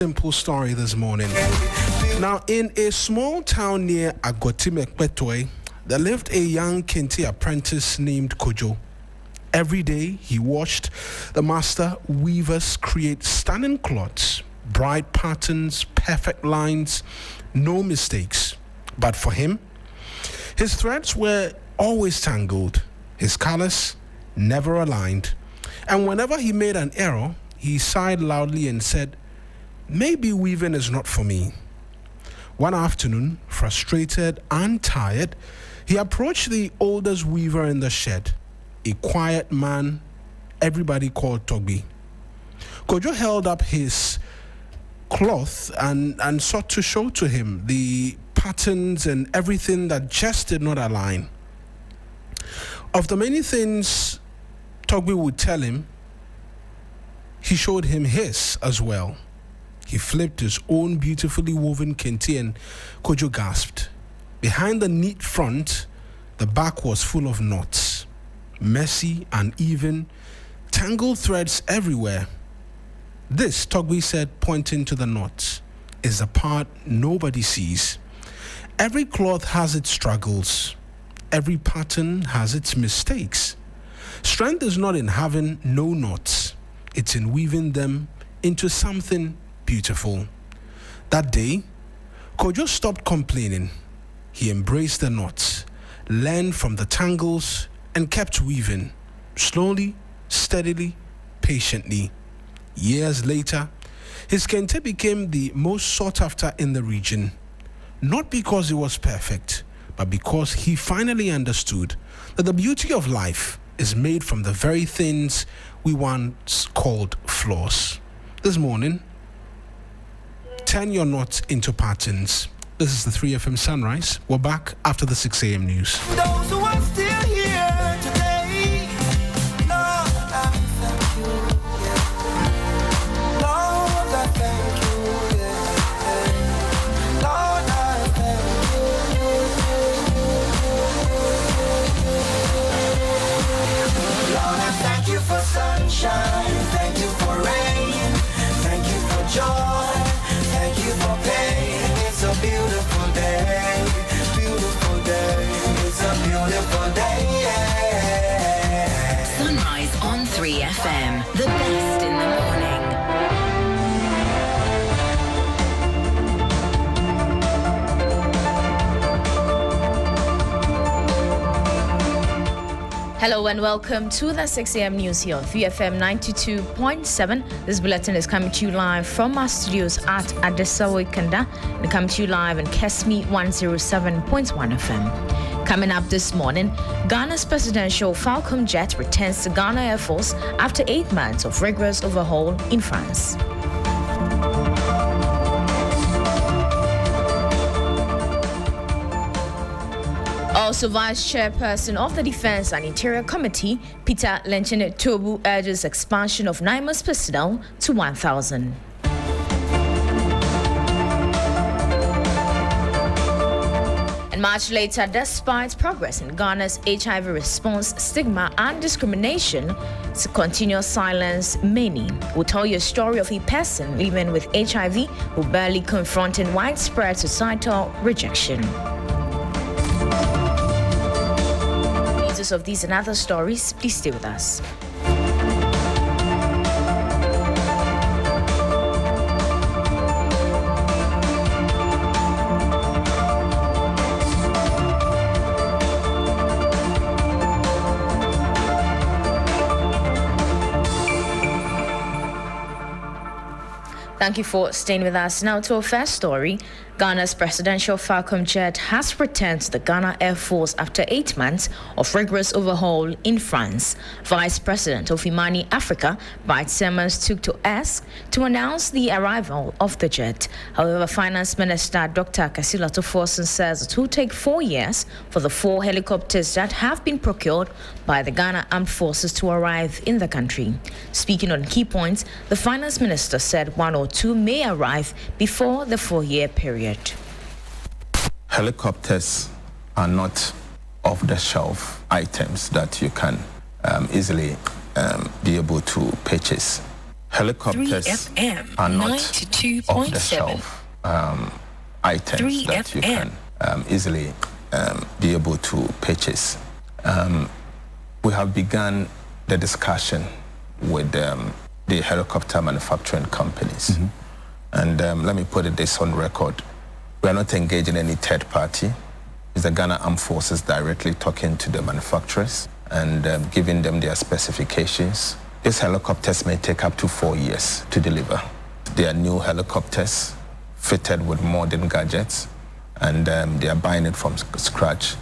Simple story this morning. Now, in a small town near Agotime, there lived a young Kente apprentice named Kojo. Every day, he watched the master weavers create stunning cloths, bright patterns, perfect lines, no mistakes. But for him, his threads were always tangled, his colors never aligned. And whenever he made an error, he sighed loudly and said, "Maybe weaving is not for me." One afternoon, frustrated and tired, he approached the oldest weaver in the shed, a quiet man everybody called Togbi. Kojo held up his cloth and sought to show to him the patterns and everything that just did not align. Of the many things Togbi would tell him, he showed him his as well. He flipped his own beautifully woven kente and Kojo gasped. Behind the neat front, the back was full of knots, messy, uneven, tangled threads everywhere. "This," Togbi said, pointing to the knots, "is the part nobody sees. Every cloth has its struggles. Every pattern has its mistakes. Strength is not in having no knots. It's in weaving them into something beautiful." That day, Kojo stopped complaining. He embraced the knots, learned from the tangles, and kept weaving, slowly, steadily, patiently. Years later, his kente became the most sought after in the region, not because it was perfect, but because he finally understood that the beauty of life is made from the very things we once called flaws. This morning, turn your knots into patterns. This is the 3FM Sunrise. We're back after the 6 a.m. news. Those who are still here today, Lord, I thank you. Yeah. Lord, I thank you. Yeah. Lord, I thank you. Lord, I thank you for sunshine. Thank you for rain. Thank you for joy. Thank you for pain. It's a beautiful day. Beautiful day. It's a beautiful day. Yeah. Sunrise on 3FM. The best in the morning. Hello and welcome to the 6 a.m. news here on VFM 92.7. This bulletin is coming to you live from our studios at Adesawe Kanda and coming to you live on Kesmi 107.1 FM. Coming up this morning, Ghana's presidential Falcon jet returns to Ghana Air Force after 8 months of rigorous overhaul in France. Also, Vice Chairperson of the Defense and Interior Committee, Peter Lenchene Tobu, urges expansion of NIMA's personnel to 1,000. And much later, despite progress in Ghana's HIV response, stigma and discrimination continue silence many. We'll tell you a story of a person living with HIV who barely confronting widespread societal rejection. Of these and other stories, please stay with us. Thank you for staying with us. Now to our first story. Ghana's presidential Falcon jet has returned to the Ghana Air Force after 8 months of rigorous overhaul in France. Vice President of Imani Africa, Bite Simmons, took to X to announce the arrival of the jet. However, Finance Minister Dr. Kasila Toforson says it will take 4 years for the 4 helicopters that have been procured by the Ghana Armed Forces to arrive in the country. Speaking on key points, the Finance Minister said 1 or 2 may arrive before the 4-year period. Helicopters are not off-the-shelf items that you can easily be able to purchase. helicopters 3FM, are not 92.7. off-the-shelf items 3 that you FM. can easily be able to purchase. We have begun the discussion with the helicopter manufacturing companies. And let me put this on record. We are not engaging any third party. It's the Ghana Armed Forces directly talking to the manufacturers and giving them their specifications. These helicopters may take up to 4 years to deliver. They are new helicopters fitted with modern gadgets, and they are buying it from scratch.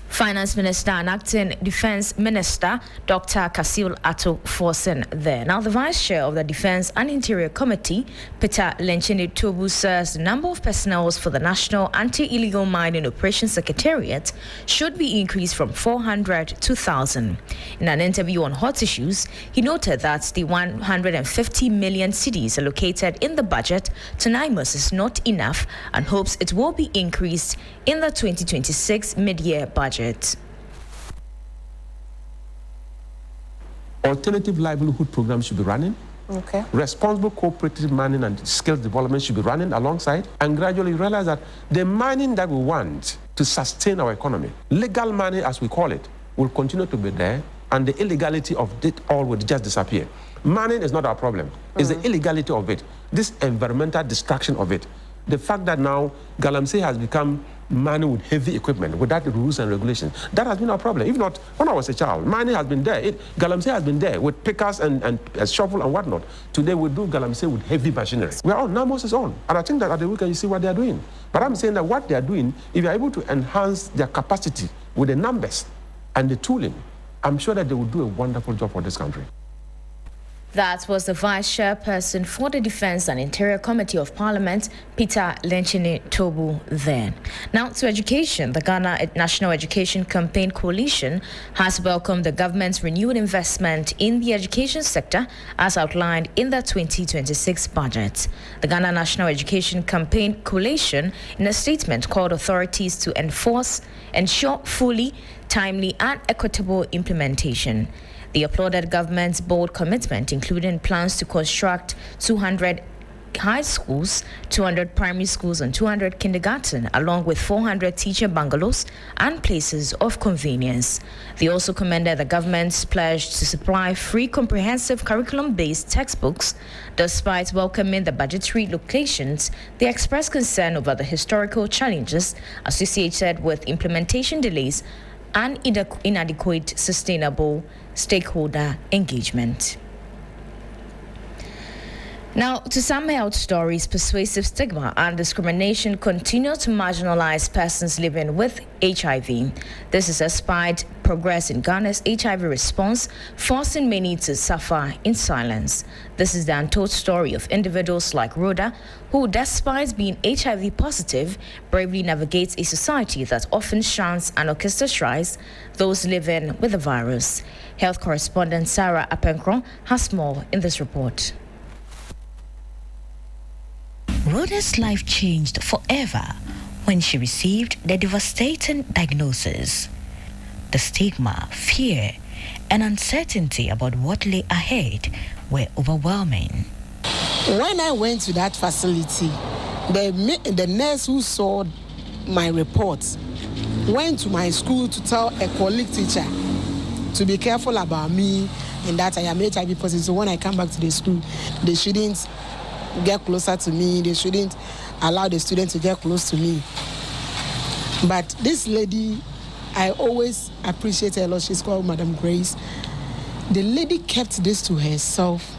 Finance Minister and Acting Defense Minister Dr. Kasil Ato Forsen there. Now, the Vice Chair of the Defense and Interior Committee, Peter Lenchini Tobu, says the number of personnel for the National Anti-Illegal Mining Operations Secretariat should be increased from 400 to 1,000. In an interview on hot issues, he noted that the 150 million cedis allocated in the budget to NIMOS is not enough and hopes it will be increased in the 2026 mid-year budget. Alternative livelihood programs should be running. Okay. Responsible cooperative mining and skills development should be running alongside, and gradually realize that the mining that we want to sustain our economy, legal mining as we call it, will continue to be there, and the illegality of it all will just disappear. Mining is not our problem. It's the illegality of it, this environmental destruction of it. The fact that now Galamsey has become mining with heavy equipment, without the rules and regulations, that has been our problem. If not, when I was a child, mining has been there. Galamsey has been there with pickers and shovel and whatnot. Today we do Galamsey with heavy machinery. We are on, NIMOS is on. And I think that at the weekend you see what they are doing. But I'm saying that what they are doing, if you are able to enhance their capacity with the numbers and the tooling, I'm sure that they will do a wonderful job for this country. That was the Vice Chairperson for the Defense and Interior Committee of Parliament, Peter Lenchini Tobu then. Now to education. The Ghana National Education Campaign Coalition has welcomed the government's renewed investment in the education sector as outlined in the 2026 budget. The Ghana National Education Campaign Coalition, in a statement, called authorities to ensure fully, timely and equitable implementation. They applauded government's bold commitment, including plans to construct 200 high schools, 200 primary schools and 200 kindergarten, along with 400 teacher bungalows and places of convenience. They also commended the government's pledge to supply free comprehensive curriculum-based textbooks. Despite welcoming the budgetary locations, they expressed concern over the historical challenges associated with implementation delays and inadequate sustainable stakeholder engagement. Now, to some health stories, persuasive stigma and discrimination continue to marginalize persons living with HIV. This is despite progress in Ghana's HIV response, forcing many to suffer in silence. This is the untold story of individuals like Rhoda, who, despite being HIV positive, bravely navigates a society that often shuns and ostracizes those living with the virus. Health correspondent Sarah Apenkron has more in this report. Rhoda's life changed forever when she received the devastating diagnosis. The stigma, fear, and uncertainty about what lay ahead were overwhelming. When I went to that facility, the nurse who saw my reports went to my school to tell a colleague teacher to be careful about me and that I am HIV positive. So when I come back to the school, they shouldn't get closer to me. They shouldn't allow the students to get close to me. But this lady, I always appreciate her a lot. She's called Madam Grace. The lady kept this to herself.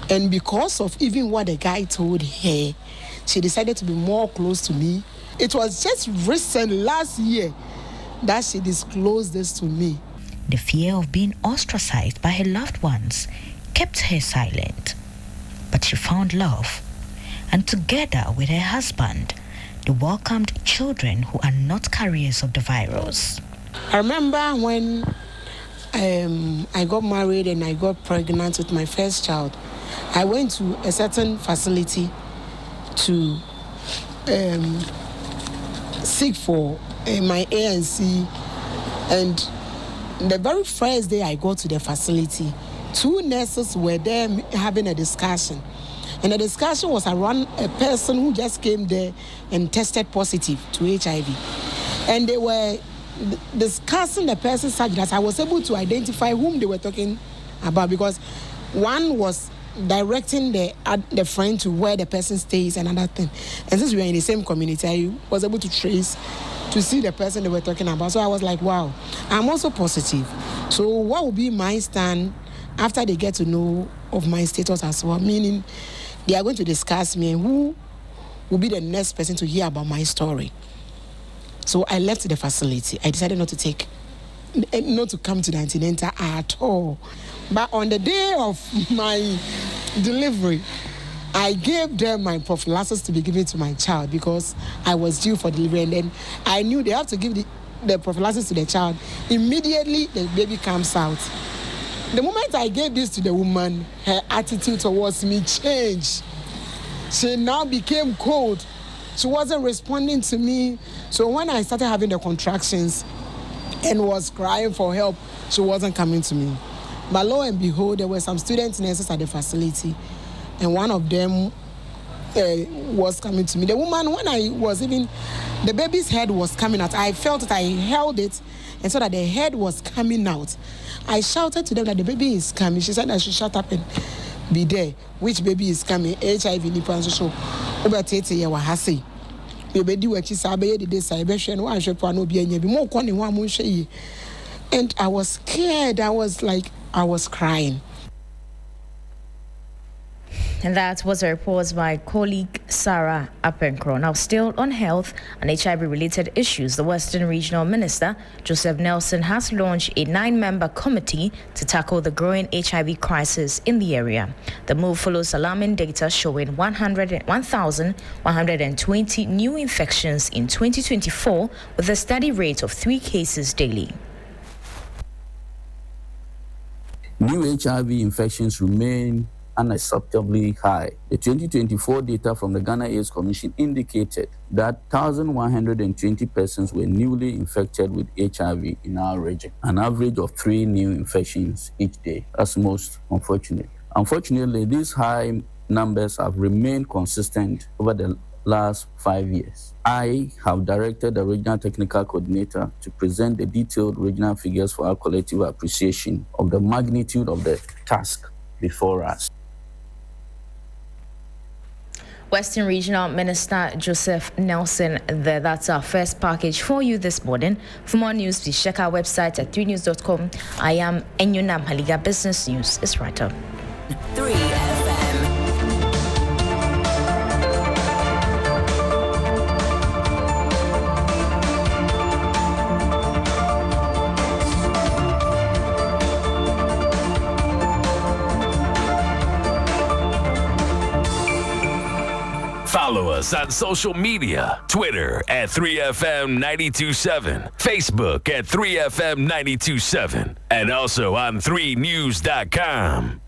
And because of even what the guy told her, she decided to be more close to me. It was just recent, last year, that she disclosed this to me. The fear of being ostracized by her loved ones kept her silent. But she found love, and together with her husband, they welcomed children who are not carriers of the virus. I remember when I got married and I got pregnant with my first child, I went to a certain facility to seek for my ANC, and the very first day I got to the facility, 2 nurses were there having a discussion. And the discussion was around a person who just came there and tested positive to HIV. And they were discussing the person such that I was able to identify whom they were talking about, because one was directing the friend to where the person stays and another thing. And since we were in the same community, I was able to trace to see the person they were talking about. So I was like, wow, I'm also positive. So what will be my stand after they get to know of my status as well? Meaning they are going to discuss me and who will be the next person to hear about my story. So I left the facility. I decided not to come to the antenatal at all. But on the day of my delivery, I gave them my prophylaxis to be given to my child because I was due for delivery. And then I knew they have to give the prophylaxis to the child. Immediately, the baby comes out. The moment I gave this to the woman, her attitude towards me changed. She now became cold. She wasn't responding to me. So when I started having the contractions and was crying for help, she wasn't coming to me. But lo and behold, there were some student nurses at the facility, and one of them was coming to me. The woman, when the baby's head was coming out, I felt it, I held it, and so that the head was coming out. I shouted to them that the baby is coming. She said I should shut up and be there. Which baby is coming? HIV nipa so obetete ye wa hase. Bebedi wachi sabe de say be hwe no ahwe pa no bi anya bi mo ko ne ho am hwe yi. And I was scared. I was crying. And that was a report by colleague Sarah Appenkro. Now, still on health and HIV-related issues, the Western Regional Minister, Joseph Nelson, has launched a 9-member committee to tackle the growing HIV crisis in the area. The move follows alarming data showing 1,120 new infections in 2024, with a steady rate of 3 cases daily. New HIV infections remain unacceptably high. The 2024 data from the Ghana AIDS Commission indicated that 1,120 persons were newly infected with HIV in our region, an average of 3 new infections each day. That's most unfortunate. Unfortunately, these high numbers have remained consistent over the last 5 years. I have directed the Regional Technical Coordinator to present the detailed regional figures for our collective appreciation of the magnitude of the task before us. Western Regional Minister Joseph Nelson there. That's our first package for you this morning. For more news, please check our website at 3news.com. I am Enyuna Maliga. Business News is right up. 3FM. Follow us on social media, Twitter at 3FM927, Facebook at 3FM927, and also on 3news.com.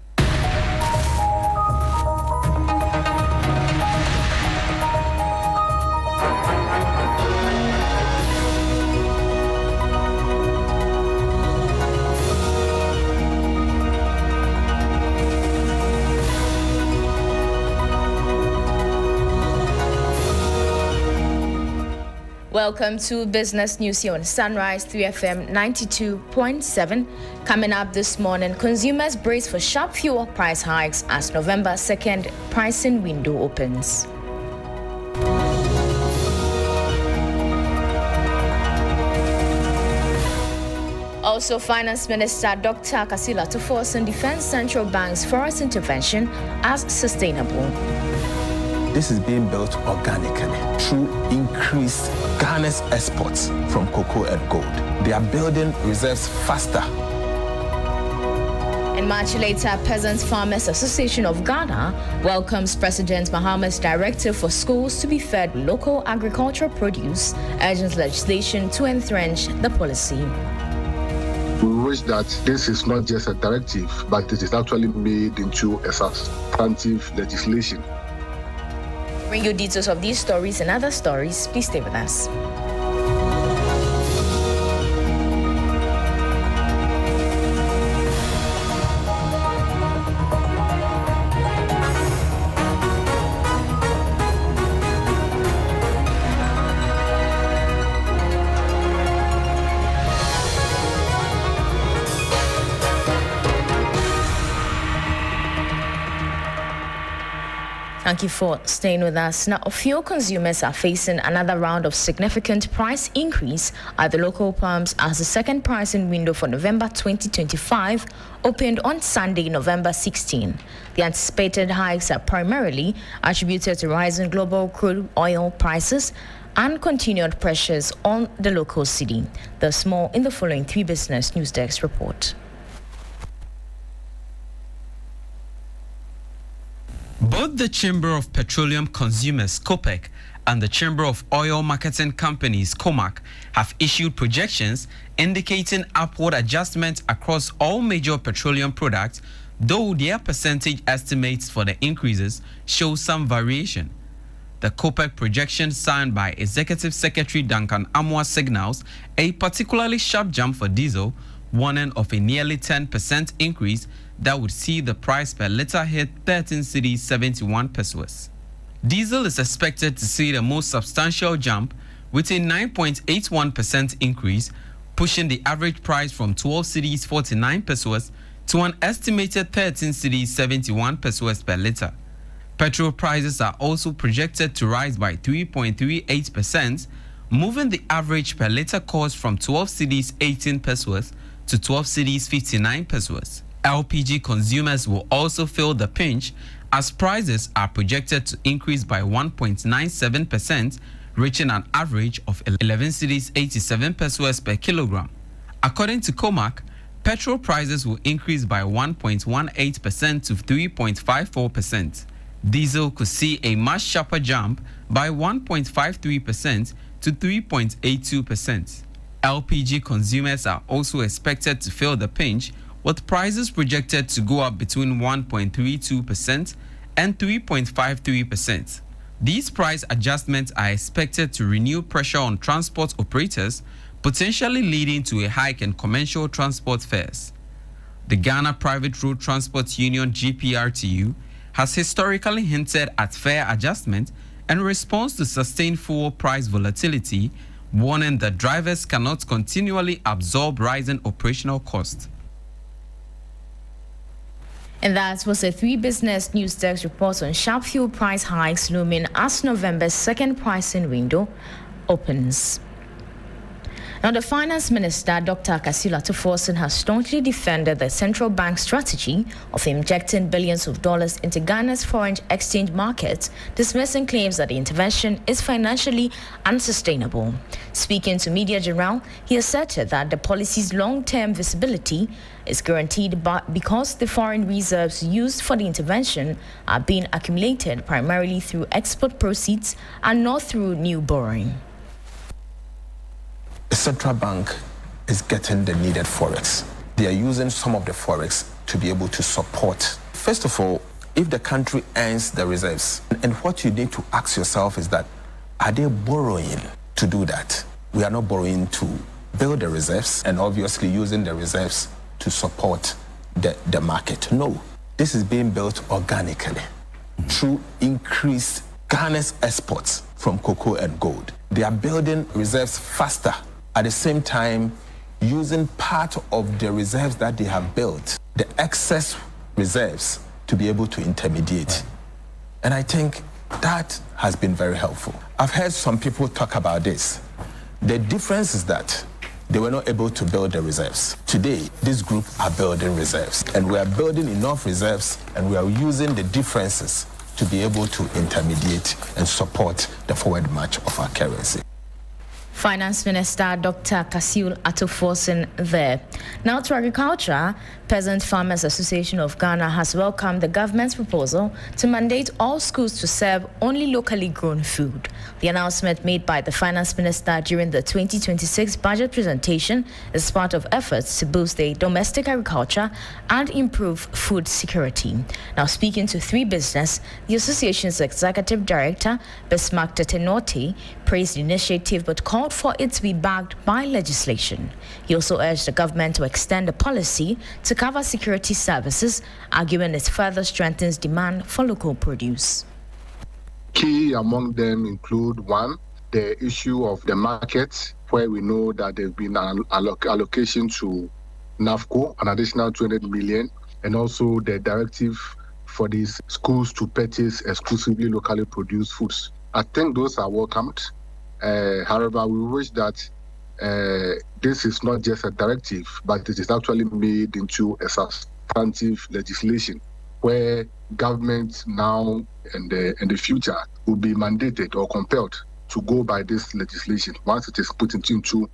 Welcome to Business News here on Sunrise 3FM 92.7. Coming up this morning, consumers brace for sharp fuel price hikes as November 2nd pricing window opens. Also, Finance Minister Dr. Kasila Tuforson defends central bank's forex intervention as sustainable. This is being built organically through increased Ghana's exports from cocoa and gold. They are building reserves faster. And much later, Peasants Farmers Association of Ghana welcomes President Mahama's directive for schools to be fed local agricultural produce, urgent legislation to entrench the policy. We wish that this is not just a directive, but it is actually made into a substantive legislation. Bring you details of these stories and other stories. Please stay with us. Thank you for staying with us. Now, fuel consumers are facing another round of significant price increase at the local pumps as the second pricing window for November 2025 opened on Sunday, November 16. The anticipated hikes are primarily attributed to rising global crude oil prices and continued pressures on the local city. There's more in the following 3 Business News Desk report. Both the Chamber of Petroleum Consumers, COPEC, and the Chamber of Oil Marketing Companies, COMAC, have issued projections indicating upward adjustments across all major petroleum products, though their percentage estimates for the increases show some variation. The COPEC projection signed by Executive Secretary Duncan Amoah signals a particularly sharp jump for diesel, warning of a nearly 10% increase that would see the price per liter hit 13 cedis 71 pesos. Diesel is expected to see the most substantial jump with a 9.81% increase, pushing the average price from 12 cedis 49 pesos to an estimated 13 cedis 71 pesos per liter. Petrol prices are also projected to rise by 3.38%, moving the average per liter cost from 12 cedis 18 pesos to 12 cedis 59 pesos. LPG consumers will also feel the pinch as prices are projected to increase by 1.97%, reaching an average of 11 cedis 87 pesos per kilogram. According to COMAC, petrol prices will increase by 1.18% to 3.54%. Diesel could see a much sharper jump by 1.53% to 3.82%. LPG consumers are also expected to feel the pinch, with prices projected to go up between 1.32% and 3.53%. These price adjustments are expected to renew pressure on transport operators, potentially leading to a hike in commercial transport fares. The Ghana Private Road Transport Union GPRTU has historically hinted at fare adjustment in response to sustained fuel price volatility, warning that drivers cannot continually absorb rising operational costs. And that was a 3 Business News Desk report on sharp fuel price hikes looming as November's second pricing window opens. Now, the Finance Minister, Dr. Kasila Tuforsen, has staunchly defended the central bank strategy of injecting billions of dollars into Ghana's foreign exchange market, dismissing claims that the intervention is financially unsustainable. Speaking to Media General, he asserted that the policy's long-term visibility is guaranteed because the foreign reserves used for the intervention are being accumulated primarily through export proceeds and not through new borrowing. The central bank is getting the needed forex. They are using some of the forex to be able to support. First of all, if the country earns the reserves, and what you need to ask yourself is that, are they borrowing to do that? We are not borrowing to build the reserves and obviously using the reserves to support the market. No, this is being built organically through increased Ghana's exports from cocoa and gold. They are building reserves faster, at the same time using part of the reserves that they have built, the excess reserves, to be able to intermediate. And I think that has been very helpful. I've heard some people talk about this. The difference is that they were not able to build the reserves. Today, this group are building reserves, and we are building enough reserves, and we are using the differences to be able to intermediate and support the forward march of our currency. Finance Minister Dr. Kasila Tuforsen there. Now to agriculture, Peasant Farmers Association of Ghana has welcomed the government's proposal to mandate all schools to serve only locally grown food. The announcement made by the Finance Minister during the 2026 budget presentation is part of efforts to boost the domestic agriculture and improve food security. Now speaking to 3 Business, the association's executive director, Bismarck Tetenote, praised the initiative but called for it to be backed by legislation. He also urged the government to extend the policy to cover security services, arguing it further strengthens demand for local produce. Key among them include 1, the issue of the market, where we know that there's been an allocation to NAFCO, an additional 200 million, and also the directive for these schools to purchase exclusively locally produced foods. I think those are welcomed. However, we wish that this is not just a directive, but it is actually made into a substantive legislation where government now and the future will be mandated or compelled to go by this legislation once it is put into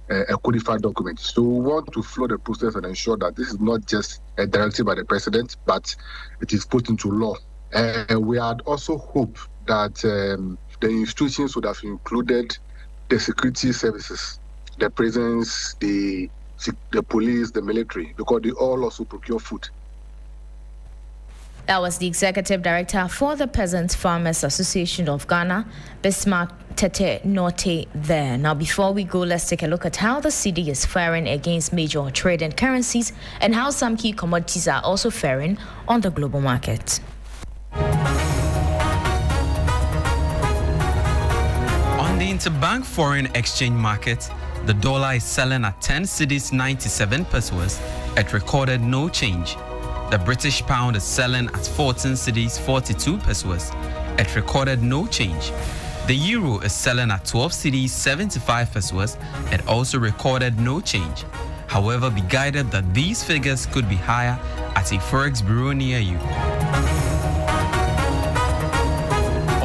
a codified document. So we want to flow the process and ensure that this is not just a directive by the president, but it is put into law. We had also hoped that the institutions would have included the security services, the prisons, the police, the military, because they all also procure food. That was the Executive Director for the Peasant Farmers Association of Ghana, Bismarck Tete Norte there. Now, before we go, let's take a look at how the cedi is faring against major trading currencies and how some key commodities are also faring on the global market. On the interbank foreign exchange market, the dollar is selling at 10 cedis 97 pesos. It recorded no change. The British pound is selling at 14 cedis 42 pesos. It recorded no change. The euro is selling at 12 cedis 75 pesos. It also recorded no change. However, be guided that these figures could be higher at a forex bureau near you.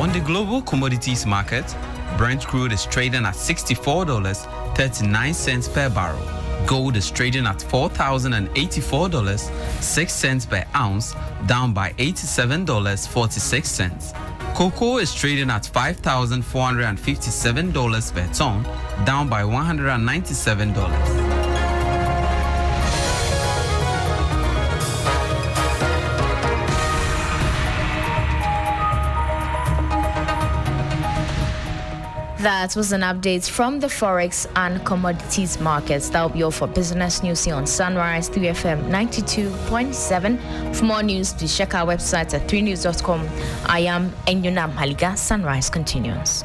On the global commodities market, Brent crude is trading at $64.39 per barrel. Gold is trading at $4,084.06 per ounce, down by $87.46. Cocoa is trading at $5,457 per ton, down by $197. That was an update from the Forex and Commodities markets. That will be all for business news here on Sunrise 3FM 92.7. For more news, please check our website at 3news.com. I am Enyuna Maliga. Sunrise continues.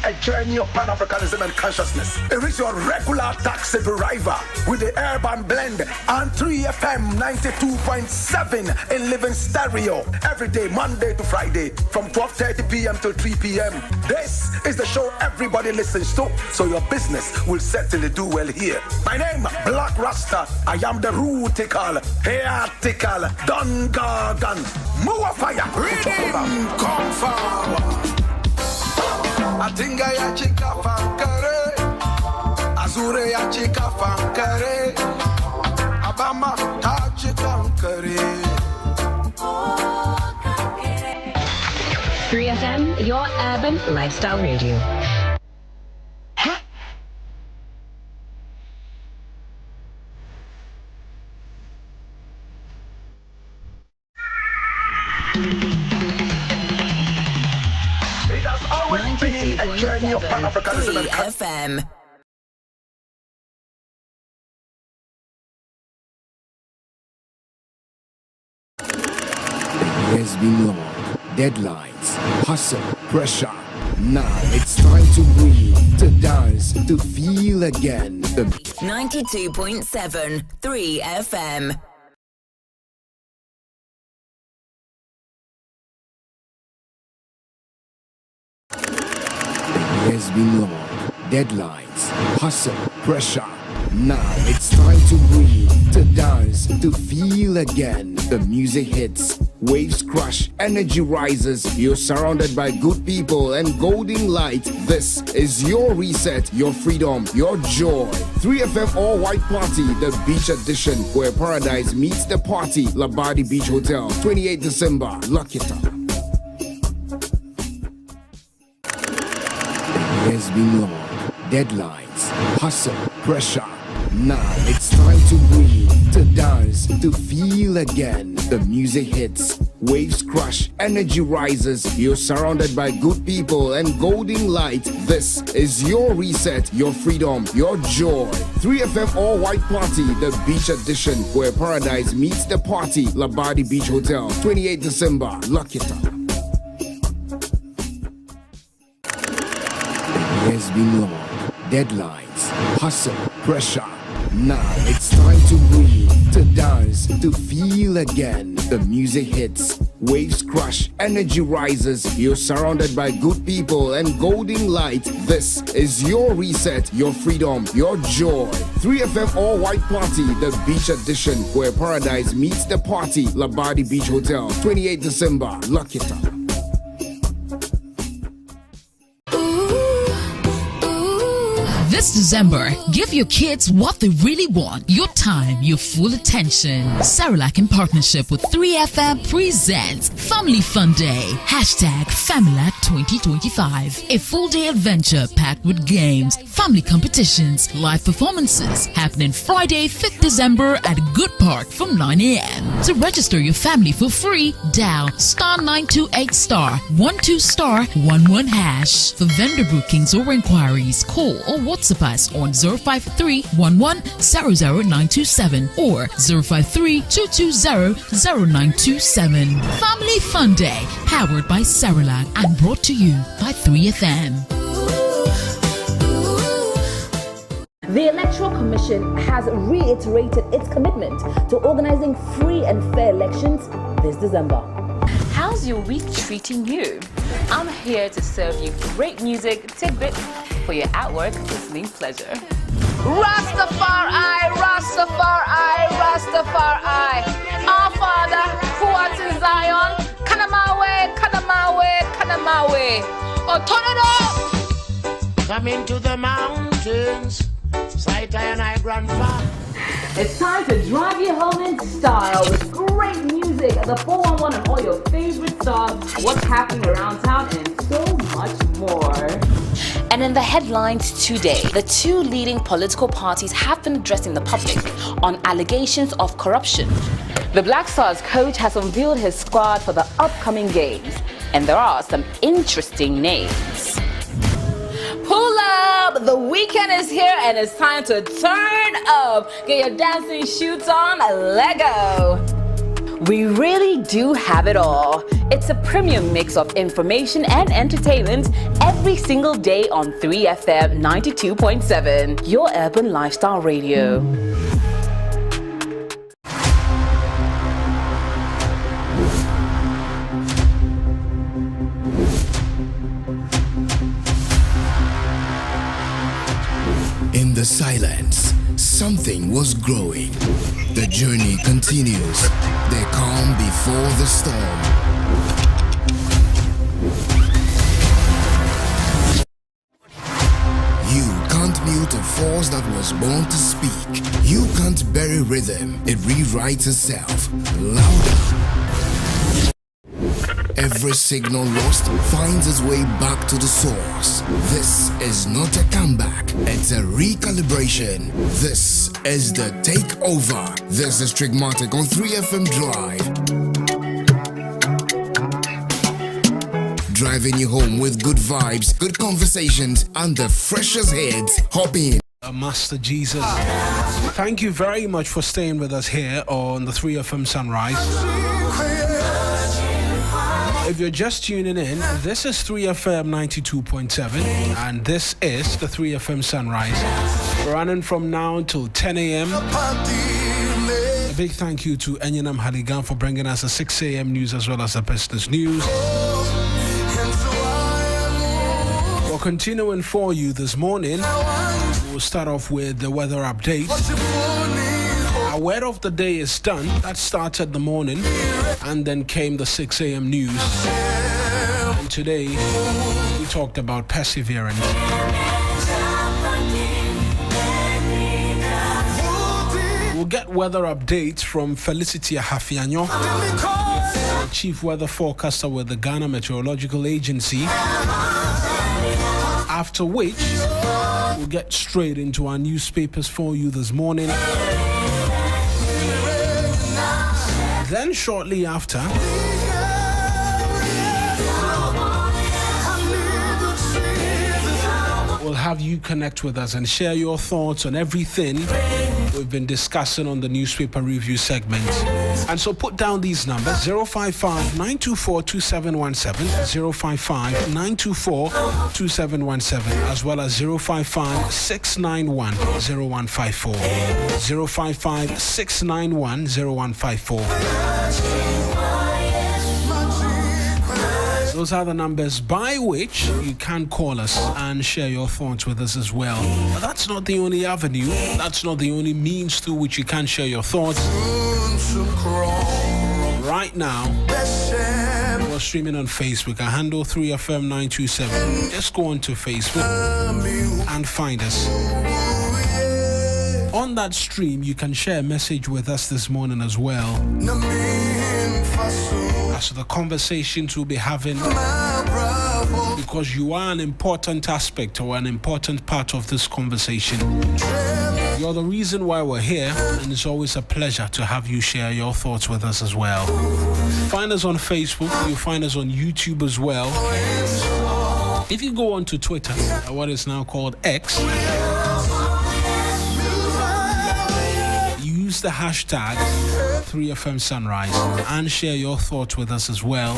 A journey of Pan-Africanism and consciousness. It is your regular taxi driver with the urban blend and 3FM 92.7 in living stereo every day, Monday to Friday from 12:30 p.m. till 3 p.m. This is the show everybody listens to, so your business will certainly do well here. My name, Black Rasta. I am the rootical, heatical, Don Gargan, Mua Fire. Rhythm, come forward. Atinga ya chika fankare, Azure ya chika fankare, Abama ta chika fankare. 3FM, your urban lifestyle radio. A journey of Pan-Africanism and 3FM. Years been long, deadlines, hustle, pressure. Now it's time to breathe, to dance, to feel again. 92.7 3FM. Years been long, deadlines, hustle, pressure. Now it's time to breathe, to dance, to feel again. The music hits, waves crush, energy rises. You're surrounded by good people and golden light. This is your reset, your freedom, your joy. 3FM All White Party, the beach edition, where paradise meets the party. Labadi Beach Hotel, 28 December. Lock it up. Years been long, deadlines, hustle, pressure. Now it's time to breathe, to dance, to feel again. The music hits, waves crash, energy rises. You're surrounded by good people and golden light. This is your reset, your freedom, your joy. 3FM All White Party, the beach edition, where paradise meets the party. Labadi Beach Hotel, 28 December. Lock it up. It has been long. Deadlines, hustle, pressure. Now it's time to breathe, to dance, to feel again. The music hits, waves crash, energy rises. You're surrounded by good people and golden light. This is your reset, your freedom, your joy. 3FM All White Party, the beach edition, where paradise meets the party. Labadi Beach Hotel, 28 December. Lock it up. This December, give your kids what they really want. Your time, your full attention. Cerelac in partnership with 3FM presents Family Fun Day. #Familac 2025. A full-day adventure packed with games, family competitions, live performances. Happening Friday, 5th December at Good Park from 9 a.m. To register your family for free, dial *928*12*11#. For vendor bookings or inquiries, call or WhatsApp us on 053-11-00927 or 053-220-0927. Family Fun Day, powered by Cerelac and brought to you by 3FM. The Electoral Commission has reiterated its commitment to organizing free and fair elections this December. How's your week treating you? I'm here to serve you great music tidbits for your at-work listening pleasure. Rastafari, Rastafari, Rastafari. Our Father, who art in Zion, Kanamawe, Kanamawe, Kanamawe. Oh, turn it up! Come into the mountains, sight and I grandfather. It's time to drive you home in style with great music at the 411 and all your favorite stars, what's happening around town, and so much more. And in the headlines today, the two leading political parties have been addressing the public on allegations of corruption. The Black Stars coach has unveiled his squad for the upcoming games, and there are some interesting names. Pull up! The weekend is here and it's time to turn up. Get your dancing shoes on, Lego. We really do have it all. It's a premium mix of information and entertainment every single day on 3FM 92.7, your urban lifestyle radio. In the silence, something was growing. The journey continues. The calm before the storm. You can't mute a force that was born to speak. You can't bury rhythm. It rewrites itself. Louder. Every signal lost finds its way back to the source. This is not a comeback, it's a recalibration. This is the takeover. This is Trigmatic on 3FM Drive. Driving you home with good vibes, good conversations, and the freshest hits. Hop in. Master Jesus. Thank you very much for staying with us here on the 3FM Sunrise. If you're just tuning in, this is 3FM 92.7 and this is the 3FM Sunrise, running from now till 10 a.m. A big thank you to Enyenam Haligan for bringing us the 6 a.m. news as well as the business news. We're continuing for you this morning. We'll start off with the weather update. Our word of the day is done. That started the morning, and then came the 6 a.m. news. And today, we talked about perseverance. We'll get weather updates from Felicity Ahafianyo, the Chief Weather Forecaster with the Ghana Meteorological Agency. After which, we'll get straight into our newspapers for you this morning. Then shortly after, have you connect with us and share your thoughts on everything we've been discussing on the newspaper review segment. And so put down these numbers: 055-924-2717, 055-924-2717, as well as 055-691-0154, 055-691-0154. Those are the numbers by which you can call us and share your thoughts with us as well. But that's not the only avenue. That's not the only means through which you can share your thoughts. Right now, we're streaming on Facebook. Our handle 3FM927. Just go on to Facebook and find us. On that stream, you can share a message with us this morning as well, as to the conversations we'll be having, because you are an important aspect or an important part of this conversation. You're the reason why we're here, and it's always a pleasure to have you share your thoughts with us as well. Find us on Facebook. You'll find us on YouTube as well. If you go on to Twitter, what is now called X, use the hashtag 3FM Sunrise and share your thoughts with us as well.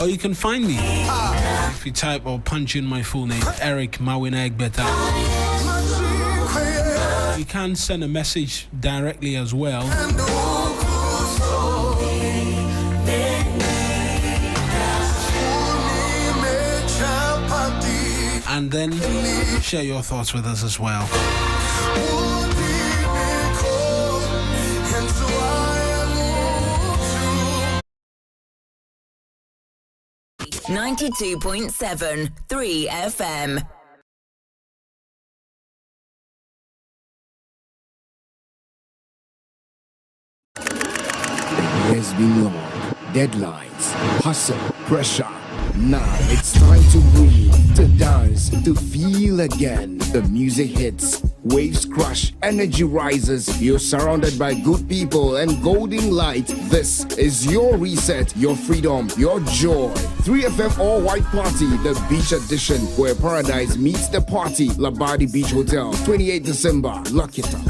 Or you can find me if you type or punch in my full name, Eric Mawina Egbeta. You can send a message directly as well. And then share your thoughts with us as well. 92.7 3FM. It has been long. Deadlines, hustle, pressure. Now it's time to breathe, to dance, to feel again. The music hits, waves crush, energy rises. You're surrounded by good people and golden light. This is your reset, your freedom, your joy. 3FM All White Party, the beach edition, where paradise meets the party. Labadi Beach Hotel, 28 December. Lock it up.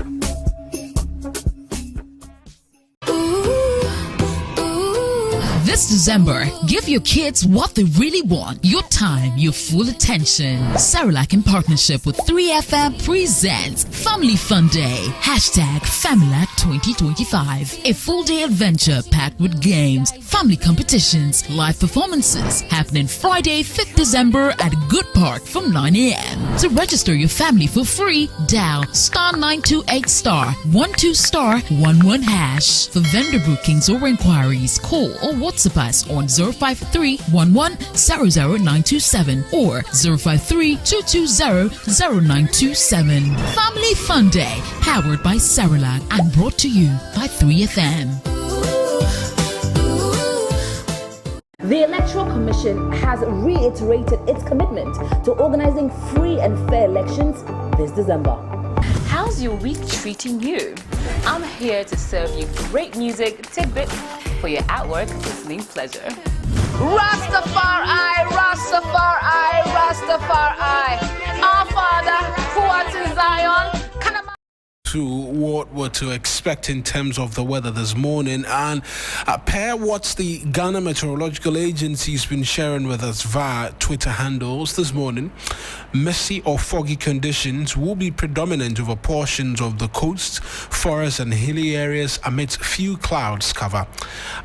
This December, give your kids what they really want. Your time, your full attention. Cerelac in partnership with 3FM presents Family Fun Day. Hashtag Familac 2025. A full day adventure packed with games, family competitions, live performances. Happening Friday, 5th December at Good Park from 9 a.m. To register your family for free, dial *928*12*11#. For vendor bookings or inquiries, call or WhatsApp us on 053-11-00927 or 053-220-0927. Family Fun Day, powered by Cerelac and brought to you by 3FM. The Electoral Commission has reiterated its commitment to organizing free and fair elections this December. How's your week treating you? I'm here to serve you great music tidbits for your at-work listening pleasure. Rastafari, Rastafari, Rastafari. Our Father, who art in Zion, to what we're to expect in terms of the weather this morning, and pair what the Ghana Meteorological Agency has been sharing with us via Twitter handles this morning. Misty or foggy conditions will be predominant over portions of the coast, forests and hilly areas amidst few clouds cover.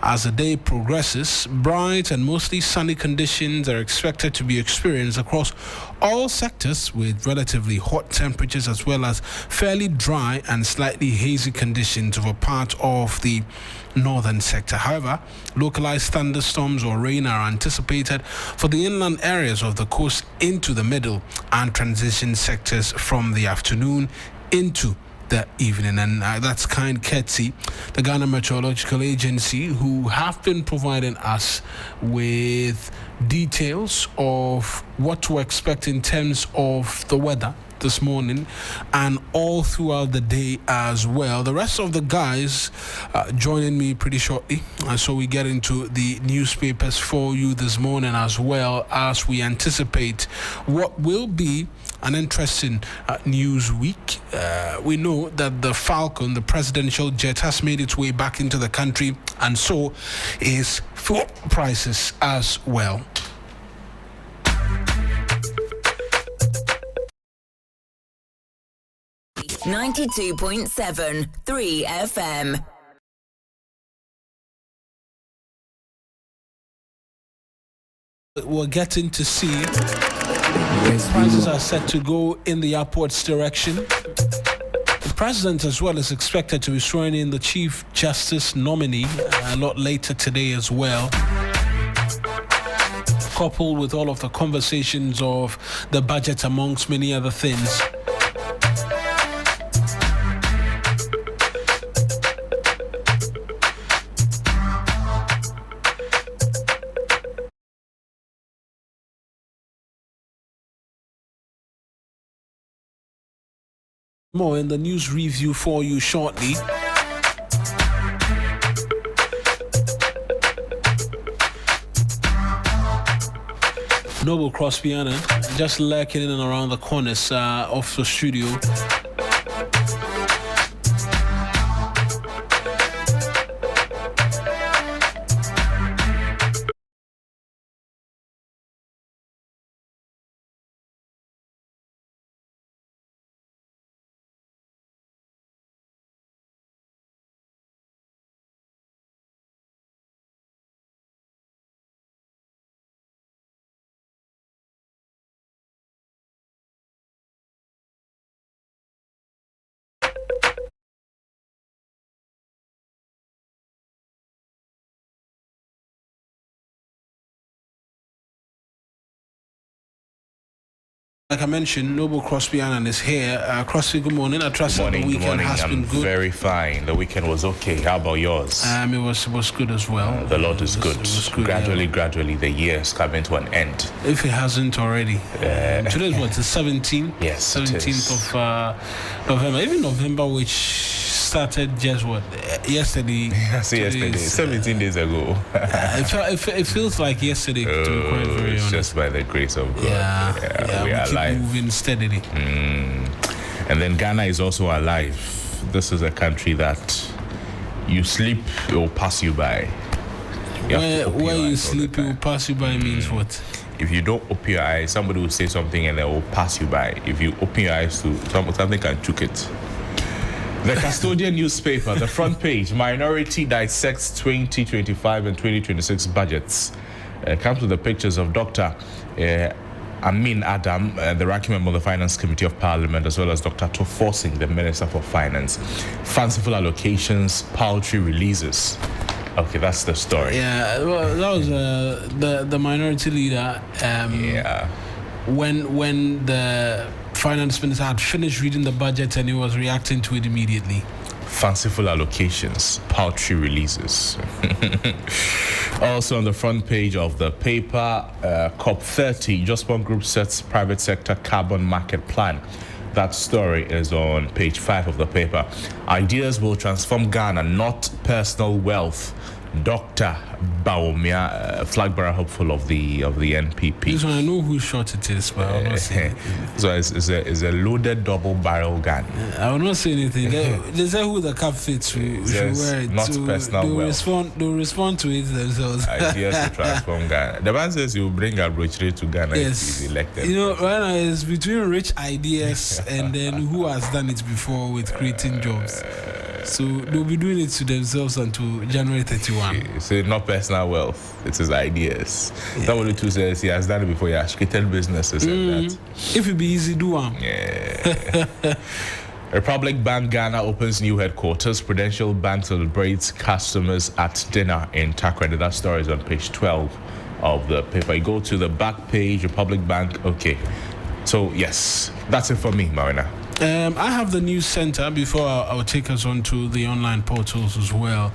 As the day progresses, bright and mostly sunny conditions are expected to be experienced across all sectors, with relatively hot temperatures as well as fairly dry and slightly hazy conditions over part of the northern sector. However, localized thunderstorms or rain are anticipated for the inland areas of the coast into the middle and transition sectors from the afternoon into the evening. And that's kind courtesy the Ghana Meteorological Agency, who have been providing us with details of what to expect in terms of the weather this morning and all throughout the day as well. The rest of the guys joining me pretty shortly, so we get into the newspapers for you this morning, as well as we anticipate what will be an interesting news week. We know that the Falcon, the presidential jet, has made its way back into the country, and so is fuel prices as well. 92.7 3 FM. We're getting to see prices are set to go in the upwards direction. The president as well is expected to be swearing in the Chief Justice nominee a lot later today as well, coupled with all of the conversations of the budget amongst many other things. More in the news review for you shortly. Noble Crosbyana just lurking in and around the corners of the studio. Like I mentioned, Noble Crosby Annan is here. Crosby, good morning. I trust that the weekend has been good. Very fine. The weekend was okay. How about yours? It was good as well. The Lord is good. Gradually, yeah. Gradually, the year is coming to an end. If it hasn't already. Today is what, the 17th? Yes, 17th of November. Even November, which started just what, yesterday? Yes, yesterday. 17 days ago. It feels like yesterday, to be quite very honest. Just by the grace of God. Yeah, we are keep alive. Moving steadily. And then Ghana is also alive. This is a country that you sleep, it will pass you by. Where you sleep, it will pass you by means what? If you don't open your eyes, somebody will say something and it will pass you by. If you open your eyes to something can choke it. The Custodian newspaper, the front page, Minority dissects 2025 and 2026 budgets. Comes with the pictures of Dr. Amin Adam, the ranking member of the Finance Committee of Parliament, as well as Dr. Tofo Singh, the Minister for Finance. Fanciful allocations, paltry releases. Okay, that's the story. Yeah, well, that was the minority leader. When the finance minister had finished reading the budget and he was reacting to it immediately. Fanciful allocations, paltry releases. Also on the front page of the paper, COP30, Jospon Group sets private sector carbon market plan. That story is on page 5 of the paper. Ideas will transform Ghana, not personal wealth. Dr. Baumia, flag bearer hopeful of the NPP. This one, I know who shot it is, but I will not say anything. So it's a loaded double barrel gun. I will not say anything. They say who the cap fits should wear it. Not so personal wealth. They'll respond to it themselves. Ideas to transform Ghana. The man says you bring a brochure to Ghana if he's elected. You know, right now it's between rich ideas and then who has done it before with creating jobs. So they'll be doing it to themselves until January 31. So not personal wealth, it's his ideas. Somebody too says he has done it before. He has created businesses and that. If it be easy, do one. Yeah. Republic Bank Ghana opens new headquarters. Prudential Bank celebrates customers at dinner in Takoradi. That story is on page 12 of the paper. You go to the back page, Republic Bank. Okay. So yes, that's it for me, Marina. I have the news center before I'll take us on to the online portals as well.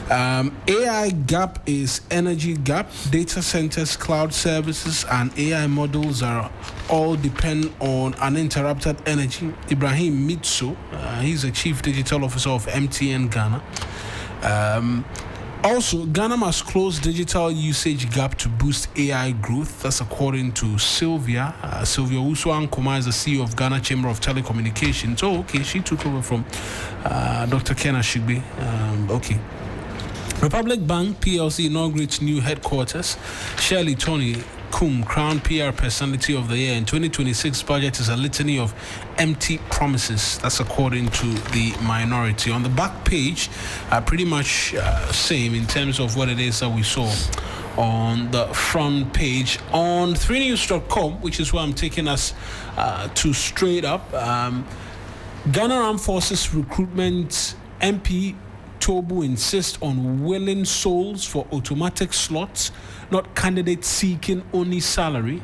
AI gap is energy gap. Data centers, cloud services, and AI models are all depend on uninterrupted energy. Ibrahim Mitso, he's the Chief Digital Officer of MTN Ghana. Also, Ghana must close digital usage gap to boost AI growth. That's according to Sylvia. Sylvia Uswan Kuma is the CEO of Ghana Chamber of Telecommunications. Oh, okay, she took over from Dr. Kenna Shigbe. Okay. Republic Bank PLC inaugurates new headquarters. Shirley Tony Kum, Crown PR Personality of the Year. In 2026 budget is a litany of empty promises. That's according to the minority. On the back page, pretty much same in terms of what it is that we saw on the front page. On 3news.com, which is where I'm taking us to straight up, Ghana Armed Forces recruitment MP Tobu insists on willing souls for automatic slots, not candidates seeking only salary.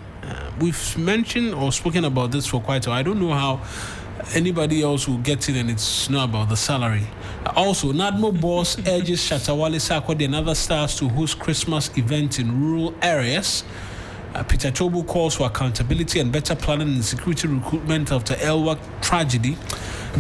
We've mentioned or spoken about this for quite a while. I don't know how anybody else will get in and it's not about the salary. Also, NADMO boss urges Shatawale Sarkodie and other stars to host Christmas events in rural areas. Peter Tobu calls for accountability and better planning and security recruitment after Elwak tragedy.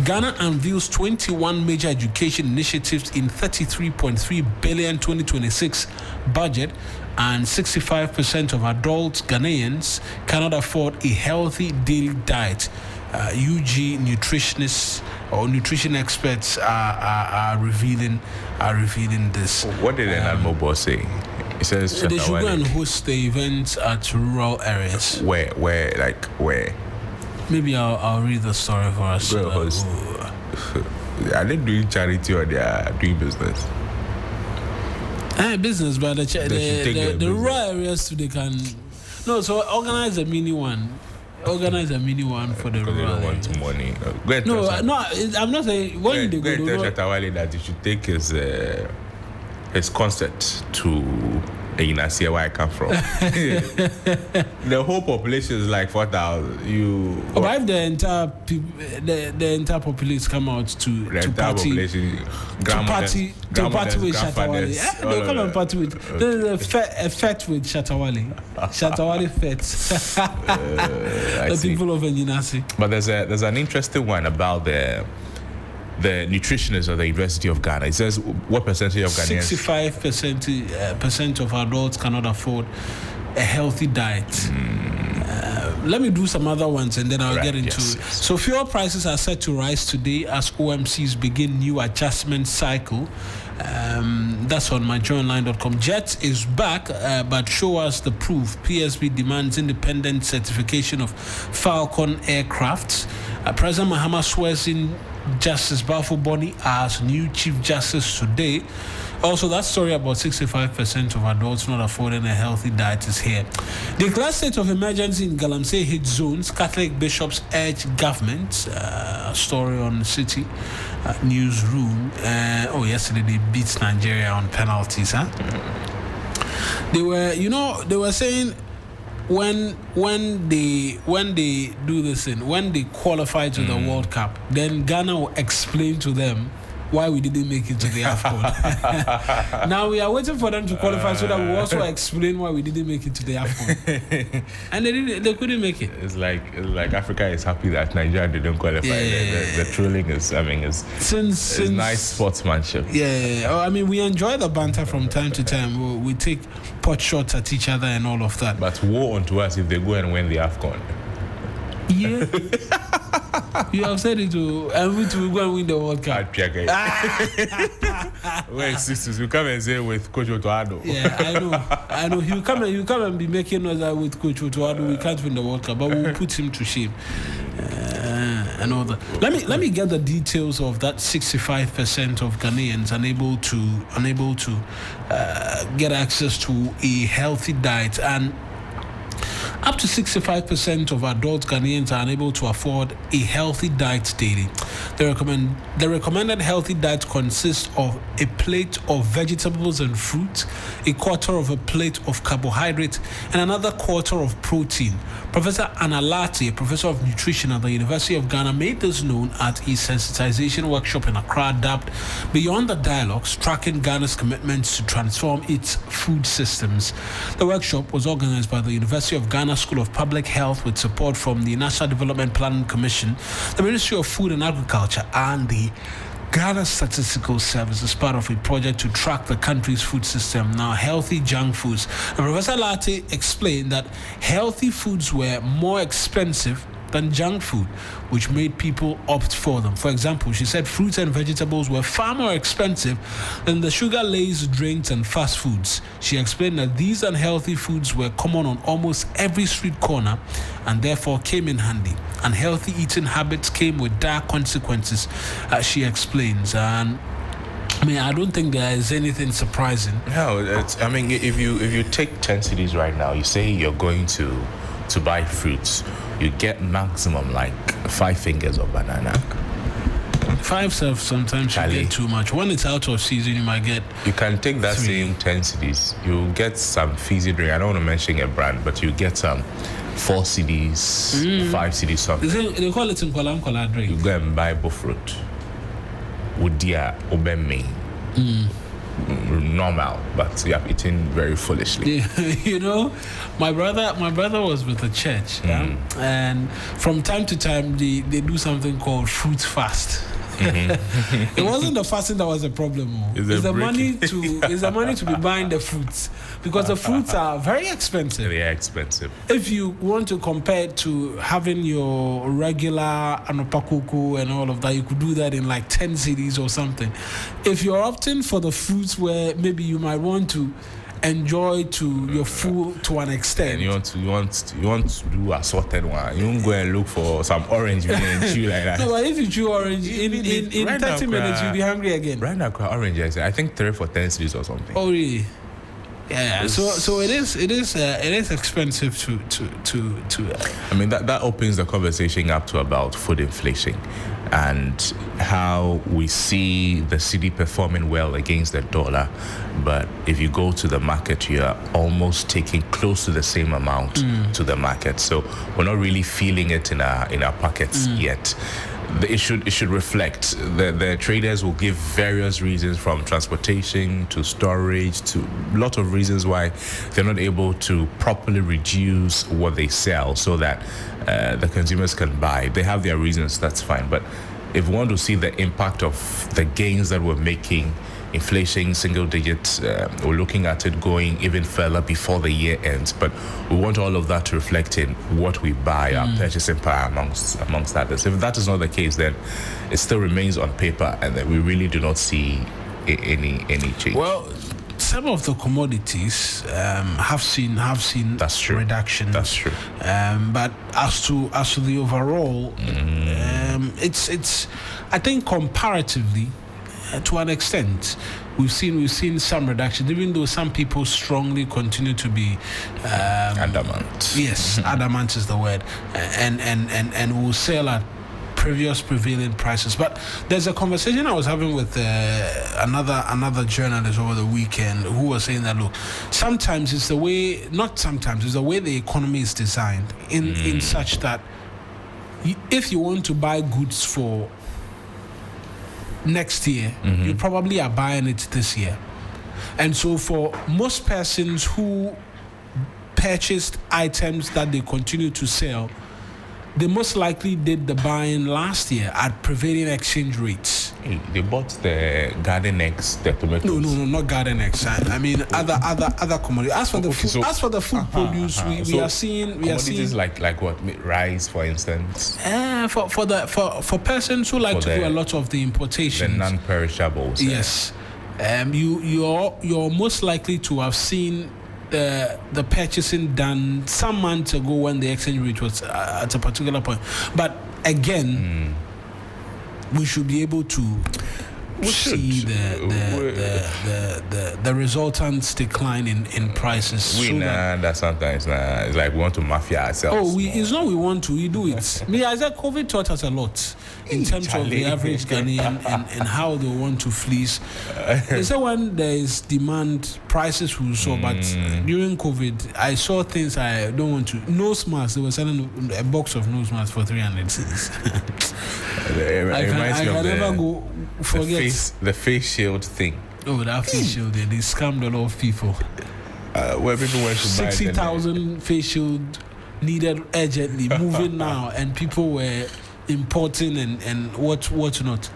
Ghana unveils 21 major education initiatives in 33.3 billion 2026 budget, and 65% of adult Ghanaians cannot afford a healthy daily diet. UG nutritionists or nutrition experts are revealing this. What did an admiral boss say? It says they should go and host the events at rural areas. Where? Maybe I'll read the story for us. Are they doing charity or they are doing business? Business, but the rural areas too, they can. No, so organize a mini one. Organize a mini one for the rural. They don't want money. I'm not saying when they go. Tell Shatawale that he should take his concert to Inasia, where I come from. The whole population is like 4,000. But if the entire population come out to party with Shatawale, they'll come and party with. There's a fete with Shatawale. Shatawale fete. The people of Inasi. But there's an interesting one about the nutritionists of the University of Ghana. It says what percentage of Ghanaians? 65% of adults cannot afford a healthy diet. Let me do some other ones and then I'll get into it. So fuel prices are set to rise today as OMCs begin new adjustment cycle. That's on myjoyonline.com. Jet is back, but show us the proof. PSB demands independent certification of Falcon aircrafts. President Mahama swears in Justice Balfour Boni as new Chief Justice today. Also, that story about 65% of adults not affording a healthy diet is here. Declared state of emergency in Galamsey hit zones. Catholic bishops urge government. A story on the City newsroom. Yesterday they beat Nigeria on penalties. They were saying when they do this thing, when they qualify to the World Cup, then Ghana will explain to them why we didn't make it to the AFCON. Now we are waiting for them to qualify so that we also explain why we didn't make it to the AFCON. And they couldn't make it. It's like Africa is happy that Nigeria didn't qualify. The trolling is since nice sportsmanship. We enjoy the banter from time to time. We take pot shots at each other and all of that. But woe unto us if they go and win the AFCON. Yeah. You have said it too, and we will go and win the World Cup. Well, sisters, we come and say with Coach Otoado. Yeah, I know. He'll come and be making us that with Coach Otoado. We can't win the World Cup, but we'll put him to shame. And all that. Let me get the details of that 65% of Ghanaians unable to get access to a healthy diet, and up to 65% of adult Ghanaians are unable to afford a healthy diet daily. The recommended healthy diet consists of a plate of vegetables and fruit, a quarter of a plate of carbohydrate, and another quarter of protein. Professor Analati, a professor of nutrition at the University of Ghana, made this known at a sensitization workshop in Accra dubbed Beyond the Dialogues, Tracking Ghana's Commitments to Transform Its Food Systems. The workshop was organized by the University of Ghana School of Public Health with support from the National Development Planning Commission, the Ministry of Food and Agriculture, and the Ghana Statistical Service is part of a project to track the country's food system, now healthy junk foods. And Professor Latte explained that healthy foods were more expensive than junk food, which made people opt for them. For example, she said fruits and vegetables were far more expensive than the sugar-laced drinks and fast foods. She explained that these unhealthy foods were common on almost every street corner and therefore came in handy. Unhealthy eating habits came with dire consequences, as she explains. And I mean, I don't think there is anything surprising. No, I mean, if you take 10 cities right now, you say you're going to buy fruits, you get maximum like 5 fingers of banana. 5 sometimes you get too much. When it's out of season, you might get. You can take that 3. same 10 cities, you get some fizzy drink. I don't want to mention a brand, but you get some 4 CDs, 5 CDs something. They call it in Kola drink. You go and buy fruit. Udia obeme. Normal, but you have eaten very foolishly. You know, my brother was with the church, and from time to time they do something called fruit fast. It wasn't the fasting that was the problem. It's the money to be buying the fruits, because the fruits are very expensive. They are expensive. If you want to compare it to having your regular anopakuku and all of that, you could do that in like 10 cities or something. If you're opting for the fruits where maybe you might want to enjoy to your food to an extent, and you want to do assorted one. You won't go and look for some orange and chew like that. No, but if you chew orange in right 30 minutes, you'll be hungry again. Right now, orange, I think 3 for 10 cities or something. Oh really? Yeah. So it is expensive to. I mean that opens the conversation up to about food inflation and how we see the cedi performing well against the dollar, but if you go to the market, you are almost taking close to the same amount to the market. So we're not really feeling it in our pockets yet. It should reflect. The traders will give various reasons, from transportation to storage to a lot of reasons why they're not able to properly reduce what they sell so that the consumers can buy. They have their reasons, that's fine. But if we want to see the impact of the gains that we're making, inflation single digits, we're looking at it going even further before the year ends. But we want all of that to reflect in what we buy, our purchasing power amongst others. If that is not the case, then it still remains on paper, and then we really do not see any change. Well, some of the commodities have seen That's true. reductions. That's true. But as to the overall, it's I think comparatively, to an extent, we've seen some reduction, even though some people strongly continue to be adamant. Yes, adamant is the word, and will sell at previous prevailing prices. But there's a conversation I was having with another journalist over the weekend who was saying that, look, sometimes it's the way, not sometimes, it's the way the economy is designed in such that if you want to buy goods for next year, you probably are buying it this year. And so for most persons who purchased items that they continue to sell, they most likely did the buying last year at prevailing exchange rates. They bought the garden eggs, the tomatoes. No, not garden eggs. I mean other commodities. As for the food produce, we are seeing commodities like what, rice, for instance. For persons who like to do a lot of the importations, the non-perishables. Yes, you're most likely to have seen the purchasing done some months ago when the exchange rate was at a particular point. But again, we should be able to see the resultant decline in prices. That sometimes it's like we want to mafia ourselves. It's not we want to, we do it. I said COVID taught us a lot in terms of the average Ghanaian and how they want to fleece. They say when there is demand, prices will soar. But during COVID, I saw things I don't want to. Nose masks, they were selling a box of nose masks for 300 cedis. It reminds me of never go forget the face shield thing. Oh, that face shield, they scammed a lot of people. Where people went to buy 60,000 face shield needed urgently, moving now, and people were importing and what not.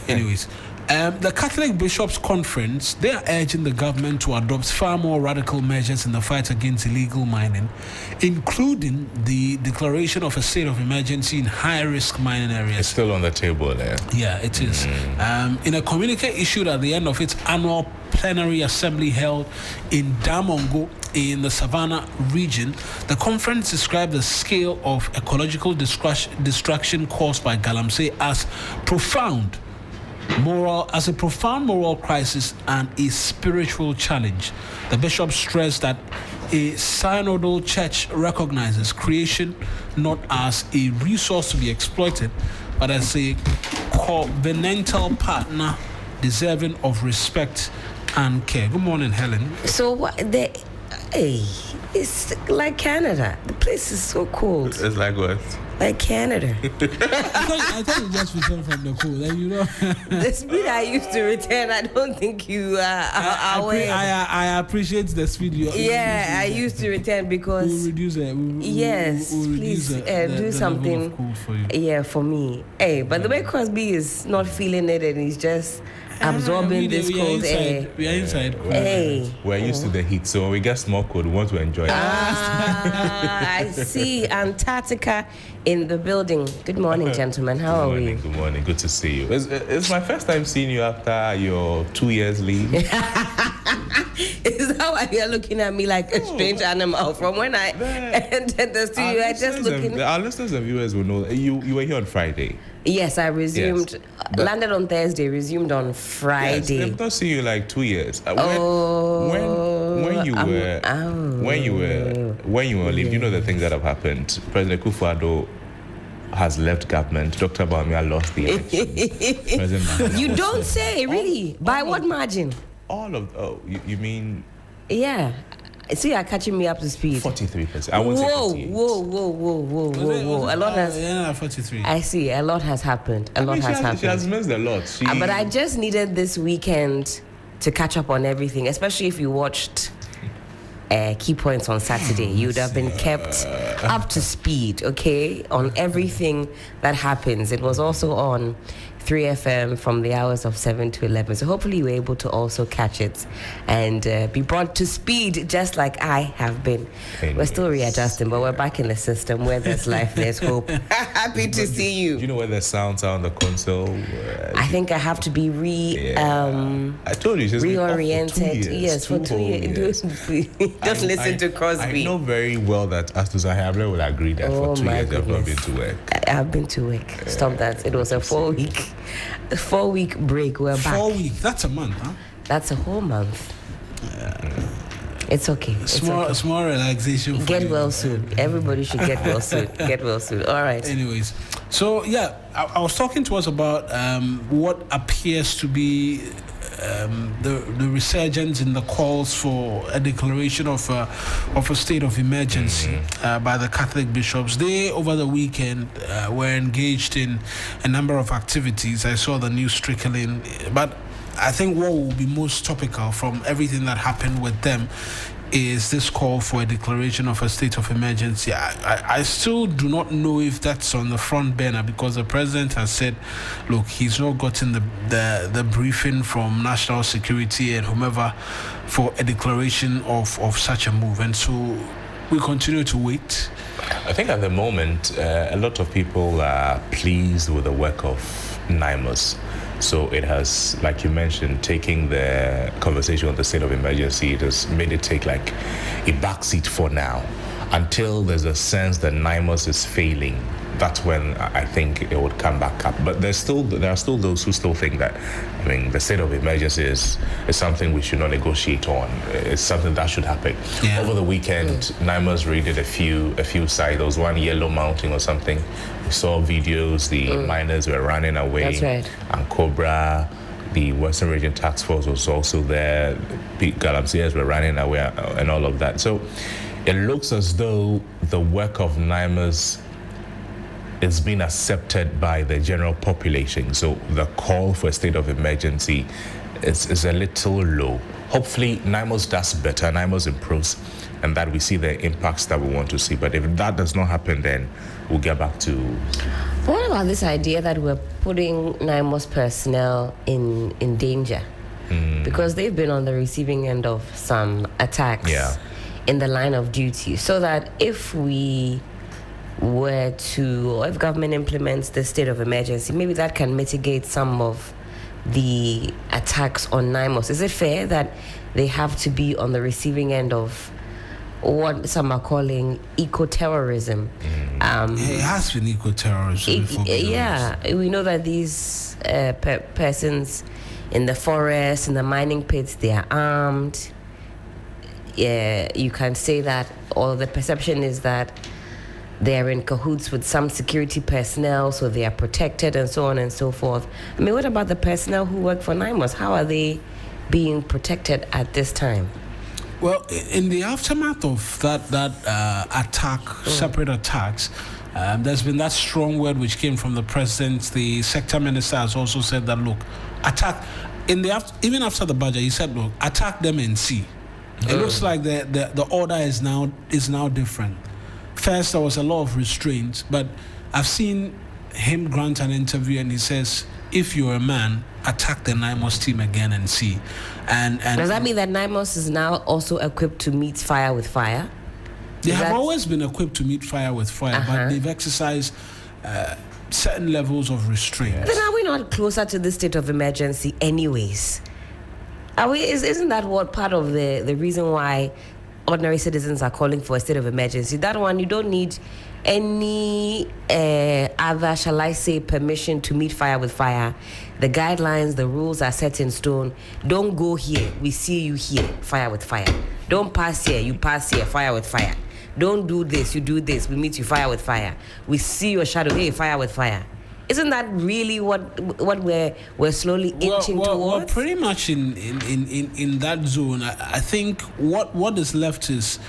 Anyways, the Catholic Bishops' Conference, they are urging the government to adopt far more radical measures in the fight against illegal mining, including the declaration of a state of emergency in high-risk mining areas. It's still on the table there. Yeah, it is. In a communique issued at the end of its annual plenary assembly held in Damongo in the Savannah region, the conference described the scale of ecological destruction caused by Galamsey as a profound moral crisis and a spiritual challenge. The bishop stressed that a synodal church recognizes creation not as a resource to be exploited, but as a covenantal partner deserving of respect and care. Good morning, Helen. So what? It's like Canada. The place is so cold. It's like what? Like Canada. I thought you just returned from the cold. And the speed I used to return, I don't think you are aware. I appreciate the speed you. Yeah, I used to return because. We'll reduce it. Please do something. For you. Yeah, for me. Hey, but the way Crosby is not feeling it and he's just absorbing this cold air. We are inside. We're used to the heat, so when we get small cold, we want to enjoy it. I see Antarctica in the building. Good morning, gentlemen. How are we? Good morning. Good to see you. It's my first time seeing you after your 2 years leave. Is that why you're looking at me like a strange animal? From when I entered the studio, I just looking. Our listeners and viewers will know you were here on Friday. Yes, I resumed. Landed on Thursday, resumed on Friday. Yes, I've not seen you like 2 years. When you were on leave, you know the things that have happened. President Kufuor has left government. Dr. Bawumia lost the election. You don't say, really? By what margin? You mean? Yeah. See, you're catching me up to speed. 43%. I won't say 58. Whoa. A lot has. Yeah, 43. I see. A lot has happened. She has missed a lot. But I just needed this weekend to catch up on everything, especially if you watched Key Points on Saturday. You'd have been kept up to speed, okay, on everything that happens. It was also on 3FM from the hours of 7 to 11. So hopefully you were able to also catch it and be brought to speed just like I have been. We're still readjusting, but we're back in the system where there's life, there's hope. Happy to see you. Do you know where the sounds are on the console? I think I have to be I told you, she's reoriented. Yes, for 2 years. Don't listen to Crosby. I know very well that Astusa Habre will agree that for 2 years they've not been to work. I've been to work. Stop that. It was a 4-week break. We're back. 4 weeks. That's a month, huh? That's a whole month. It's okay. Small relaxation. Get well soon. Everybody should get well soon. Get well soon. All right. Anyways, so yeah, I was talking to us about what appears to be the resurgence in the calls for a declaration of a state of emergency by the Catholic bishops. They, over the weekend, were engaged in a number of activities. I saw the news trickling, but I think what will be most topical from everything that happened with them is this call for a declaration of a state of emergency. I still do not know if that's on the front burner, because the president has said, look, he's not gotten the briefing from national security and whomever for a declaration of such a move. And so we continue to wait. I think at the moment, a lot of people are pleased with the work of NIMOS. So it has, like you mentioned, taking the conversation on the state of emergency, it has made it take like a backseat for now, until there's a sense that NIMOS is failing. That's when I think it would come back up. But there are still those who still think that, I mean, the state of emergency is something we should not negotiate on. It's something that should happen. Yeah. Over the weekend, NIMOS raided a few sites. There was one Yellow Mountain or something. We saw videos, the miners were running away. That's right. And Cobra, the Western Region Task Force was also there. The Galamseyers were running away and all of that. So it looks as though the work of NIMOS is being accepted by the general population. So the call for a state of emergency is a little low. Hopefully NIMOS does better, NIMOS improves, and that we see the impacts that we want to see. But if that does not happen, then we'll get back to What about this idea that we're putting NIMOS personnel in danger? Because they've been on the receiving end of some attacks in the line of duty. So that if we were to, or if government implements the state of emergency, maybe that can mitigate some of the attacks on NIMOS. Is it fair that they have to be on the receiving end of what some are calling eco-terrorism? It has been eco-terrorism. We know that these persons in the forest, in the mining pits, they are armed. Yeah, you can say that, or the perception is that they are in cahoots with some security personnel, so they are protected and so on and so forth. I mean, what about the personnel who work for NIMOS? How are they being protected at this time? Well, in the aftermath of that attack, separate attacks, there's been that strong word which came from the president. The sector minister has also said that, look, attack, even after the budget, he said, look, attack them and see. It looks like the order is now different. First, there was a lot of restraint, but I've seen him grant an interview and he says, if you're a man, attack the NIMOS team again and see. And does that mean that NIMOS is now also equipped to meet fire with fire? They have always been equipped to meet fire with fire, but they've exercised certain levels of restraint. Then are we not closer to this state of emergency anyways? Are we? Isn't that what part of the reason why ordinary citizens are calling for a state of emergency? That one, you don't need any other, shall I say, permission to meet fire with fire. The guidelines, the rules are set in stone. Don't go here, we see you here, fire with fire. Don't pass here, you pass here, fire with fire. Don't do this, you do this, we meet you, fire with fire. We see your shadow, hey, fire with fire. Isn't that really what we're slowly inching towards? Well, pretty much in that zone. I think what is left is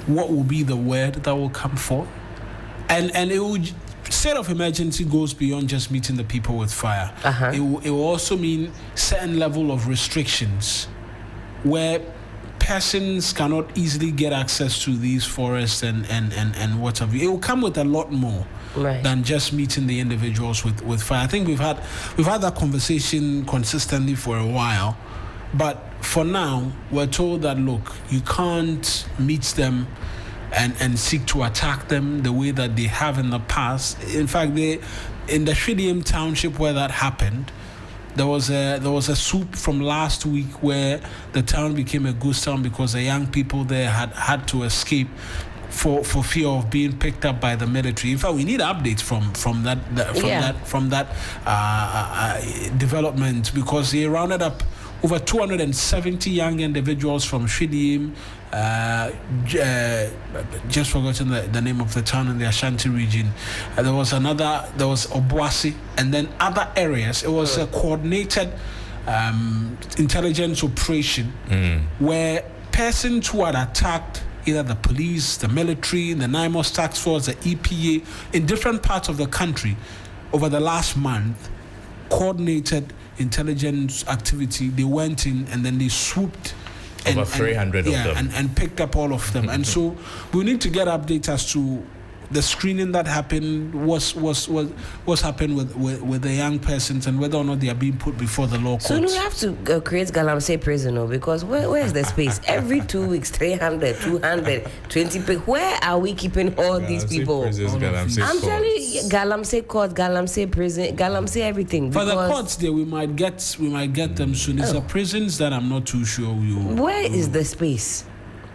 what will be the word that will come forth, and it will. State of emergency goes beyond just meeting the people with fire. It will also mean certain level of restrictions where persons cannot easily get access to these forests and what have you. It will come with a lot more than just meeting the individuals with fire. I think we've had that conversation consistently for a while, but for now we're told that, look, you can't meet them and seek to attack them the way that they have in the past. In fact, in the Shwedium township where that happened, there was a swoop from last week where the town became a ghost town because the young people there had to escape for fear of being picked up by the military. In fact, we need updates from that development, because they rounded up over 270 young individuals from Shwedium. Just forgotten the name of the town in the Ashanti region. There was Obuasi, and then other areas. It was a coordinated intelligence operation where persons who had attacked either the police, the military, the NIMOS task force, the EPA in different parts of the country over the last month, coordinated intelligence activity. They went in and then they swooped over 300 of them and picked up all of them. And so we need to get updates as to the screening that happened, what's happened with the young persons, and whether or not they are being put before the law courts. So we have to create Galamsey prison, because where is the space? Every 2 weeks, 300, 200, 20 people. Where are we keeping all these people? I'm telling you, Galamsey court, Galamsey prison, Galamsey everything. For the courts there, we might get them soon. It's the prisons that I'm not too sure. Where is the space?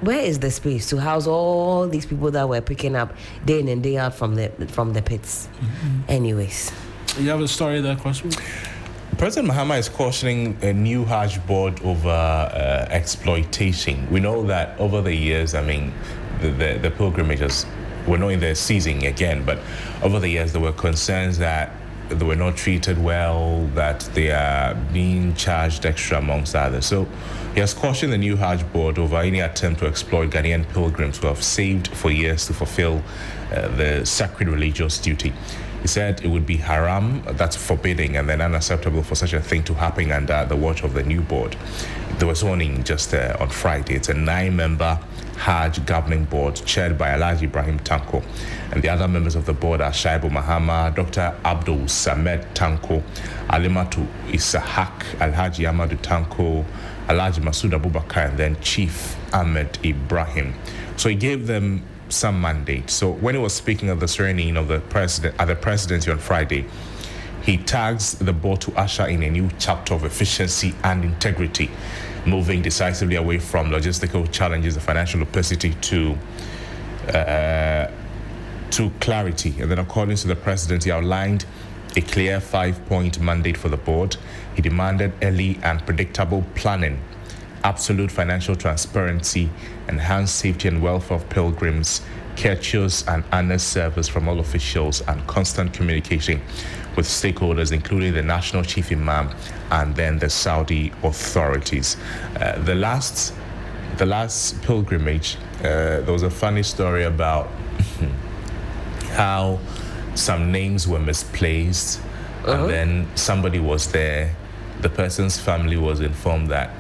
Where is the space to house all these people that we're picking up day in and day out from the pits? Anyways. You have a story there, Crossman? President Mahama is cautioning a new Hajj board over exploitation. We know that over the years, I mean, the pilgrimages were not in their ceasing again, but over the years there were concerns that they were not treated well, that they are being charged extra, amongst others. So he has cautioned the new Hajj board over any attempt to exploit Ghanaian pilgrims who have saved for years to fulfill the sacred religious duty. He said it would be haram, that's forbidding, and then unacceptable for such a thing to happen under the watch of the new board. They were sworn in just on Friday. It's a 9-member Hajj governing board chaired by Alhaji Ibrahim Tanko. And the other members of the board are Shaibu Mahama, Dr. Abdul Samed Tanko, Alimatu Isahak, Alhaji Amadou Tanko, Alhaji Masood Abubakar, and then Chief Ahmed Ibrahim. So he gave them some mandate. So when he was speaking at the swearing-in of the president at the presidency on Friday, he tags the board to usher in a new chapter of efficiency and integrity, moving decisively away from logistical challenges and financial opacity to clarity. And then according to the president, he outlined a clear 5-point mandate for the board. He demanded early and predictable planning, absolute financial transparency, enhanced safety and welfare of pilgrims, courteous and honest service from all officials, and constant communication with stakeholders, including the national chief imam and then the Saudi authorities. The last pilgrimage, there was a funny story about how some names were misplaced, and then somebody was there. The person's family was informed that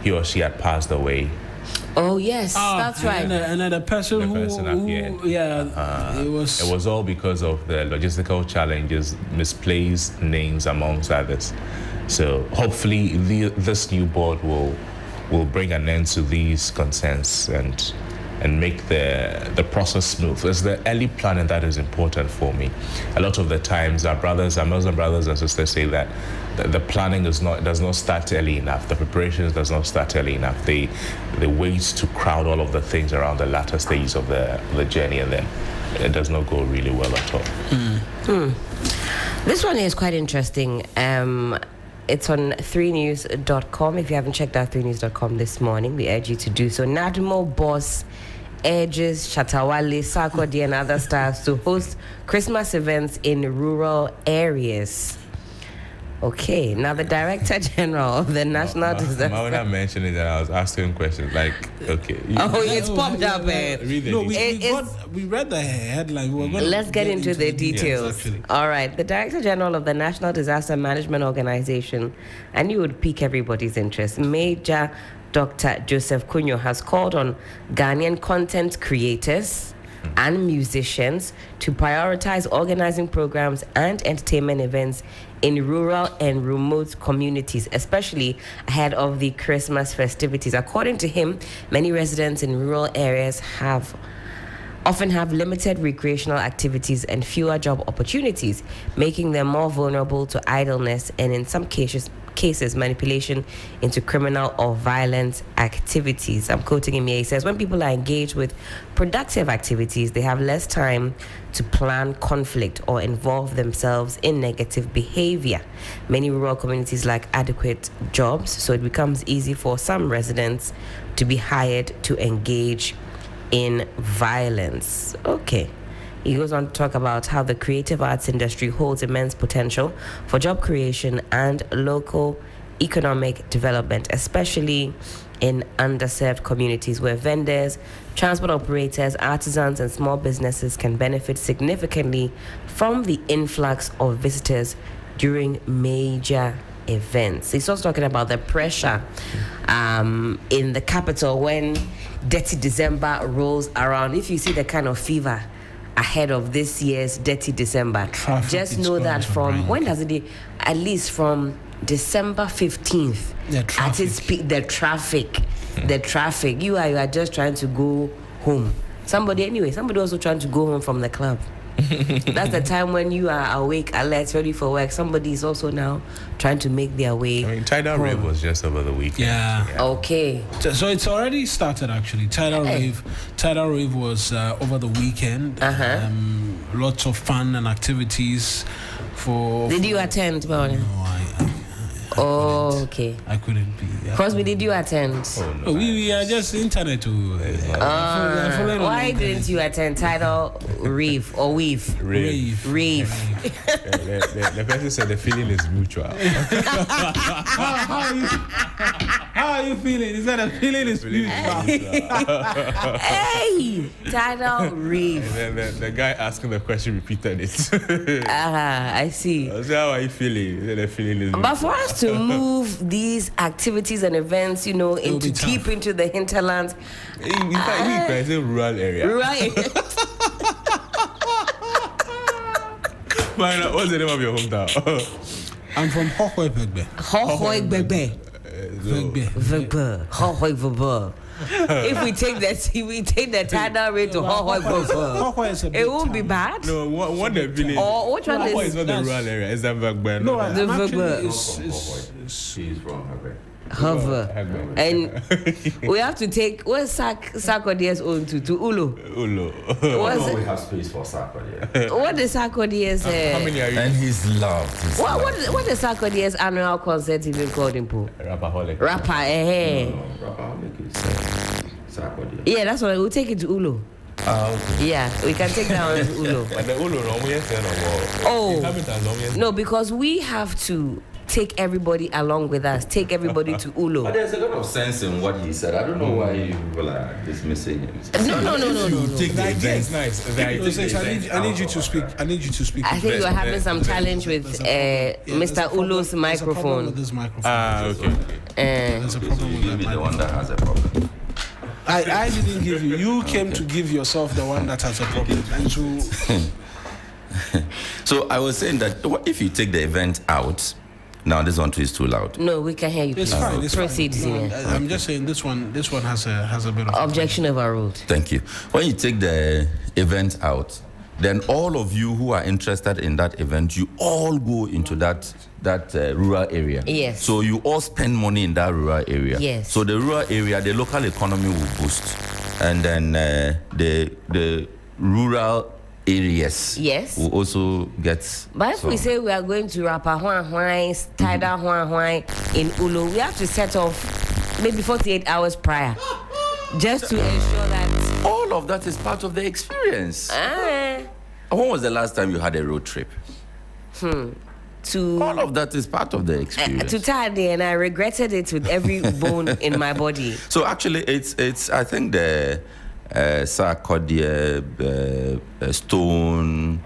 he or she had passed away. Oh yes, that's right. And the person appeared. It was all because of the logistical challenges, misplaced names amongst others. So hopefully this new board will bring an end to these concerns and make the process smooth. It's the early planning that is important for me. A lot of the times our Muslim brothers and sisters say that the planning does not start early enough. The preparations does not start early enough. They wait to crowd all of the things around the latter stages of the journey, and then it does not go really well at all. This one is quite interesting. It's on 3news.com. If you haven't checked out 3news.com this morning, we urge you to do so. Nadmo boss urges Chatawale, Sarkodie, and other stars to host Christmas events in rural areas. Okay, now the Director General of the National Disaster... When I mentioned it, I was asking questions like, okay... it's popped up. We read the headline. Let's get into the details. Yes, all right, the Director General of the National Disaster Management Organization, and you would pique everybody's interest, Major Dr. Joseph Kunyo, has called on Ghanaian content creators and musicians to prioritize organizing programs and entertainment events in rural and remote communities, especially ahead of the Christmas festivities. According to him, many residents in rural areas often have limited recreational activities and fewer job opportunities, making them more vulnerable to idleness and in some cases manipulation into criminal or violent activities. I'm quoting him here. He says, when people are engaged with productive activities, they have less time to plan conflict or involve themselves in negative behavior. Many rural communities lack adequate jobs, so it becomes easy for some residents to be hired to engage in violence. Okay. He goes on to talk about how the creative arts industry holds immense potential for job creation and local economic development, especially in underserved communities where vendors, transport operators, artisans, and small businesses can benefit significantly from the influx of visitors during major events. He's also talking about the pressure in the capital when Dirty December rolls around. If you see the kind of fever ahead of this year's Dirty December, just know that from when does it? At least from December 15th, at its peak, the traffic. You are just trying to go home. Somebody also trying to go home from the club. That's the time when you are awake, alert, ready for work. Somebody is also now trying to make their way. I mean, Tidal Rave was just over the weekend. Yeah. Okay. So it's already started actually. Tidal Rave was over the weekend. Lots of fun and activities Did you attend, Bonnie? No, okay. I couldn't be. Crosby, did you attend? No, we are just internet. Why didn't you attend Tidal Rave or Weave? Rave. The person said the feeling is mutual. How are you feeling? He said the feeling is mutual. Hey, tidal reef. And then the guy asking the question repeated it. I see. I said, how are you feeling? He said the feeling is mutual. But for us to move these activities and events, into deep into the hinterlands. In fact, it's a rural area. Right. What's the name of your hometown? I'm from Hohoi Vegbe. Hohoi Vegbe. Vegbe. If we take the tidal rate to Hohoi Vegbe, it won't be bad. No, what the village? Or which one is not the rural area? It's the Vegbe. No, the Vegbe. She's from Hover. And we have to take what's Sarkodie's own to Ulo. We have space for Sarkodie. What is Sarkodie's? How many are you? And his love. What is Sarkodie's annual concert even called in Po? Rapaholic. Rapaholic is Sarkodie. Yeah, that's what we'll take it to Ulo. Okay. Yeah, we can take that one to Ulo. But the Ulo, no, because we have to take everybody along with us. Take everybody to Ulo. But there's a lot of sense in what he said. I don't know why you people are dismissing him. No. Take the idea is nice. I need you to speak. I think you're having some challenge with Mr. Ulo's microphone. With this microphone. Okay. There's a problem with that. You're the one that has a problem. I didn't give you. You came to give yourself the one that has a problem. And so I was saying that if you take the event out. Now this one is too loud. No, we can hear you. It's fine. Proceed, Senior. I'm just saying this one has a bit of objection overruled. Thank you. When you take the event out, then all of you who are interested in that event, you all go into that rural area. Yes. So you all spend money in that rural area. Yes. So the rural area, the local economy will boost, and then the rural areas will also get. But if we say we are going to Rapa Huan, Tidal Huan in Ulo, we have to set off maybe 48 hours prior just to ensure that all of that is part of the experience. When was the last time you had a road trip? All of that is part of the experience. To Tade, and I regretted it with every bone in my body. So actually, it's I think the Sarkodie, Stone,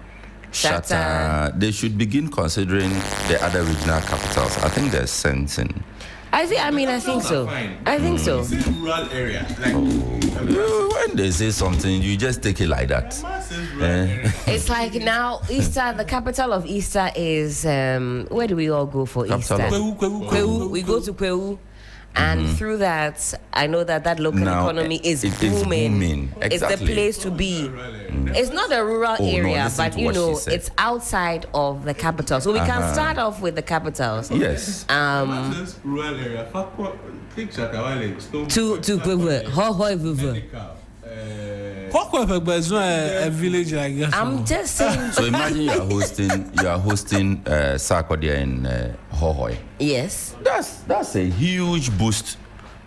Shatter, they should begin considering the other regional capitals. I think there's sense in. I think so. I think so. It's a rural area. When they say something, you just take it like that. It's like now, Easter, the capital of Easter is, where do we all go for Easter? Kweu. We go to Kweu. And through that, I know that local economy is booming. Exactly. It's the place to be. It's not a rural area, but it's outside of the capital. So we can start off with the capitals. Yes. Rural area. To is not a village like that. I'm just saying. So imagine you are hosting Sarkodie in Hohoi. Yes. That's a huge boost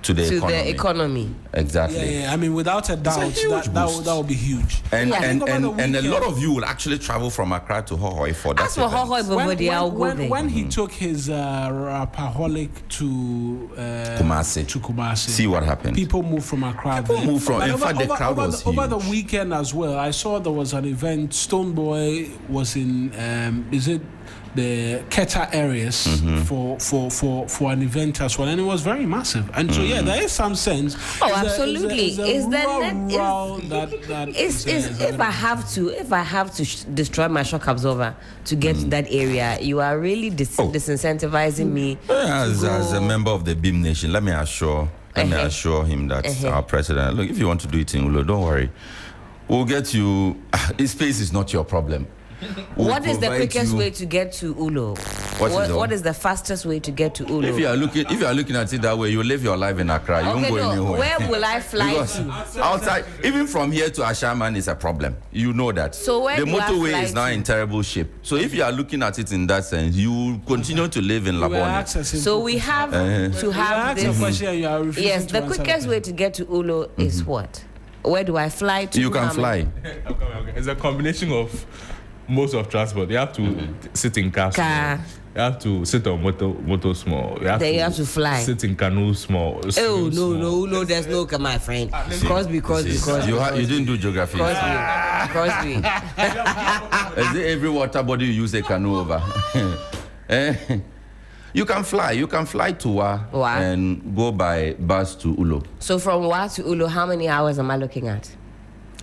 to the economy. Exactly. Yeah. I mean, without a doubt, that would be huge. And a lot of you will actually travel from Accra to Hohoi for that. That's for Hohoi, when he took his Rapaholic to Kumasi. See what happened. People moved from Accra. In fact, the crowd was huge. Over the weekend as well, I saw there was an event. Stoneboy was in. Is it? The Keta areas for an event as well, and it was very massive. And so there is some sense. Oh, absolutely. If I have to destroy my shock absorber to get to that area, you are really disincentivizing me. As a member of the BIM Nation, let me assure him that our president. Look, if you want to do it in Ulo, don't worry. We'll get you. Space is not your problem. What is the quickest way to get to Ulo? What is the fastest way to get to Ulo? If you are looking at it that way, you live your life in Accra. You won't go anywhere. Where will I fly to? Outside, even from here to Ashaman is a problem. You know that. So where the motorway is now in terrible shape. So if you are looking at it in that sense, you continue to live in Labone. So we have to have this. Yes, the quickest way to get to Ulo is what? Where do I fly to? You can fly. Okay. It's a combination of most of transport. You have to sit in car. You have to sit on motor small. You have to fly. Sit in canoe small. No, there's no, my friend. Crosby. You didn't do geography. Crosby. Is it every water body you use a canoe over? You can fly to Wa and go by bus to Ulo. So from Wa to Ulo, how many hours am I looking at?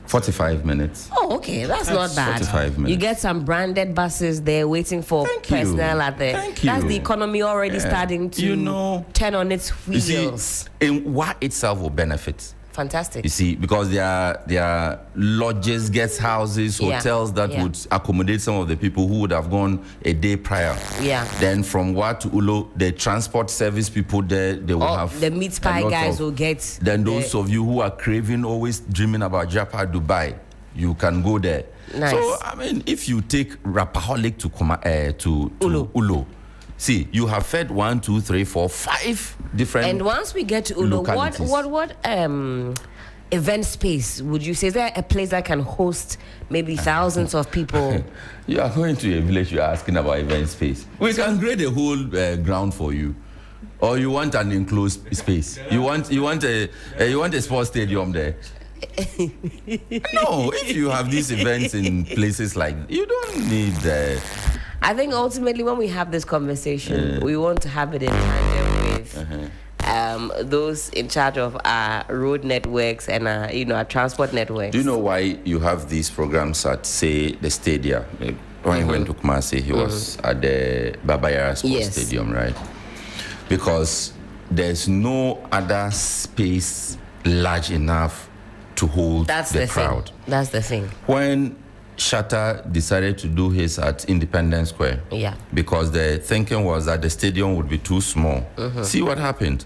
45 minutes. Oh, okay, that's not bad. 45 minutes. You get some branded buses there waiting for personnel at the. That's the economy already starting to turn on its wheels. You see, and what itself will benefit. Fantastic. You see, because there are lodges, guest houses, hotels that would accommodate some of the people who would have gone a day prior. Yeah. Then from Wa to Ulo, the transport service people there, they will have the meat pie guys will get. Then those of you who are craving, always dreaming about Japa, Dubai, you can go there. Nice. So I mean, if you take Rapaholic to Ulo. See, you have fed 1, 2, 3, 4, 5 different. And once we get to Ulo, what event space would you say? Is there a place that can host maybe thousands of people? You are going to a village. You are asking about event space. We can grade a whole ground for you, or you want an enclosed space. You want a sports stadium there. No, if you have these events in places like, you don't need. I think ultimately when we have this conversation, we want to have it in tandem with those in charge of our road networks and our transport networks. Do you know why you have these programs at, say, the stadium? When he went to Kumasi, he was at the Babayara Sports Stadium, right? Because there's no other space large enough to hold the crowd. That's the thing. When Shatta decided to do his at Independence Square. Yeah. Because the thinking was that the stadium would be too small. See what happened?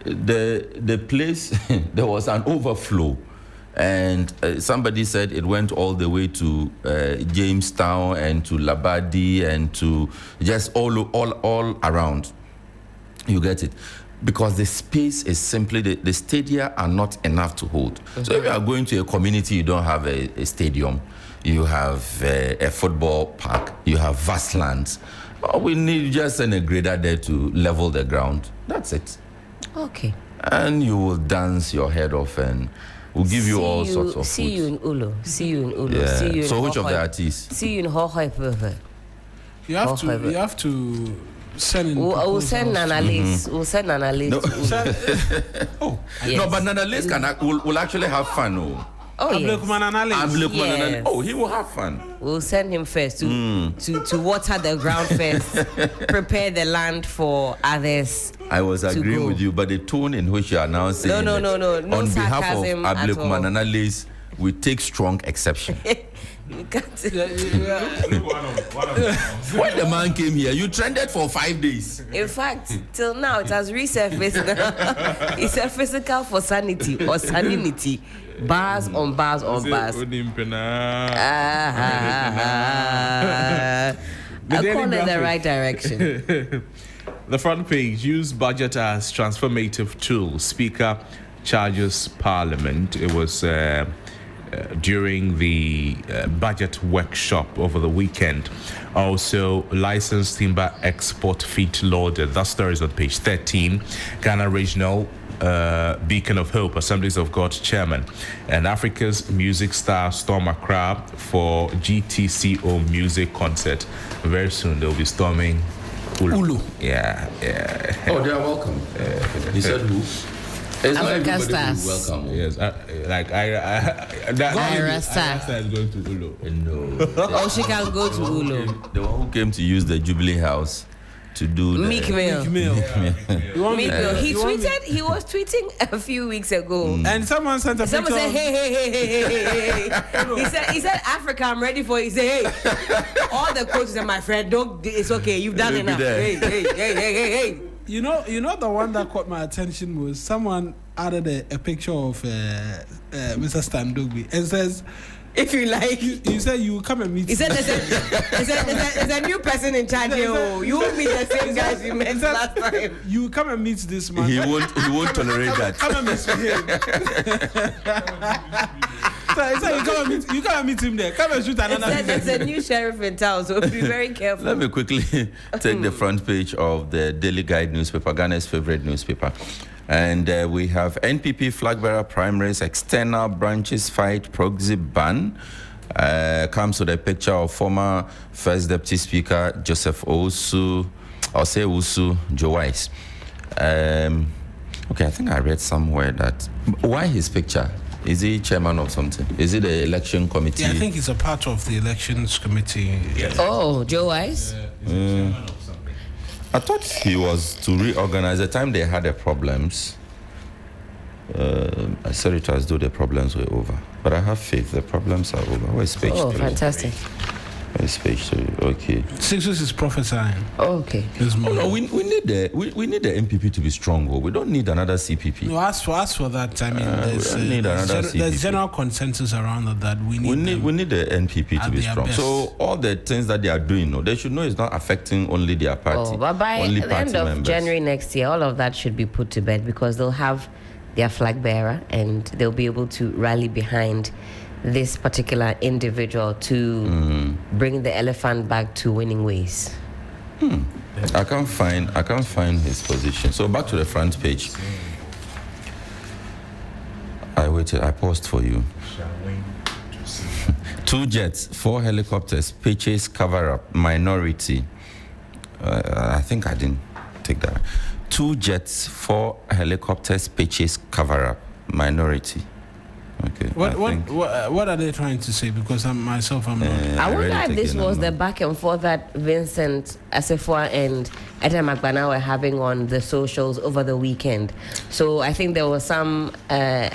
The place, there was an overflow. And somebody said it went all the way to Jamestown and to Labadi and to just all around. You get it? Because the space is simply, the stadia are not enough to hold. So if you are going to a community, you don't have a stadium. You have a football park. You have vast lands. We need just send a grader there to level the ground. That's it. Okay. And you will dance your head off and we'll give you all sorts of See you in Ulo. Yeah. See you in so which of the artists? See you in Hohoi. You have to send in We'll send Nana Liz. We'll send Nana Liz. No, but Nana Liz will actually have fun. Yes. Oh, he will have fun. We'll send him first to water the ground first, prepare the land for others. I was agreeing with you, but the tone in which you are now saying no on behalf of Ablekuma Nana Liz, we take strong exception. You can't. When the man came here, you trended for 5 days. In fact, till now it has resurfaced. It's a physical for sanity or salinity. Bars on bars on bars. I'll call it the right direction. The front page, use budget as transformative tool. Speaker charges Parliament. It was during the budget workshop over the weekend. Also, licensed timber export feet loaded. That story is on page 13. Ghana Regional Beacon of Hope, Assemblies of God chairman, and Africa's music star Storm Accra for GTCO music concert. Very soon they'll be storming Ulu. Yeah. Oh, they are welcome. He said who? It's Africa Stars. Welcome. Yes, Ira Star is going to Ulu. No. She can go to Ulu. The one who came to use the Jubilee House to do Meek Mill. Meek Mill. He was tweeting a few weeks ago. And someone sent a picture. Someone said, hey. He said, Africa, I'm ready for it. He said, hey. All the coaches said, my friend, it's okay. You've done enough. Hey. You know the one that caught my attention was someone added a picture of Mr. Standogbi and says, if you like, you said you come and meet. He said there's a new person in charge here. You won't meet the same guys you met last time. You come and meet this man. He won't tolerate that. Come and meet him. You can't meet him there. Come and shoot another. There's a new sheriff in town, so be very careful. Let me quickly take the front page of the Daily Guide newspaper, Ghana's favorite newspaper. And we have NPP flag bearer primaries, external branches fight, proxy ban. Comes with a picture of former First Deputy Speaker Joseph Owusu Joe Wise. Okay, I think I read somewhere that. Why his picture? Is he chairman of something? Is it the election committee? Yeah, I think he's a part of the elections committee. Yes. Oh, Joe Wise? I thought he was to reorganize. The time they had the problems, I said it as though the problems were over. But I have faith the problems are over. Where's page 3? Fantastic. Where's page 3? Okay. 6 is prophesying. Okay. No, we need the MPP to be stronger. We don't need another CPP. No, as for that, I mean, there's general consensus around that we need the NPP to be strong. Best. So all the things that they are doing, they should know it's not affecting only their party. But by only the end of members. January next year, all of that should be put to bed because they'll have their flag bearer and they'll be able to rally behind this particular individual to bring the elephant back to winning ways. I can't find his position. So back to the front page. I paused for you. 2 jets, 4 helicopters, purchase cover-up, minority. I think I didn't take that. 2 jets, 4 helicopters, purchase cover-up, minority. Okay. What are they trying to say? Because I'm not. I wonder if this was the back and forth that Vincent Assefa and Etta McBana were having on the socials over the weekend. So I think there was some. I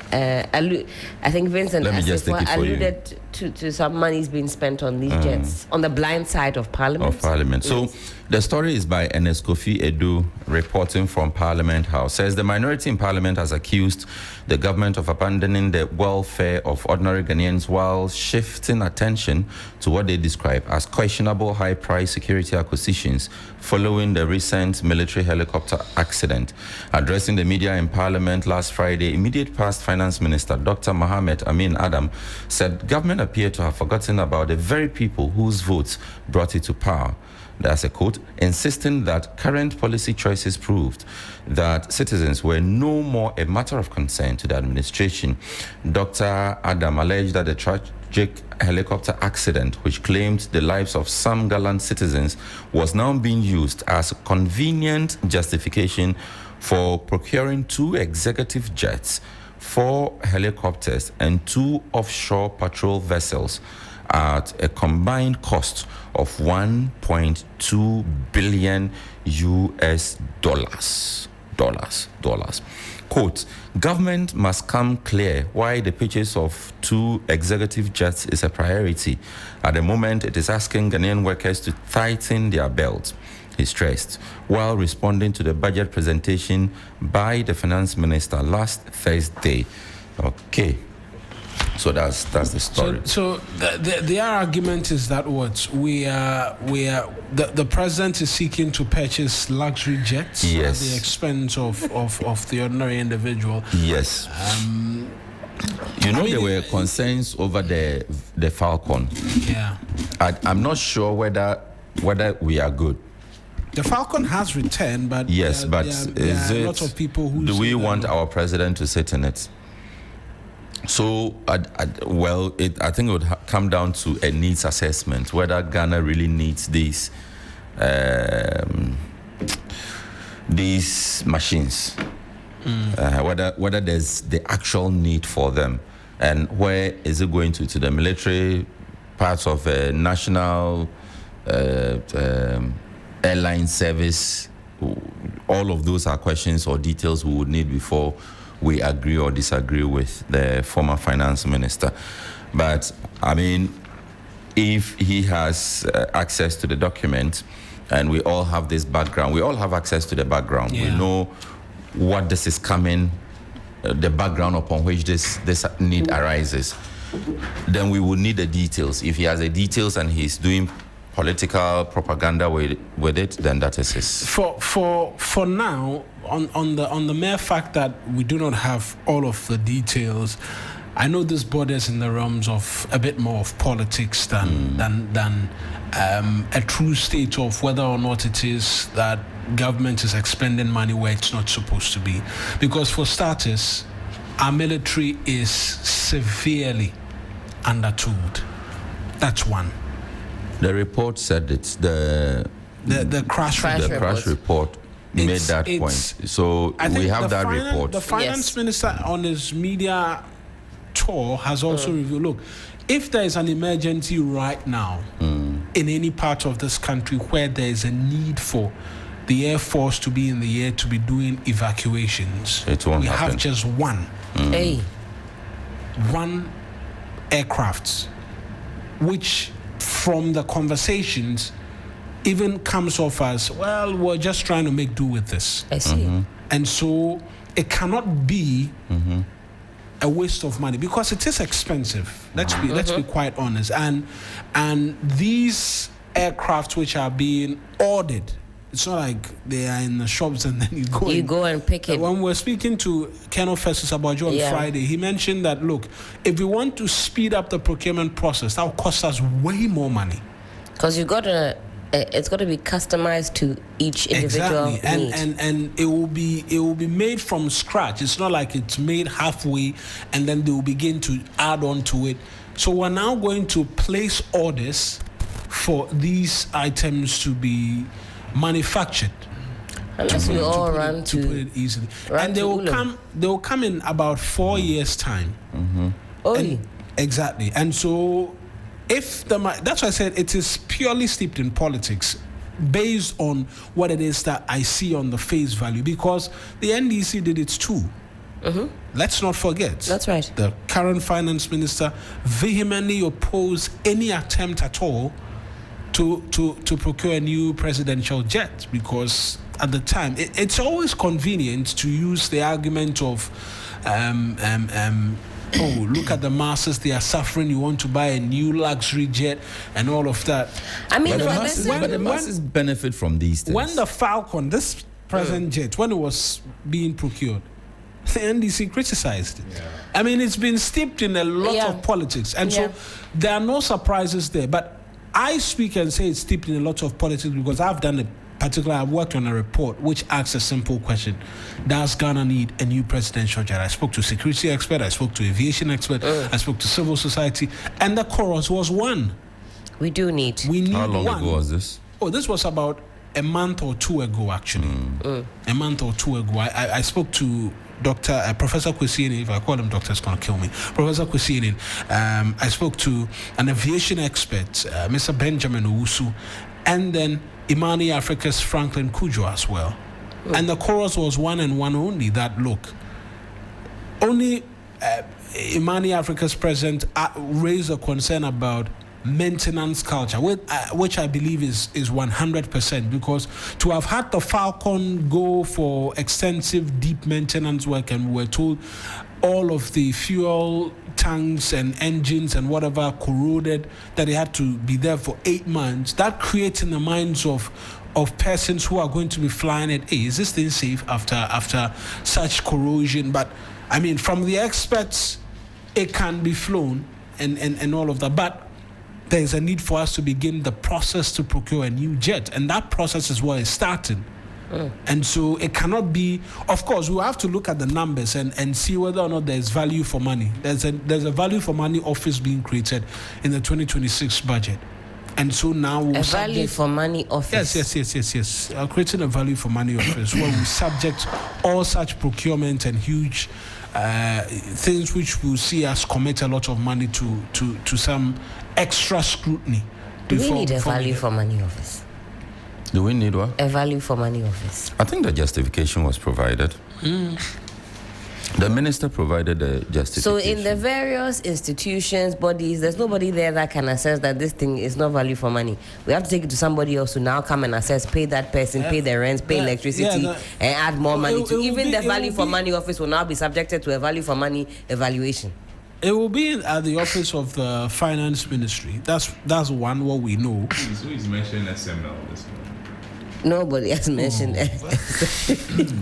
think Vincent Assefa alluded to some monies being spent on these jets on the blind side of Parliament. So the story is by Ernest Kofi Edu, reporting from Parliament House. Says the minority in Parliament has accused the government of abandoning the welfare of ordinary Ghanaians while shifting attention to what they describe as questionable high-price security acquisitions following the recent military helicopter accident. Addressing the media in Parliament last Friday, immediate past Finance Minister Dr. Mohamed Amin Adam said government appeared to have forgotten about the very people whose votes brought it to power. That's a quote, insisting that current policy choices proved that citizens were no more a matter of concern to the administration. Dr. Adam alleged that the tragic helicopter accident, which claimed the lives of some gallant citizens, was now being used as a convenient justification for procuring 2 executive jets, 4 helicopters, and 2 offshore patrol vessels at a combined cost of $1.2 billion US dollars. Quote, government must come clear why the purchase of 2 executive jets is a priority. At the moment, it is asking Ghanaian workers to tighten their belts, he stressed, while responding to the budget presentation by the finance minister last Thursday. Okay. So that's the story. So the argument is that the president is seeking to purchase luxury jets at the expense of the ordinary individual. Yes. There were concerns over the Falcon. Yeah. I'm not sure whether we are good. The Falcon has returned, but yes, there are a lot of people who do we want our president to sit in it? So, I think it would come down to a needs assessment, whether Ghana really needs these machines, whether there's the actual need for them, and where is it going to the military parts of a national airline service. All of those are questions or details we would need before we agree or disagree with the former finance minister. But I mean, if he has access to the document, and we all have this background, we all have access to the background. We know what this is coming, the background upon which this need arises. Then we would need the details. If he has the details and he's doing political propaganda with it, then that is his. For now, on the mere fact that we do not have all of the details, I know this borders in the realms of a bit more of politics than a true state of whether or not it is that government is expending money where it's not supposed to be. Because for starters, our military is severely undertooled. That's one. The report said it's the crash report made that point. So we have that report. The finance minister on his media tour has also revealed, look, if there is an emergency right now in any part of this country where there is a need for the Air Force to be in the air to be doing evacuations, we have just one. One aircraft, which from the conversations even comes off as, well, we're just trying to make do with this. I see. And so it cannot be a waste of money because it is expensive. Let's be quite honest. And these aircraft which are being ordered, it's not like they are in the shops and then you go and pick it. When we're speaking to Colonel Festus Abajo on Friday, he mentioned that, look, if we want to speed up the procurement process, that will cost us way more money. Because it's got to be customized to each individual need. And it will be made from scratch. It's not like it's made halfway and then they will begin to add on to it. So we're now going to place orders for these items to be manufactured. Unless we all run to put it easily. And they will come in about 4 years' time. Exactly. And so that's why I said it is purely steeped in politics based on what it is that I see on the face value, because the NDC did it too. Let's not forget. That's right. The current finance minister vehemently opposed any attempt at all to procure a new presidential jet, because at the time it's always convenient to use the argument of oh, look at the masses, they are suffering, you want to buy a new luxury jet and all of that. I mean, but the masses benefit from these things. When the Falcon, this present jet, when it was being procured, the NDC criticized it. I mean, it's been steeped in a lot of politics, and so there are no surprises there. But I speak and say it's steeped in a lot of politics because I've worked on a report which asks a simple question: does Ghana need a new presidential jet? I spoke to security expert, I spoke to aviation expert, I spoke to civil society, and the chorus was one. We need How long ago was this? Oh, this was about a month or two ago, actually. A month or two ago. I spoke to Professor Kwesieni. If I call him doctor, it's going to kill me. Professor Kwesieni. I spoke to an aviation expert, Mr. Benjamin Owusu, and then Imani Africa's Franklin Kujo as well. And the chorus was one and one only, that look, only Imani Africa's president raised a concern about maintenance culture, which I believe is 100%, because to have had the Falcon go for extensive deep maintenance work, and we're told all of the fuel tanks and engines and whatever corroded, that they had to be there for 8 months, that creates in the minds of persons who are going to be flying it, hey, is this thing safe after such corrosion? But I mean, from the experts, it can be flown and all of that, but there's a need for us to begin the process to procure a new jet, and that process is what is starting. And so it cannot be, of course, we have to look at the numbers and see whether or not there's value for money. There's a value for money office being created in the 2026 budget. And so now we'll value for money office. Yes. Creating a value for money office where we subject all such procurement and huge things which we'll see us commit a lot of money to some extra scrutiny. Do we need a value for money office? Do we need what? A value for money office. I think the justification was provided. The minister provided the justification. So in the various institutions, bodies, there's nobody there that can assess that this thing is not value for money. We have to take it to somebody else to now come and assess, pay that person, pay the rents, pay electricity, and add more money to. Even the value for money office will now be subjected to a value for money evaluation. It will be at the office of the finance ministry. That's one what we know. Who is mentioning SML this morning? Nobody has mentioned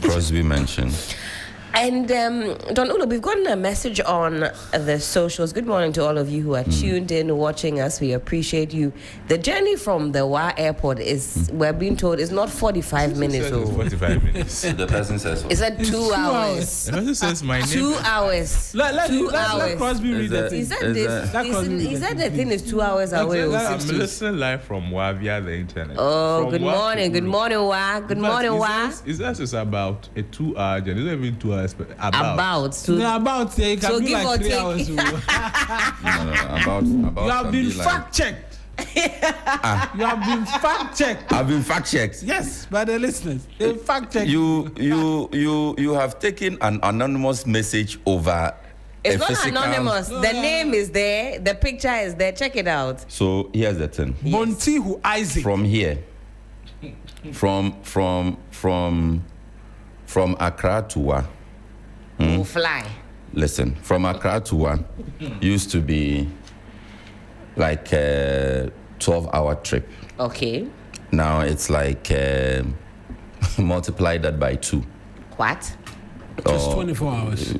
Crosby mentioned. And Don Ulo, we've gotten a message on the socials. Good morning to all of you who are tuned in, watching us. We appreciate you. The journey from the Wa Airport is, we're being told, is not 45 minutes. 45 minutes. The person says It's at 2 hours. The person says my name. 2 hours. Let 2 hours. Crosby read that. Is that the thing is 2 hours away? I'm listening live from Wa via the internet. Oh, good morning. Good morning, Wa. Good morning, Wa. It's about a 2 hour journey. It's not even 2 hours. About so it can be give like or 3 take. hours. No, about You have been like, fact checked. You have been fact checked. I've been fact checked. Yes, by the listeners. They fact checked. You have taken an anonymous message over. It's not anonymous. The name is there. The picture is there. Check it out. So here's the thing. Bontihu Isaac. From here, from Accra to Wa. We'll fly. Listen, from Accra to Wa used to be like a 12-hour trip. Okay. Now it's like multiply that by 2. What? Just 24 hours.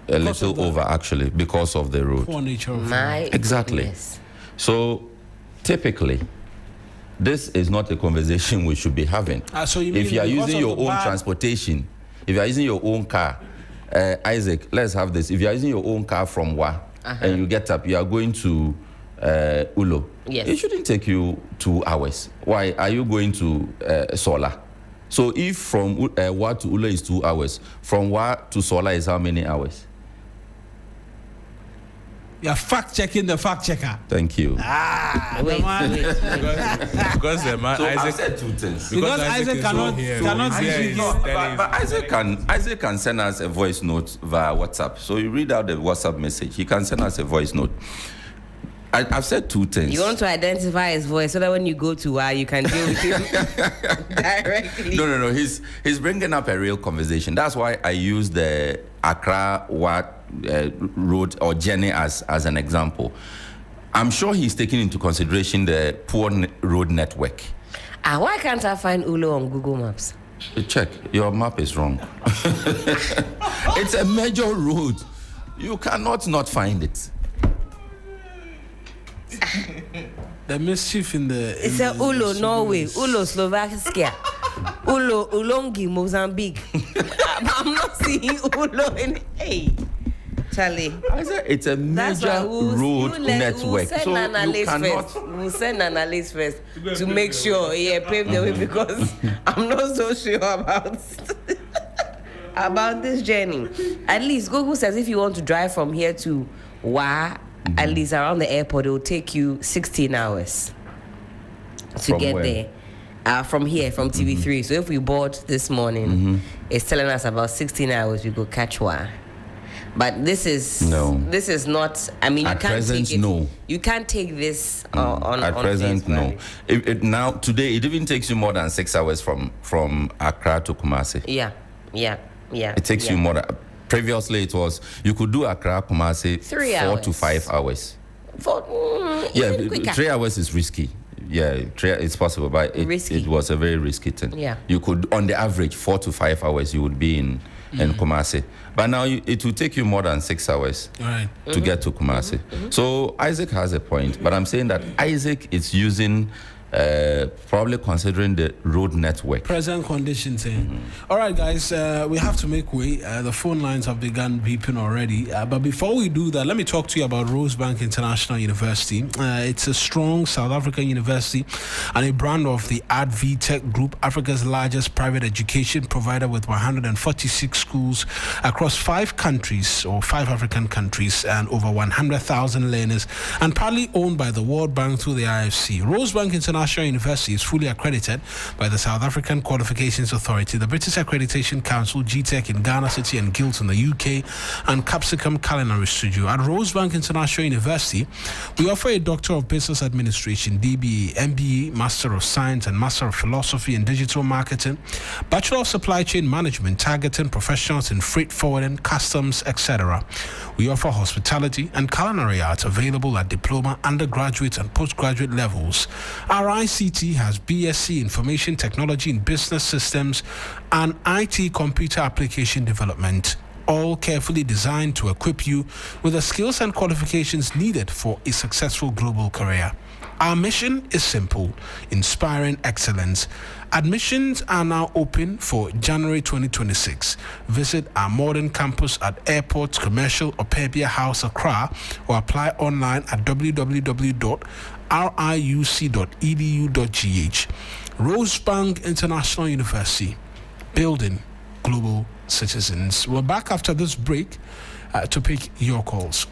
A little over, actually, because of the road. Poor nature of My exactly. goodness. So, typically, this is not a conversation we should be having. So you mean if you are because using of your the own bad- transportation, if you are using your own car, Isaac, let's have this. If you are using your own car from Wa and you get up, you are going to Ulo. Yes. It shouldn't take you 2 hours. Why are you going to Sola? So if from Wa to Ulo is 2 hours, from Wa to Sola is how many hours? You're fact checking the fact checker. Thank you. Wait. Because the man So Isaac I've said 2 things. Because Isaac is cannot- not here. cannot He's speak. here. But Isaac can send us a voice note via WhatsApp. So you read out the WhatsApp message. He can send us a voice note. I've said 2 things. You want to identify his voice so that when you go to Wa, you can deal with him directly. No. He's bringing up a real conversation. That's why I use the Accra Wa road or journey as an example. I'm sure he's taking into consideration the poor road network. Why can't I find Ulo on Google Maps? Check. Your map is wrong. It's a major road. You cannot not find it. The mischief in the. It's a Ulo, Norway. Ulo, Slovakia. Ulo, Ulongi, Mozambique. I'm not seeing Ulo in. Hey, Charlie. I said it's a major road network. So you cannot. We'll send an analyst first to make sure, pave the way because I'm not so sure about this journey. At least Google says if you want to drive from here to Wa, at least around the airport, it will take you 16 hours to From get where? there. From here, from TV3. So if we board this morning, it's telling us about 16 hours we go catch Wa. But this is not. I mean, At you can't present, take it. no. You can't take this on. At on present, face no. value. Now today, it even takes you more than 6 hours from Accra to Kumasi. Yeah. It takes you more than. Previously, it was you could do Accra Kumasi 3 4 hours. to 5 hours. Even quicker. 3 hours is risky. Yeah, it's possible, but it was a very risky thing. Yeah. You could, on the average, 4 to 5 hours, you would be in Kumasi. But now it will take you more than 6 hours to get to Kumasi. So Isaac has a point, but I'm saying that Isaac is using, probably considering the road network. Present conditions. All right, guys, we have to make way. The phone lines have begun beeping already. But before we do that, let me talk to you about Rosebank International University. It's a strong South African university and a brand of the AdVTech Group, Africa's largest private education provider with 146 schools across 5 countries or 5 African countries and over 100,000 learners, and partly owned by the World Bank through the IFC. Rosebank International University is fully accredited by the South African Qualifications Authority, the British Accreditation Council, GTEC in Ghana City and Guilds in the UK, and Capsicum Culinary Studio. At Rosebank International University, we offer a Doctor of Business Administration, DBA, MBA, Master of Science and Master of Philosophy in Digital Marketing, Bachelor of Supply Chain Management, targeting professionals in freight forwarding, customs, etc. We offer hospitality and culinary arts available at diploma, undergraduate and postgraduate levels. Our RICT has BSc Information Technology in Business Systems and IT Computer Application Development, all carefully designed to equip you with the skills and qualifications needed for a successful global career. Our mission is simple: inspiring excellence. Admissions are now open for January 2026. Visit our modern campus at Airport Commercial Opebia House, Accra, or apply online at www.riuc.edu.gh. Rosebank International University, building global citizens. We're back after this break to pick your calls.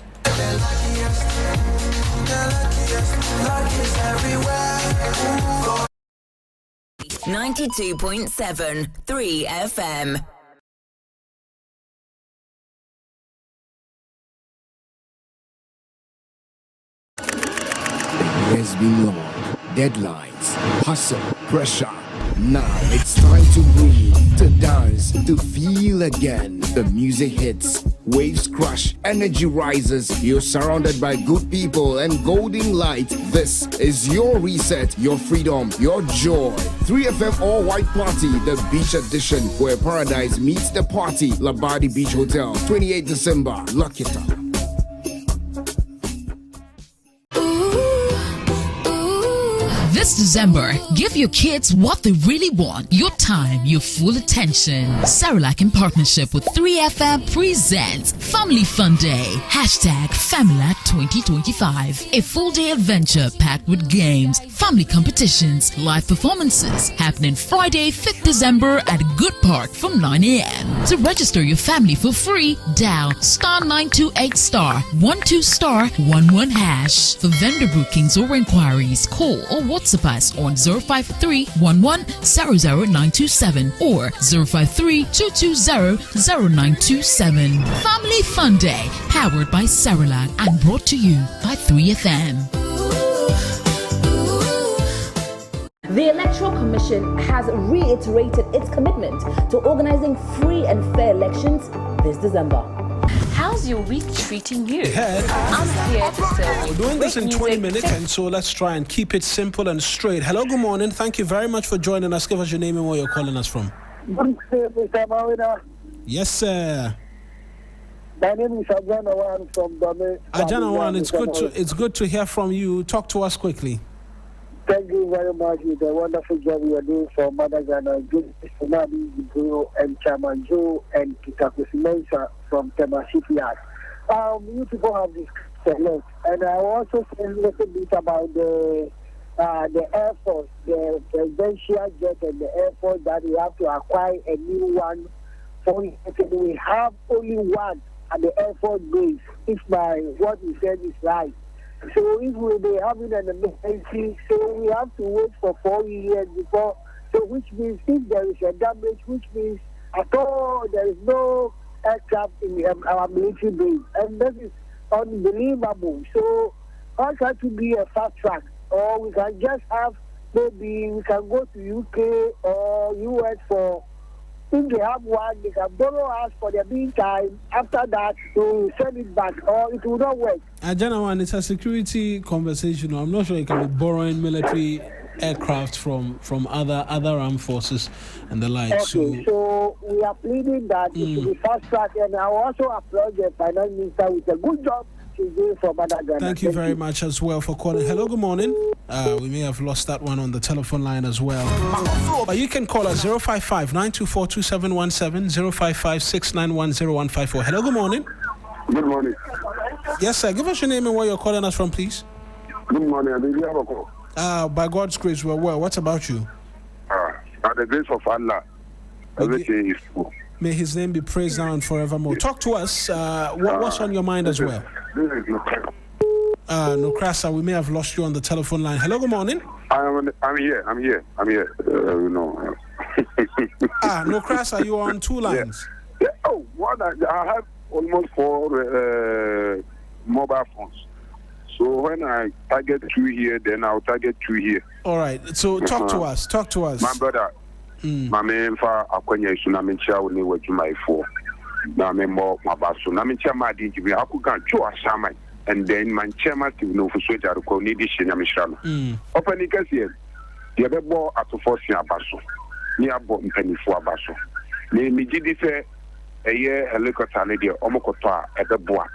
92.7 3 FM. The year's been long. Deadlines, hustle, pressure. Now it's time to breathe, to dance, to feel again. The music hits, waves crush, energy rises. You're surrounded by good people and golden light. This is your reset, your freedom, your joy. 3FM All White Party, the beach edition, where paradise meets the party. Labadi Beach Hotel, 28 December. Lock it up. This December, give your kids what they really want. Your time, your full attention. Cerelac in partnership with 3FM presents Family Fun Day. #FamiLac 2025. A full-day adventure packed with games, family competitions, live performances. Happening Friday, 5th December at Good Park from 9 a.m. To register your family for free, dial *928*12*11#. For vendor bookings or inquiries, call or WhatsApp us on 053-11-00927 or 053-220-0927. Family Fun Day, powered by Cerelac and brought to you by 3FM. The Electoral Commission has reiterated its commitment to organizing free and fair elections this December. How's your week treating you? Yeah. I'm here to serve you. We're doing this in great 20 music. minutes, and so let's try and keep it simple and straight. Hello, good morning. Thank you very much for joining us. Give us your name and where you're calling us from. Yes, sir. My name is Ajana Wan from Dome. Ajana Wan, it's good to hear from you. Talk to us quickly. Thank you very much for the wonderful job you are doing for Mother Ghana. Good Sonadi, Guru, and Chairman Joe, and Kitakusi Mensa from Tema Shipyard. You people have discussed a lot, and I also say a little bit about the Air Force, the presidential jet and the Air Force, that we have to acquire a new one. For we have only one at the Air Force base, if what you said is right. So if we'll be having an emergency, so we have to wait for 4 years before. So which means if there is a damage, which means at all there is no aircraft in our military base, and that is unbelievable. So how can to be a fast track, or we can just have maybe we can go to UK or US for. If they have one, they can borrow us for the meantime. After that, to send it back, or it will not work. Ajana, it's a security conversation. I'm not sure you can be borrowing military aircraft from other armed forces and the like. Okay, so we are pleading that it should be fast track, and I also applaud the finance minister with a good job she's doing for Mother Ghana. Thank you very much as well for calling. Hello, good morning. We may have lost that one on the telephone line as well. But you can call us 055-924-2717, 055-691-0154. Hello, good morning. Good morning. Yes, sir. Give us your name and where you're calling us from, please. Good morning. I didn't have a call. By God's grace, we're well. What about you? By the grace of Allah, everything is cool. May his name be praised now and forevermore. Talk to us. What's on your mind as well? Nokrasa, we may have lost you on the telephone line. Hello, good morning. I'm here. No. Nokrasa, you are on two lines. Yeah. Oh, one. I have almost 4 mobile phones. So when I target 2 here, then I'll target 2 here. All right. So talk to us. My brother. My main for Akwanya Tsunami Chow ni what you might for. Now, I'm more my basso. I'm in Chama did you have to go and then my chairman to know for Switch out of Condition Yamishana. Open here. the other ball at the force abaso, near bottom penny for abaso. Me gidi say a year helicopter lady, Omokota at the bois.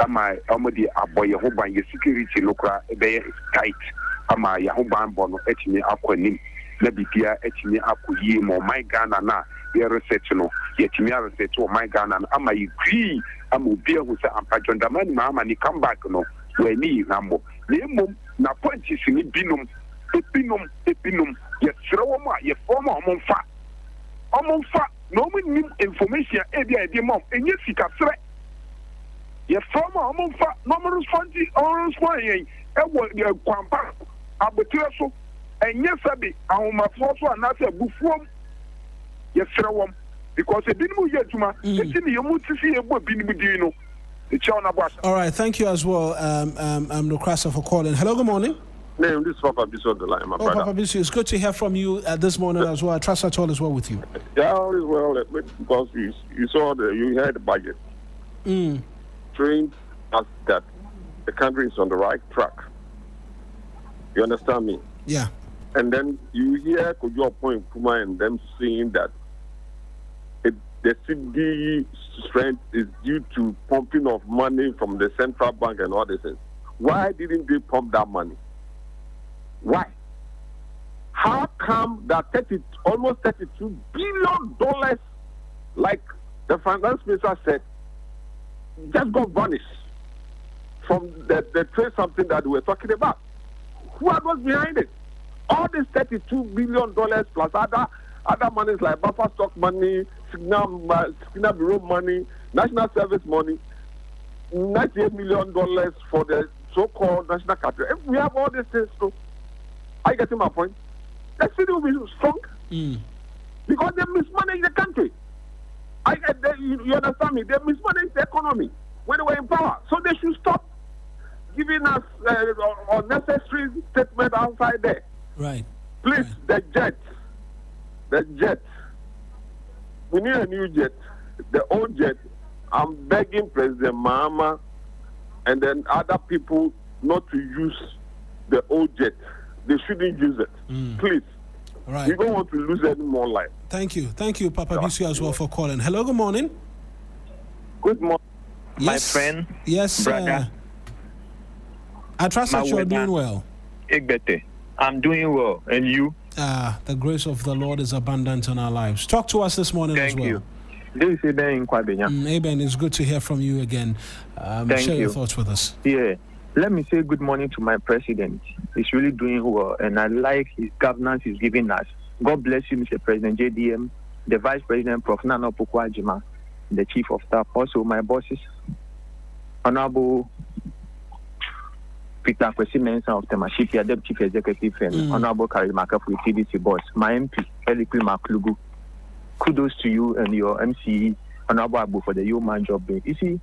Am I Omodi aboy Yahuban, your security locra, they tight. Am I Yahuban bono etching aquanim, Nebipia etching aquim or my Ghana na, your research no, yet me research or my Ghana, am I agree, am Ubia who say, I'm patron the man, mamma, and he come back no, where me, Nambo. Name na point is in binum, epinum, yet throw your former among fat, no information, a mom, and yes, he can threat. Your former among fat, numerous fundy, or swine, and what your quampa, abaturso, and yes, I be, my force and not a buffon. Yes, throw because a binu yet to my, it's in your mood to see a boy being with you. All right, thank you as well, Lucrasa, for calling. Hello, good morning. Name this Papa Bisu on the line, my brother. Papa Bisu, it's good to hear from you at this morning as well. I trust that all is well with you. Yeah, all is well, because you saw you heard the budget. Showing us that the country is on the right track. You understand me? Yeah. And then you hear Kojo Point Puma and them saying that the CD strength is due to pumping of money from the central bank and all this. Why didn't they pump that money? Why? How come that almost $32 billion, like the finance minister said, just got vanished from the trade something that we were talking about? Who are those behind it? All this $32 billion plus other monies like buffer stock money, signal bureau money, national service money, $98 million for the so-called national capital. If we have all these things, so are you getting my point? The city will be strong because they mismanage the country. You understand me? They mismanage the economy when they were in power. So they should stop giving us unnecessary statement outside there. Right. Please, right. The jet. We need a new jet. The old jet. I'm begging President Mahama and then other people not to use the old jet. They shouldn't use it. Please. Right. We don't want to lose any more life. Thank you, Papa Bisu, as well for calling. Hello, good morning. Good morning, yes. My friend. Yes, brother. I trust that you are doing well. I'm doing well, and you? The grace of the Lord is abundant in our lives. Talk to us this morning as well. Thank you. This is Eben in Kwabenya. Eben, it's good to hear from you again. Share your thoughts with us. Yeah. Let me say good morning to my president. He's really doing well, and I like his governance he's giving us. God bless you, Mr. President JDM, the Vice President, Prof. Nana Opoku-Agyeman, the Chief of Staff. Also, my bosses, Honorable Peter Kwesi Mensah of Temashipia, Deputy Chief Executive, and Honorable Kari Makafu, TDC boss. My MP, Elikwi Maklugu. Kudos to you and your MCE, Honorable Abu, for the yeoman job. You see,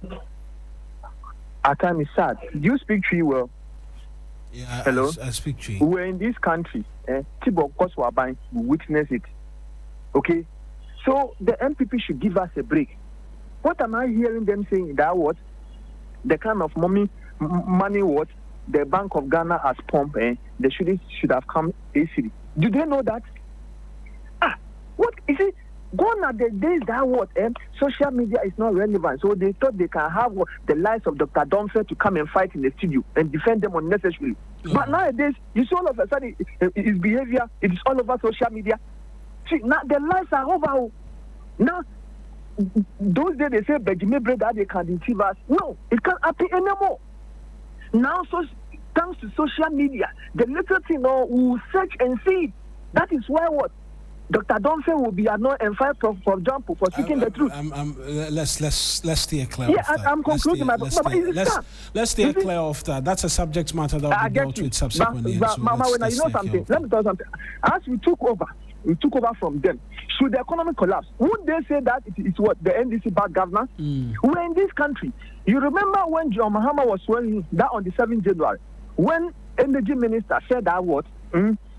our time is sad. Do you speak Tree well? Yeah, hello? I speak Tree. We're in this country. Tibok Koswaban, we witness it. Okay? So the MPP should give us a break. What am I hearing them saying? That what? The kind of money what the Bank of Ghana has pumped, they should have come easily. Do they know that? What is it? Gone are the days that what social media is not relevant. So they thought they can have the likes of Dr. Domfe to come and fight in the studio and defend them unnecessarily. But nowadays, you see all of a sudden his behavior, it is all over social media. See, now the lives are over. Now, those days they say Benjamin Breda they can deceive us. No, it can't happen anymore. Now, so thanks to social media, the little thing will search and see. That is why what? Dr. Domfe will be annoyed and fight for example, for speaking the truth. Let's steer clear of that. I'm concluding my let's steer clear of that. That's a subject matter that will be dealt with subsequently. Mama, when you know something, let me tell you something. As we took over from them. Should the economy collapse, would they say that it is what the NDC bad governance? We're in this country. You remember when John Mahama was swearing that on the 7th January, when energy minister said that what?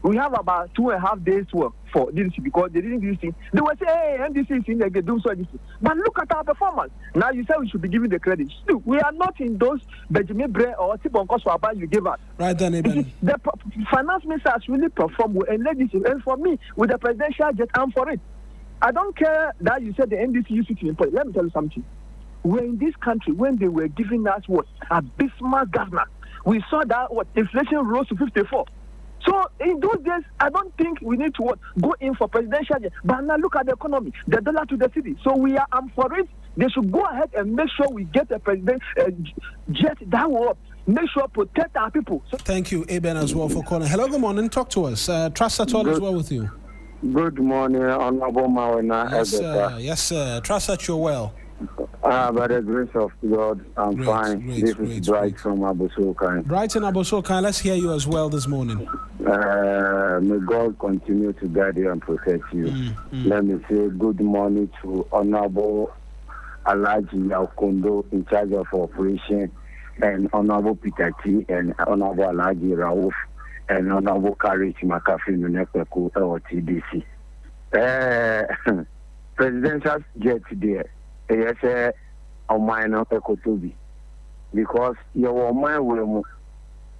We have about 2.5 days work for this because they didn't do this thing. They were saying, hey, NDC is in there, they do so this. But look at our performance. Now you say we should be giving the credit. Still, we are not in those Benjamin Bray or Tibon Koswaba you gave us. Right then, Eben. The finance minister has really performed well, and for me, with the presidential jet, I'm for it. I don't care that you said the NDC used it to employ. Let me tell you something. We're in this country when they were giving us what? A Bismarck governor. We saw that what inflation rose to 54. So in those days, I don't think we need to go in for presidential jet. But now look at the economy, the dollar to the city. So I'm for it. They should go ahead and make sure we get a president jet that will make sure protect our people. So thank you, Eben, as well for calling. Hello, good morning. Talk to us. Trust at all as well with you. Good morning, Honorable Mawena. Yes, sir. Trust that you're well. By the grace of God, I'm fine. This is Bright from Abosokan. Bright in Abosokan, let's hear you as well this morning. May God continue to guide you and protect you. Let me say good morning to Honorable Alaji Yakondo in charge of operation, and Honorable Peter T, and Honorable Alaji Rauf, and Honorable Karich McAfee Nunepeku or TDC. Presidential jet there. Yes, on mine Ekotobi, because your mind will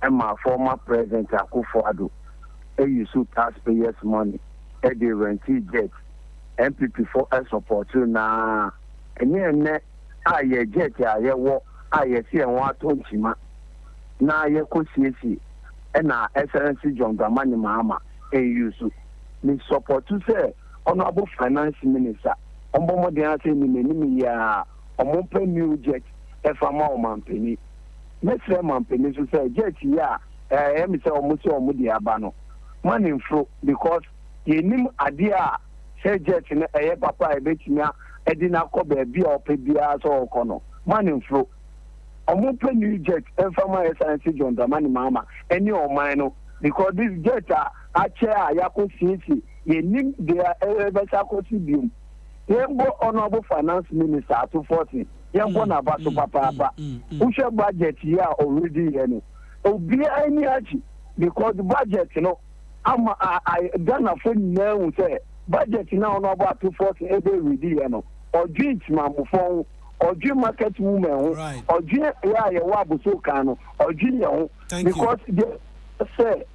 and my former president Akufo-Addo, use taxpayers' money, and they rented jet, MPP for us support you now. And then I jet, I see and what told him. Now you could see, and our Excellency John Dramani Mahama, and use me support to say, Honorable Finance Minister. Ombomo de ase ni menimi ya omompe new jet efama omampeni mesre mampeni so say jet ya emi say omusi omudi aba no man info because yenim ade a say jet na eye papa e betimia edina ko ba bia opebia so okono man info omompe new jet efama Excellency John Dramani Mahama eni oman no because this jet a chair yakọ sisi yenim de ebesa ko sibium Yembo Honorable Finance Minister to 40. Yembo na baso papa. Ushe budget here already, Obi any achi because the budget, I done a friend now say budget now no about 240 every ready, or drink mamufon, or drink market woman, or drink wabu so kano, or drink because they say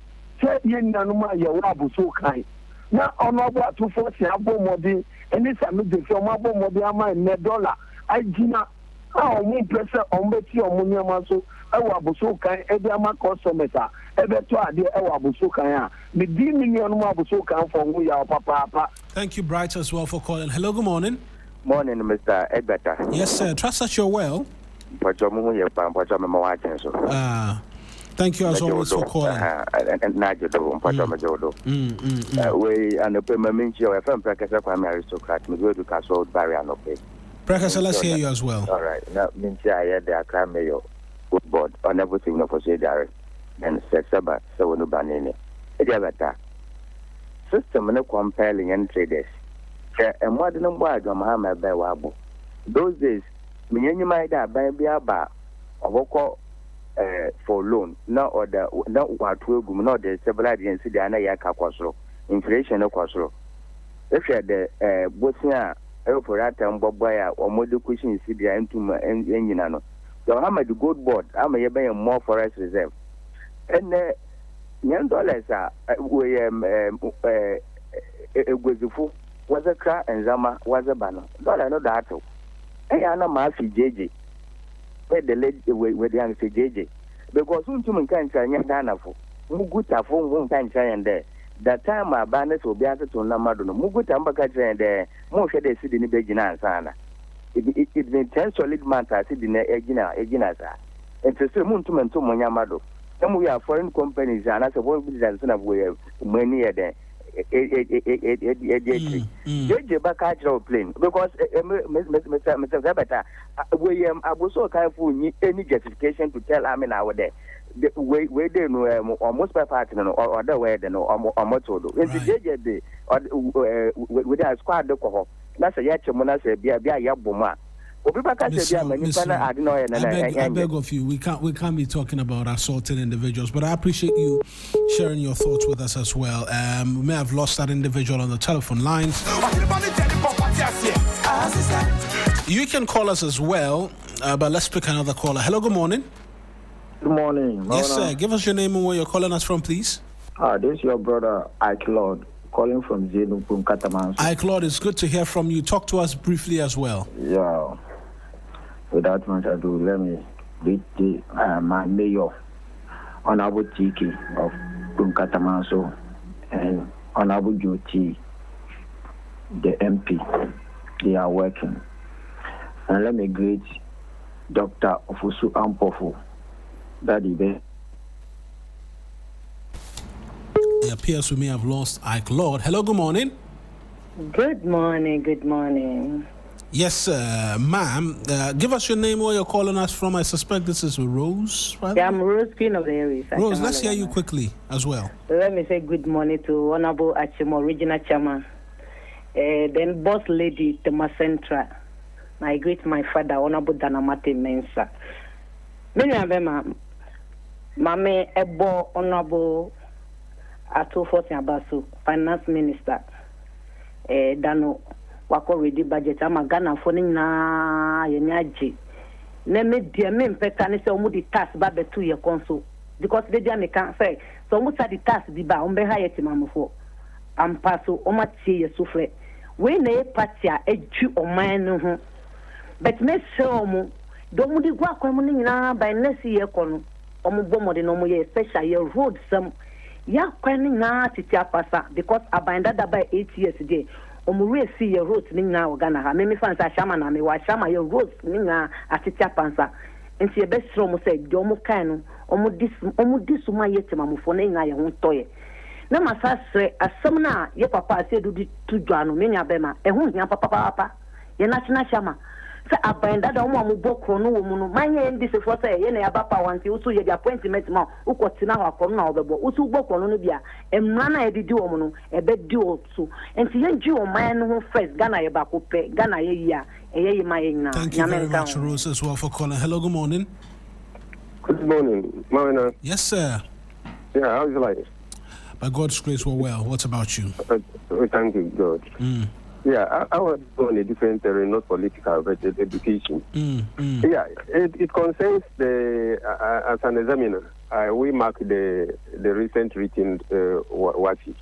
yen nanuma ya wabu so kind. Now Honorable 240 abo modi. And this I made the film about Modiama and $1. I Gina, our moon presser on Betty or Muniamaso, our Busoka, Ediama Cosometa, Ebetua, the Busoka, the D million Busoka for we are papa. Thank you, Bright, as well for calling. Hello, good morning. Morning, Mr. Egbeta. Yes, sir. Trust that you're well. Thank you as always for calling. And Najodo, Patomajodo. We and the Payment of FM Precasa Prime Aristocrat, Miguel Castle, Barry and Ope. Precasa, let's hear you as well. All right. Now, Mincha, I had the Accra Mayor good board on everything for say direct and Sexaba, so no banana. Ediabata. System no compelling and traders. And what the number of Mahama by Wabo. Those days, Minyani might have by Biaba or for loan, no order, no what will go, no the stable agency, the Anayaka Quasro, inflation of Quasro. If you had the Bosnia, Aeroporata and Bobaya or Modu Cushion Sidia into Enginano, the Hamad the good board, I may buy more forest reserve. And $9 was a car and Zama was a banner. Dollar no that. I am a Mafi JJ. Where the lady with the young JJ. Because soon to mankind can Yanafo. Muguta phone won't time and there. That time my banners will be asked to Namado. Mugutambaka and there. More shade sit in the Begina Sana. It's been 10 solid months I sit in the Egina. And to say Moon to Monyamado. Some we are foreign companies and as a one business of we have many a day. JJ Bakajro plane because Mr. Zabata, I was so careful any justification to tell I'm in our day. We didn't know almost by partner or other way than or Motodo. In the JJ with a squad, that's a Yachamona, Bia Yabuma. I beg of you, we can't be talking about assaulting individuals, but I appreciate you sharing your thoughts with us as well. We may have lost that individual on the telephone lines. You can call us as well, but let's pick another caller. Hello, good morning. Good morning. Yes, sir. Give us your name and where you're calling us from, please. This is your brother, Untitled, calling from Zenupum Kataman. Untitled, it's good to hear from you. Talk to us briefly as well. Yeah. Without much ado, let me greet my mayor, Honorable Tiki of Kumkatamanso, and Honorable Joti, the MP. They are working. And let me greet Dr. Ofusu Ampofu, Daddy Bay. It appears we may have lost Ike Lord. Hello, good morning. Good morning, good morning. Yes, ma'am. Give us your name, where you're calling us from. I suspect this is Rose. Right? Yeah, I'm Rose, Queen of the Aries. Rose, let's hear you quickly as well. Let me say good morning to Honorable Achimo, Regional Chairman. Then Boss Lady, Tema Centra. I greet my father, Honorable Danamate Mensa. Many of them, Mame Ebo, Honorable Atofosi Abasu, Finance Minister. Dano. Wako ready budget ama Ghana phone na yenyaji na me dia me mpeka ne se omu di tax ba betu ye konso because they dia me can say so omu sa di tax di ba ombe ha yeti mamofo ampaso omatie ye sufre we na e party a eju oman no ho but me se omu do mu di gwa kwam no nyina by next year kono omu bomode no mu ye special ye road some ya kwan na titi apasa because abanda da by 8 years dey omure si ye road ninga ogana ha me fansa shama na me wa shama ye road ninga atitia pansa enti e besro mo say do mo kan no omu disu ma yete mamufo na nga ye ho toye na masasre asem na ye papa ase du tu dwano me nya bema e ho hia papa ye na china shama sa abanda da mo bokro no wo mu no manye ndi se fo say ye na ya papa wanti usu ye di appointment ma ukotina ho akoro na obebo usu bokro no bia emra na ye didi wo mu no e be di otu enti ye nji o man no first Ghana ye ba ko pe Ghana ye ya ye ma ye nyina. Thank you very much, Rose, as well for calling. Hello, good morning. Good morning, Marina. Yes, sir. Yeah, how's your life? By God's grace, we're well. What about you? Thank you, God. Yeah, I was on a different terrain, not political, but education. Yeah, it concerns as an examiner, we mark the recent written WASI.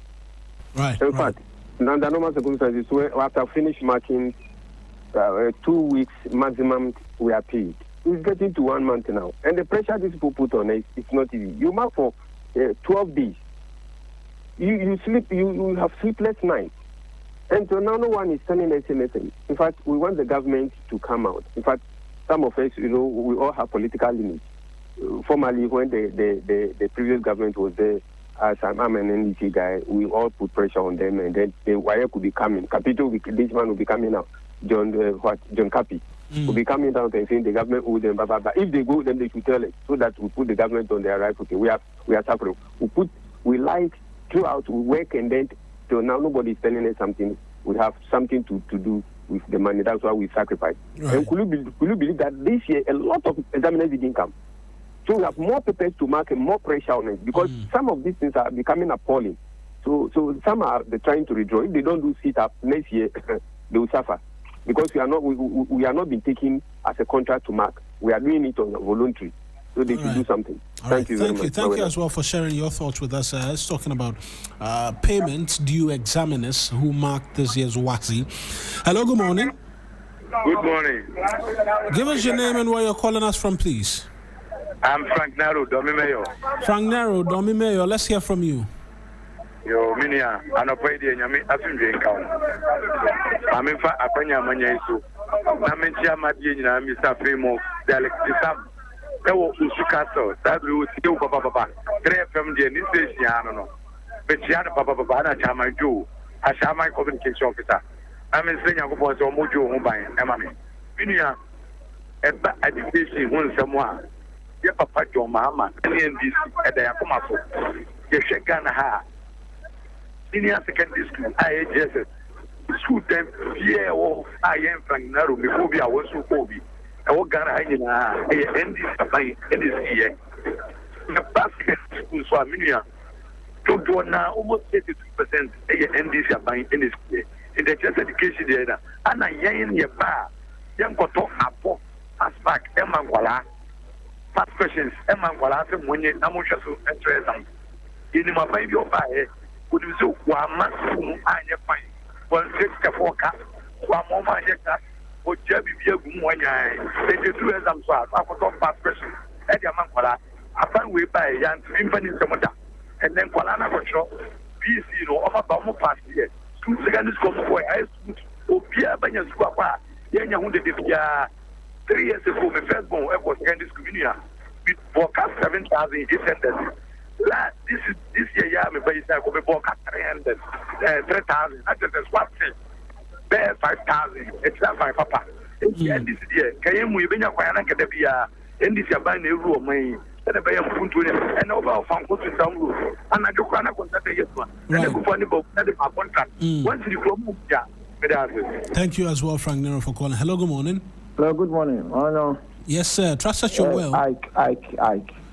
Right. In fact, under normal circumstances, after finish marking 2 weeks maximum, we are paid. It's getting to 1 month now. And the pressure these people put on us, it's not easy. You mark for 12 days. You sleep, you have sleepless nights. And so now no one is telling us anything. In fact, we want the government to come out. In fact, some of us, we all have political limits. Formerly, when the previous government was there, as I'm an NDC guy, we all put pressure on them, and then the wire could be coming. This man will be coming out. John Capi will be coming down and saying the government owes them, blah, blah, blah. If they go, then they should tell us, so that we put the government on their right. Okay, we are suffering. We like throughout, we work, and then so now nobody is telling us something. We have something to do with the money. That's why we sacrifice. Right. And could you believe that this year a lot of examiners didn't come? So we have more papers to mark and more pressure on it because some of these things are becoming appalling. So some are trying to withdraw. If they don't do sit up next year, they will suffer because we are not being taken as a contract to mark. We are doing it on a voluntary. So they should do something. Thank you very much. Thank you as well for sharing your thoughts with us. It's talking about payments due examiners who marked this year's WASI. Hello, good morning. Good morning. Give us your name and where you're calling us from, please. I'm Frank Naro, Domimeyo. Frank Naro, Domimeyo. Let's hear from you. Yo, Minia, Anopoidi and Yami, Asunjay County. I'm in fact, Apanya Manyasu. Namentia Madina, Mr. Primo, Dialect Sam. Ewo Usukaso, that we will see Papa. 3FM, the Nissan, but Yana Papa, and Chama Jew, a Shama communication officer. I'm in Senya was on Mojo Mumbai, Emami. Minia, education, one someone. Your Papa John Mahama, and this at the Yakumaso. You shake Ghana ha. Senior secondary school, IHS. school time yeah I am from Naro before we are also Kobe. I will Ghana and this by NDC. The basket school so Aminia to do now almost 82% NDC by NDC. In the church education there, and I am your bar. Young Koto Apo, Aspak, Emangwala. Fast questions, Emangwala, when you Namusha to enter them. In my baby of fire, would you so one month and your fine? One six forecast, one moment, or Jabby Biagun, they do two exams. I forgot fast questions. And Emangwala, I found way by young Symphony Samota, and then Kualana Control, PC, or Obama past year. Two secondary school for high school, or Pia Banyan Squapa, Yanya Hunde, 3 years ago, my first born was secondary school, with forecast 7,800. This year, I'm going to book 300, 3,000. I just swap it. Bear 5,000. It's not my papa. And this year, can we be a quiet and be a in this year by the room? And over from some rule. And I don't want to contact the yes one. And I go for the book, that is my contract. Once you go, yeah. Thank you as well, Frank Nero, for calling. Hello, good morning. Hello, good morning. Oh, no. Yes, sir. Trust that you're well. Ike.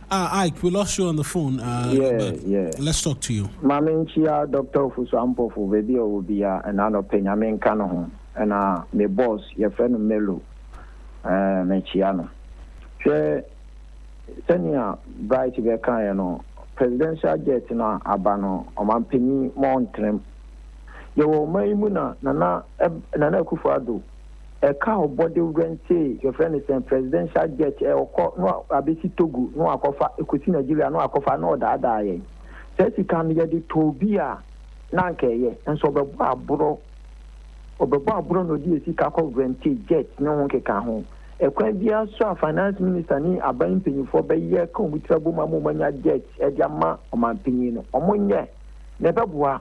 Ike, we lost you on the phone. Yeah. Let's talk to you. Mami Chia, Dr. Fusampo, for video will be an ano Penyamin Cano, and my boss, your friend Melu, Mechiano. Senia, bright Becano, presidential jet in Abano, or Mampini Montrim. You will Maimuna, Nana Kufado. A cow body rente, your friend is a presidential jet, no, a bit togu, no, a coffee, a cuisine, Nigeria, no, a coffee, no, that die. Says he can get the Tobia, Nanke, and so the bro, or the Bruno DSC Kako rente jet, no one can home. A quadia saw finance minister ni a buying penny for by year come with trouble mamma jet, a yama, or my opinion, or money, never bois,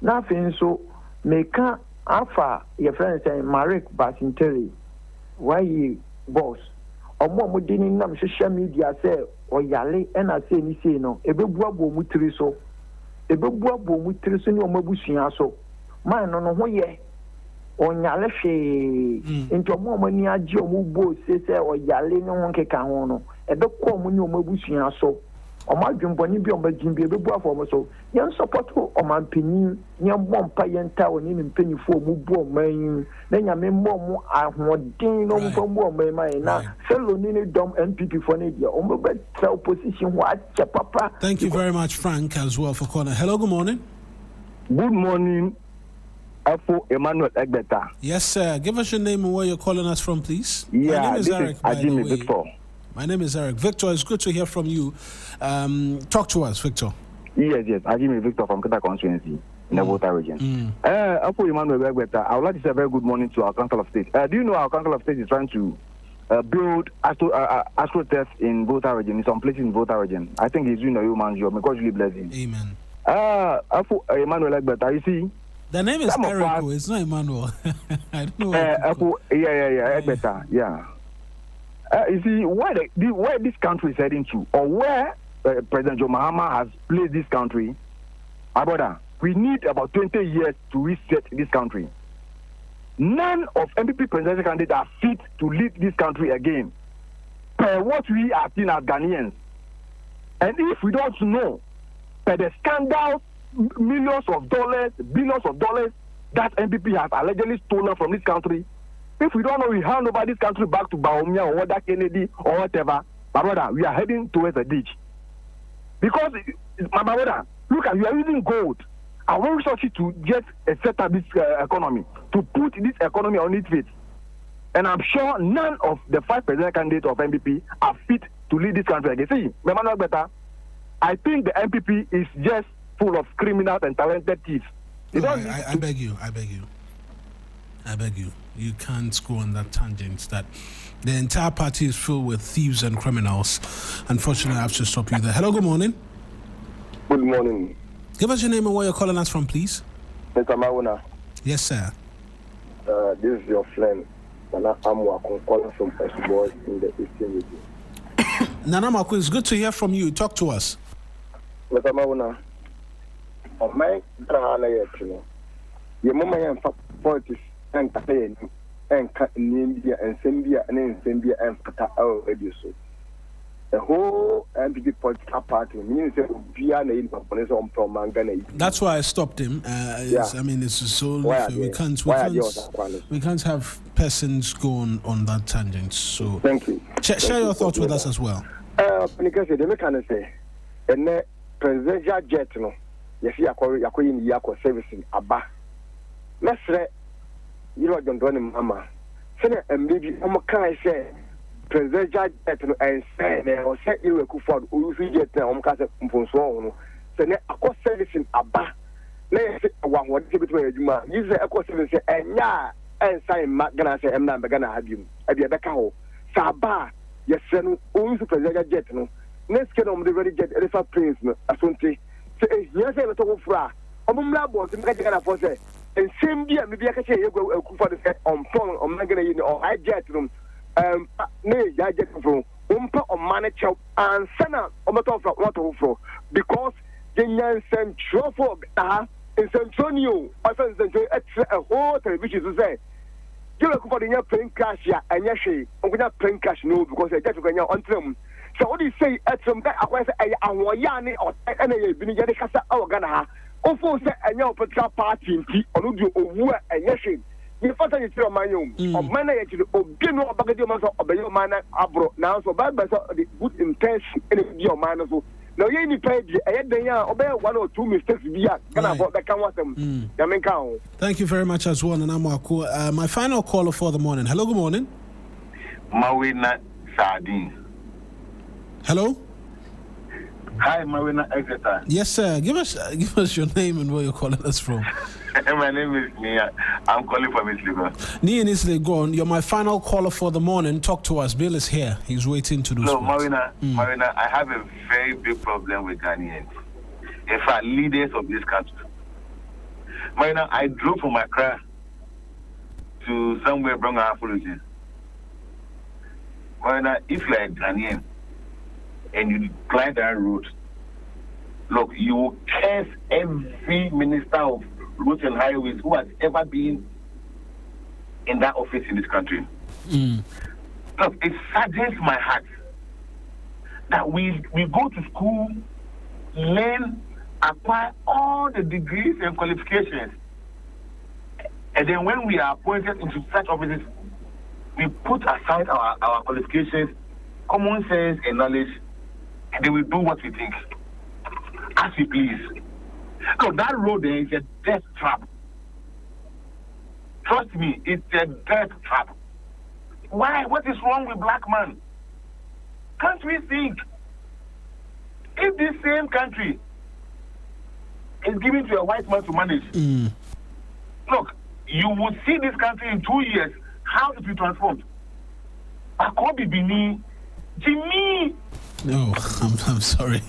nothing so, make Alpha, your friend say Marek Basinteri, why you boss? Or more didn't know social media say, or Yale, and I say, ni say no, a big wabo mutriso, a big wabo mutriso, no mabusian so. Man, no, no, ye, or Yale, into a moment near Joe Mubo, say, or Yale, no one can hono, a big woman, no mabusian so. Or my Jumboni be on my Jimby, a big wabo so. Young support or my opinion. Young one paying town in penny for Mubo, man. Then I mean more. I want Dino from more, my now. Fellow Nini Dom NPP for Nadia. On my bed, position, what, papa. Thank you very much, Frank, as well, for calling. Hello, good morning. Good morning, Afo Emmanuel Egbeta. Yes, sir. Give us your name and where you're calling us from, please. Yeah, my name is Eric. Ajimi Victor. My name is Eric. Victor, it's good to hear from you. Talk to us, Victor. Yes. Ajimi Victor from Kita constituency in the Volta region. Afo Emmanuel Egbeta, I would like to say a very good morning to our Council of State. Do you know our Council of State is trying to build AstroTurf in Volta region, in some places in Volta region? I think he's doing a human job. May God really bless him. Amen. Afo Emmanuel Egbeta, you see? The name is Eric, it's not Emmanuel. I don't know. Egbeta, yeah. You see, where this country is heading to, or where President Joe Mahama has placed this country, my brother, we need about 20 years to reset this country. None of MPP presidential candidates are fit to lead this country again, per what we are seeing as Ghanaians. And if we don't know, per the scandals, millions of dollars, billions of dollars that MPP has allegedly stolen from this country, if we don't know, we hand over this country back to Baumia or Wada Kennedy or whatever, my brother, we are heading towards a ditch. Because, my brother, look at, you are using gold and one resources to get a set up this economy, to put this economy on its feet. And I'm sure none of the 5 presidential candidates of MPP are fit to lead this country again. See, Emmanuel Better, I think the MPP is just full of criminals and talented thieves. I beg you. You can't go on that tangent that the entire party is filled with thieves and criminals. Unfortunately, I have to stop you there. Hello, good morning. Good morning. Give us your name and where you're calling us from, please. Mr. Mauna. Yes, sir. This is your friend, Nana Amwako, calling from Boys in the Eastern region. Nana Amwako, it's good to hear from you. Talk to us. Mr. Mauna, my Drahana Yetino. Your mama and politics and campaign and India and Zambia and Zambia and Pata already so. The whole MPP political party means that we are in on Promangana. That's why I stopped him. I mean, it's so we can't have persons go on that tangent. So thank you. Share your thoughts with us as well. Because they can say, and the presidential jet, no, you see, Yako servicing Abba. Let's say, you know, don't do mama. Say, and maybe I'm a say. Presidential jet and say, or say you were Kuford, who you get on Casa Fonso. So, a cost servicing Abba. Let's say, one what between you, you say a cost servicing, and ya, and sign Magana say, I'm not going to have you. At the Becao, Saba, yes, sir, who is presidential jet. No, next get on the very jet, Elephant Prince, Asunti. Say, yes, I was over fra. Omumla was in Megana for say, and same year, maybe I can say, you go Kuford on phone or Magana or I jet room. Ne ya get from umpa o manage and sana o matter from what for because the nyan central for in Centronio I found a whole television to say you look for the plane crash ya and yashi I'm gonna plane crash no because I get to go on them. So what do you say at some that I was a wayani or any binigani casa or gana of course and your political party or do over and yashi. You first you tell my own. Of man, I actually obtain no bagage man of your man abroad now. So bad by the good intention in your man. So now you need to pay the 1 or 2 mistakes. Thank you very much as well. And my final caller for the morning. Hello, good morning. Mawina Sardine. Hello. Hi, Mawina Exeter. Yes, sir. Give us your name and where you're calling us from. My name is Nia. I'm calling from East Legon. Nia in East Legon, you're my final caller for the morning. Talk to us. Bill is here. He's waiting to do so. No, Mawina, I have a very big problem with Ghanaians. In fact, leaders of this country. Mawina, I drove from Accra to somewhere Bronga Afolutin. Mawina, if you're a Ghanaian and you climb that road, look, you will curse every minister of roads and highways who has ever been in that office in this country. Look, it saddens my heart that we go to school, learn, acquire all the degrees and qualifications, and then when we are appointed into such offices, we put aside our qualifications, common sense and knowledge, and then we do what we think, as we please. So that road there is a death trap. Trust me, it's a death trap. Why? What is wrong with black man? Can't we think? If this same country is given to a white man to manage, look, you will see this country in 2 years, how it will transform. Akobi Bini, Jimmy. No, I'm sorry.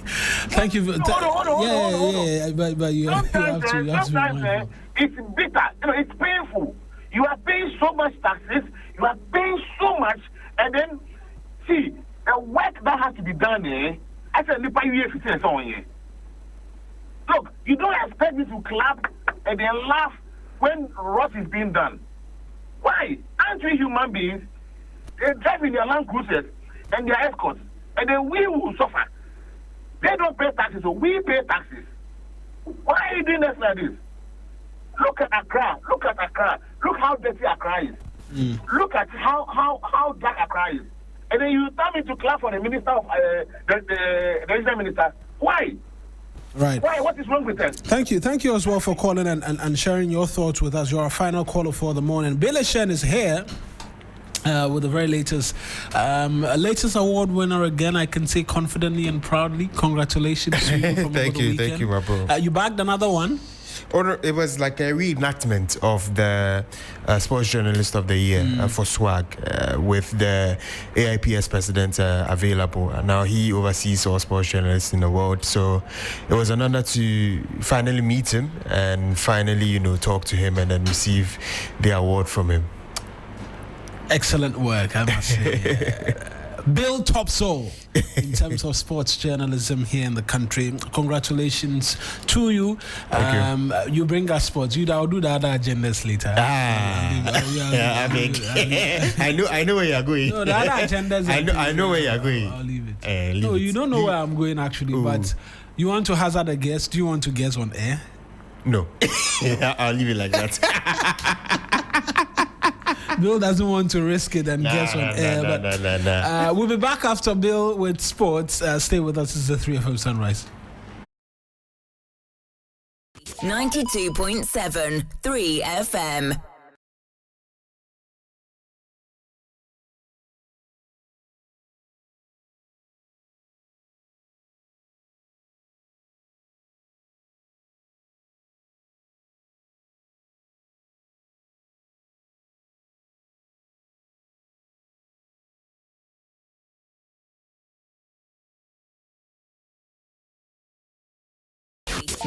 Thank you. Hold on. But you have to. Sometimes it's bitter. It's painful. You are paying so much taxes. You are paying so much, and then see the work that has to be done there. I said, look, you don't expect me to clap and then laugh when rot is being done. Why? Aren't we human beings? They drive in their Land Cruisers and their escorts. And then we will suffer. They don't pay taxes, so we pay taxes. Why are you doing this like this? Look at Accra. Look how dirty Accra is. Look at how dark Accra is. And then you tell me to clap for the minister of the regional minister. Why? Right. Why? What is wrong with that? Thank you as well for calling and sharing your thoughts with us. You're our final caller for the morning. Billy Shen is here. With the very latest award winner again, I can say confidently and proudly. Congratulations to you. Thank you, my bro. You bagged another one. Oh, no, it was like a reenactment of the Sports Journalist of the Year for SWAG with the AIPS president available. Now he oversees all sports journalists in the world, so it was an honor to finally meet him and finally, talk to him and then receive the award from him. Excellent work, I must say. Bill Topsol in terms of sports journalism here in the country. Congratulations to you. You bring us sports. I'll do the other agendas later. I know where you're going. No, the other agendas. I know where you're going. I'll leave it. No, you don't know where I'm going actually, but you want to hazard a guess? Do you want to guess on air? No. I'll leave it like that. Bill doesn't want to risk it and guess on air. We'll be back after Bill with sports. Stay with us. It's the 3FM Sunrise. 92.7 3FM.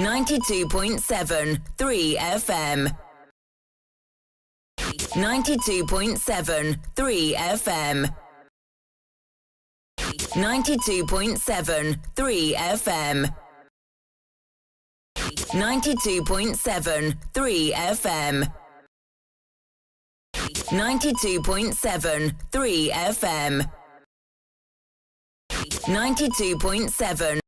.7 3FM. 92.7 3FM. 92.7 3FM. 92.7 3FM. 92.7 3FM. 92.7.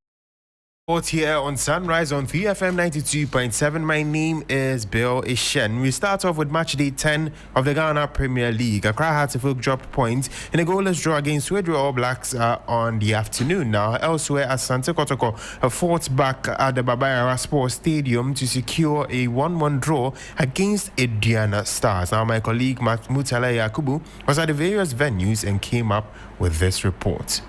Here on Sunrise on 3FM 92.7. My name is Bill Ishen. We start off with match day 10 of the Ghana Premier League. Accra Hearts dropped points in a goalless draw against Swedru All Blacks on the afternoon. Now, elsewhere, Asante Kotoko fought back at the Babayara Sports Stadium to secure a 1-1 draw against Aduana Stars. Now, my colleague Mutala Yakubu was at the various venues and came up with this report.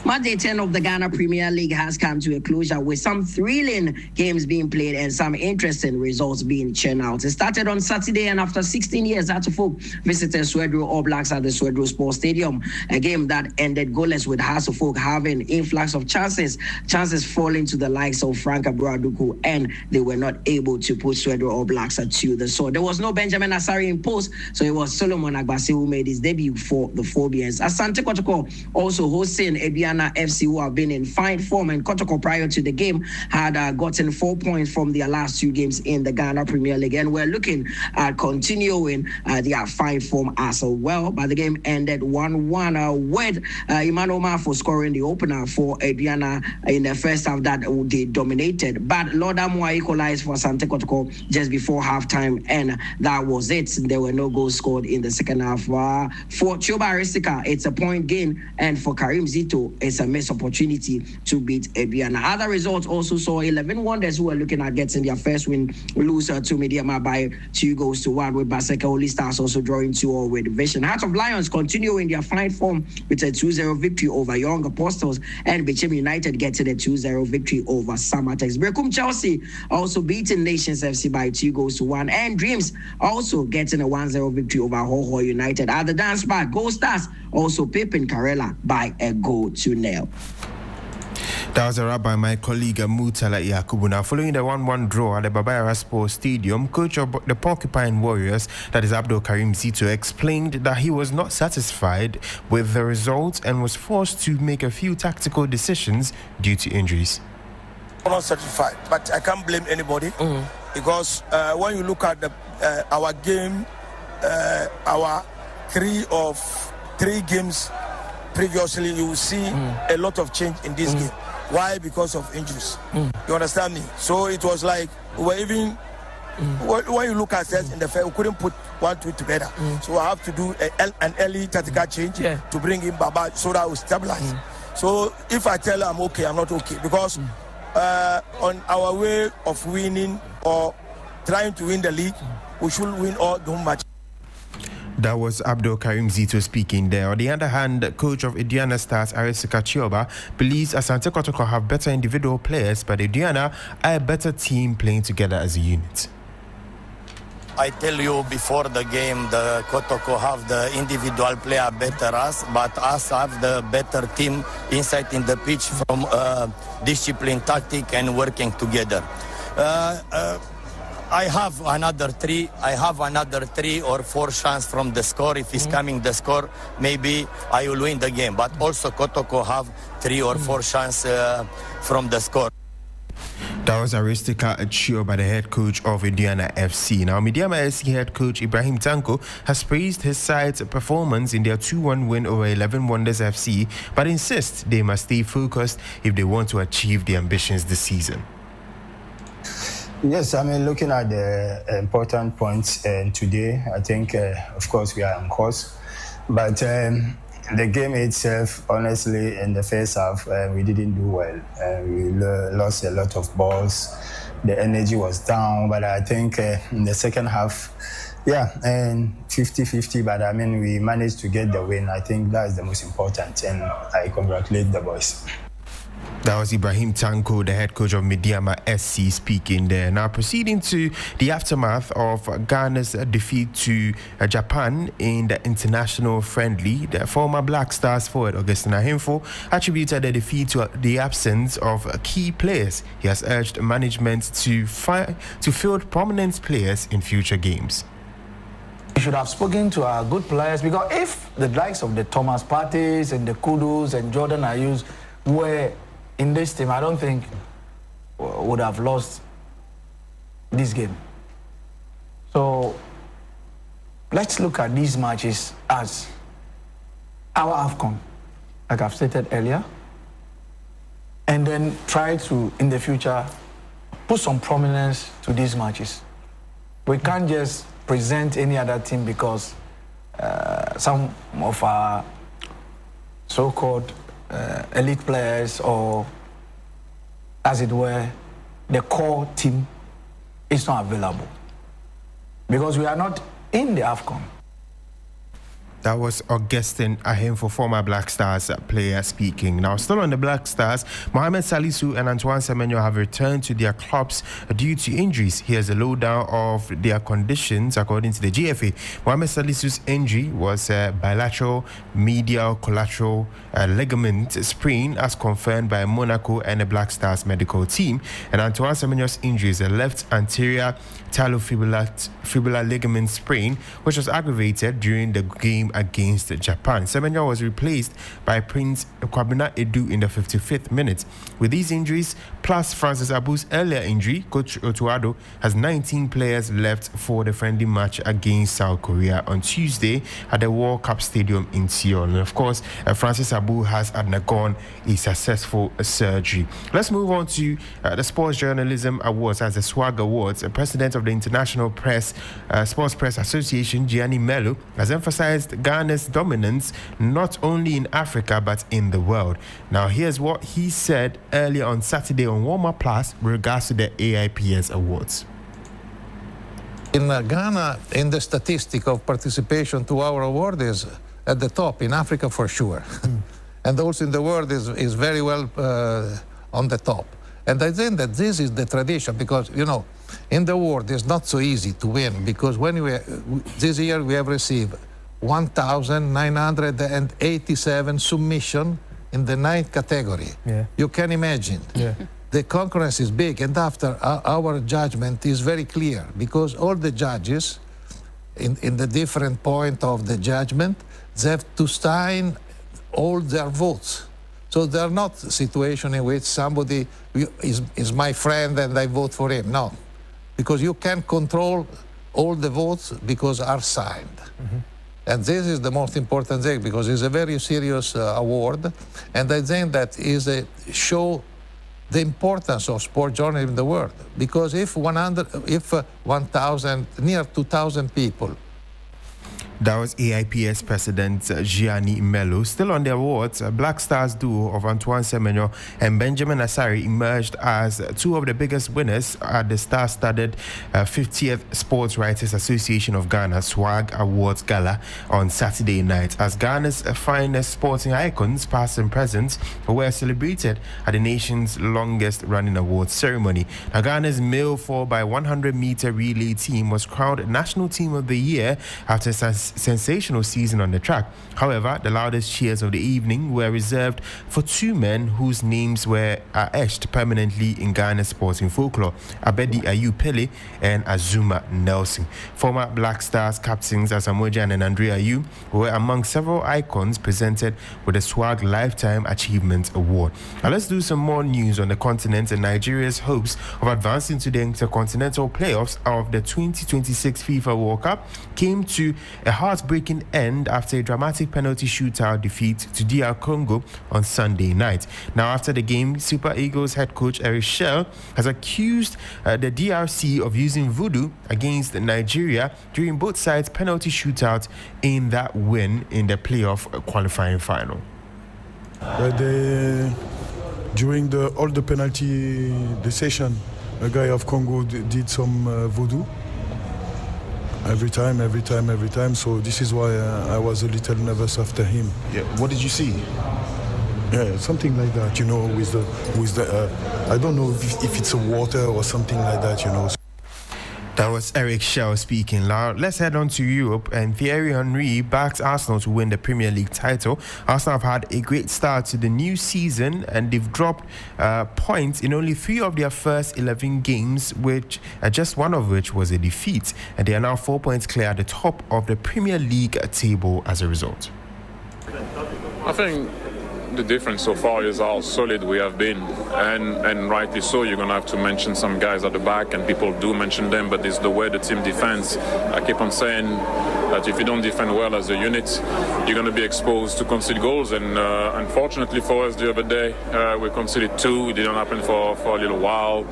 Match day 10 of the Ghana Premier League has come to a closure with some thrilling games being played and some interesting results being churned out. It started on Saturday, and after 16 years, Hatofok visited Swedru All Blacks at the Swedru Sports Stadium. A game that ended goalless with Hatofok having influx of chances falling to the likes of Frank Abraduku, and they were not able to put Swedru All Blacks to the sword. There was no Benjamin Asari in post, so it was Solomon Agbasi who made his debut for the Phobians. Asante Kotoko also hosting Aduana FC, who have been in fine form, and Kotoko prior to the game had gotten 4 points from their last 2 games in the Ghana Premier League, and we're looking at continuing their fine form as well. But the game ended 1-1 with Emmanuel Mafo scoring the opener for Aduana in the first half that they dominated. But Lodamwa equalized for Asante Kotoko just before halftime, and that was it. There were no goals scored in the second half. For Choba Aristika, it's a point gain, and for Karim Zito, it's a missed opportunity to beat Aduana. Other results also saw 11 Wonders, who were looking at getting their first win, lose to Mediama by 2-1, with Baseka Holy Stars also drawing 2-2 with Vision. Hearts of Lions continuing their fine form with a 2-0 victory over Young Apostles, and Bechem United getting a 2-0 victory over Samatex. Brekum Chelsea also beating Nations FC by 2-1, and Dreams also getting a 1-0 victory over Ho United. At the dance bar, Gold Stars also pipping Karela by a 2-0. That was a wrap by my colleague Mutala Yakubu. Now, following the 1-1 draw at the Babayara Sports Stadium, coach of the Porcupine Warriors, that is Abdul Karim Zito, explained that he was not satisfied with the results and was forced to make a few tactical decisions due to injuries. I'm not satisfied, but I can't blame anybody because when you look at our game, our 3 games previously, you will see a lot of change in this game. Why? Because of injuries. You understand me? So it was like we were even when you look at us in the field, we couldn't put 1-2 together. So I have to do an early tactical change to bring in Baba so that we stabilize. So if I tell her I'm okay, I'm not okay, because on our way of winning or trying to win the league, we should win all the matches. That was Abdul Karim Zito speaking there. On the other hand, coach of Aduana Stars, Arisika Chioba, believes Asante Kotoko have better individual players, but Aduana are a better team playing together as a unit. I tell you before the game, the Kotoko have the individual player better us, but us have the better team inside in the pitch from discipline, tactic, and working together. I have another 3. I have another 3 or 4 chance from the score. If it's coming the score, maybe I will win the game. But also Kotoko have 3 or 4 chance from the score. That was Aristika Achio by the head coach of Indiana FC. Now, Midiama FC head coach Ibrahim Tanko has praised his side's performance in their 2-1 win over 11 Wonders FC, but insists they must stay focused if they want to achieve their ambitions this season. Yes, I mean, looking at the important points today, I think, of course, we are on course. But the game itself, honestly, in the first half, we didn't do well. We lost a lot of balls. The energy was down. But I think in the second half, 50-50. But I mean, we managed to get the win. I think that's the most important. And I congratulate the boys. That was Ibrahim Tanko, the head coach of Midiama SC, speaking there. Now, proceeding to the aftermath of Ghana's defeat to Japan in the international friendly, the former Black Stars forward Augustine Ahemfo attributed the defeat to the absence of key players. He has urged management to field prominent players in future games. We should have spoken to our good players, because if the likes of the Thomas Partey's and the Kudus and Jordan Ayus were in this team, I don't think would have lost this game. So let's look at these matches as our AFCON, like I've stated earlier, and then try to, in the future, put some prominence to these matches. We can't just present any other team because some of our so-called elite players, or as it were, the core team is not available because we are not in the AFCON. That was Augustine Ahemfo, former Black Stars player, speaking. Now, still on the Black Stars, Mohamed Salisu and Antoine Semenyo have returned to their clubs due to injuries. Here's a lowdown of their conditions according to the GFA. Mohamed Salisu's injury was a bilateral medial collateral ligament sprain, as confirmed by Monaco and the Black Stars medical team. And Antoine Semenyo's injury is a left anterior talofibular ligament sprain, which was aggravated during the game against Japan. Semenyo was replaced by Prince Kwabena Edu in the 55th minute. With these injuries, plus Francis Abu's earlier injury, Coach Otuado has 19 players left for the friendly match against South Korea on Tuesday at the World Cup Stadium in Seoul. And of course, Francis Abu has undergone a successful surgery. Let's move on to the Sports Journalism Awards, as the SWAG Awards. The president of the International Sports Press Association, Gianni Mello, has emphasized Ghana's dominance not only in Africa but in the world. Now, here's what he said earlier on Saturday on Warm-Up Plus with regards to the AIPS Awards. In Ghana, in the statistic of participation to our award is at the top, in Africa for sure. And also in the world is very well on the top. And I think that this is the tradition, because, you know, in the world it's not so easy to win, because this year we have received 1,987 submission in the 9th category. Yeah. You can imagine. Yeah. The concurrence is big, and after our judgment is very clear, because all the judges in the different point of the judgment, they have to sign all their votes. So they're not a situation in which somebody is my friend and I vote for him. No, because you can control all the votes because are signed. Mm-hmm. And this is the most important thing, because it's a very serious award, and I think that is a show the importance of sport journalism in the world. Because if 1,000, near 2,000 people. That was AIPS President Gianni Mello. Still on the awards, Black Stars duo of Antoine Semenyo and Benjamin Asari emerged as two of the biggest winners at the star-studded 50th Sports Writers Association of Ghana SWAG Awards Gala on Saturday night, as Ghana's finest sporting icons, past and present, were celebrated at the nation's longest-running awards ceremony. Now, Ghana's male 4x100-meter relay team was crowned National Team of the Year after its sensational season on the track. However, the loudest cheers of the evening were reserved for two men whose names are etched permanently in Ghana's sporting folklore: Abedi Ayew Pele and Azuma Nelson. Former Black Stars captains Asamoah Gyan and Andre Ayew were among several icons presented with the SWAG Lifetime Achievement Award. Now let's do some more news on the continent and Nigeria's hopes of advancing to the intercontinental playoffs of the 2026 FIFA World Cup came to a heartbreaking end after a dramatic penalty shootout defeat to DR Congo on Sunday night. Now, after the game, Super Eagles head coach Eric Schell has accused the DRC of using voodoo against Nigeria during both sides' penalty shootout in that win in the playoff qualifying final. During all the penalty session, a guy of Congo did some voodoo. Every time. So this is why I was a little nervous after him. Yeah. What did you see? Yeah, something like that. You know, with the I don't know if it's a water or something like that. You know. That was Eric Schell speaking loud. Let's head on to Europe, and Thierry Henry backs Arsenal to win the Premier League title. Arsenal have had a great start to the new season, and they've dropped points in only 3 of their first 11 games, which just one of which was a defeat. And they are now 4 points clear at the top of the Premier League table as a result. I think the difference so far is how solid we have been, and rightly so. You're going to have to mention some guys at the back, and people do mention them, but it's the way the team defends. I keep on saying that if you don't defend well as a unit, you're going to be exposed to concede goals, and unfortunately for us the other day, we conceded 2. It didn't happen for a little while,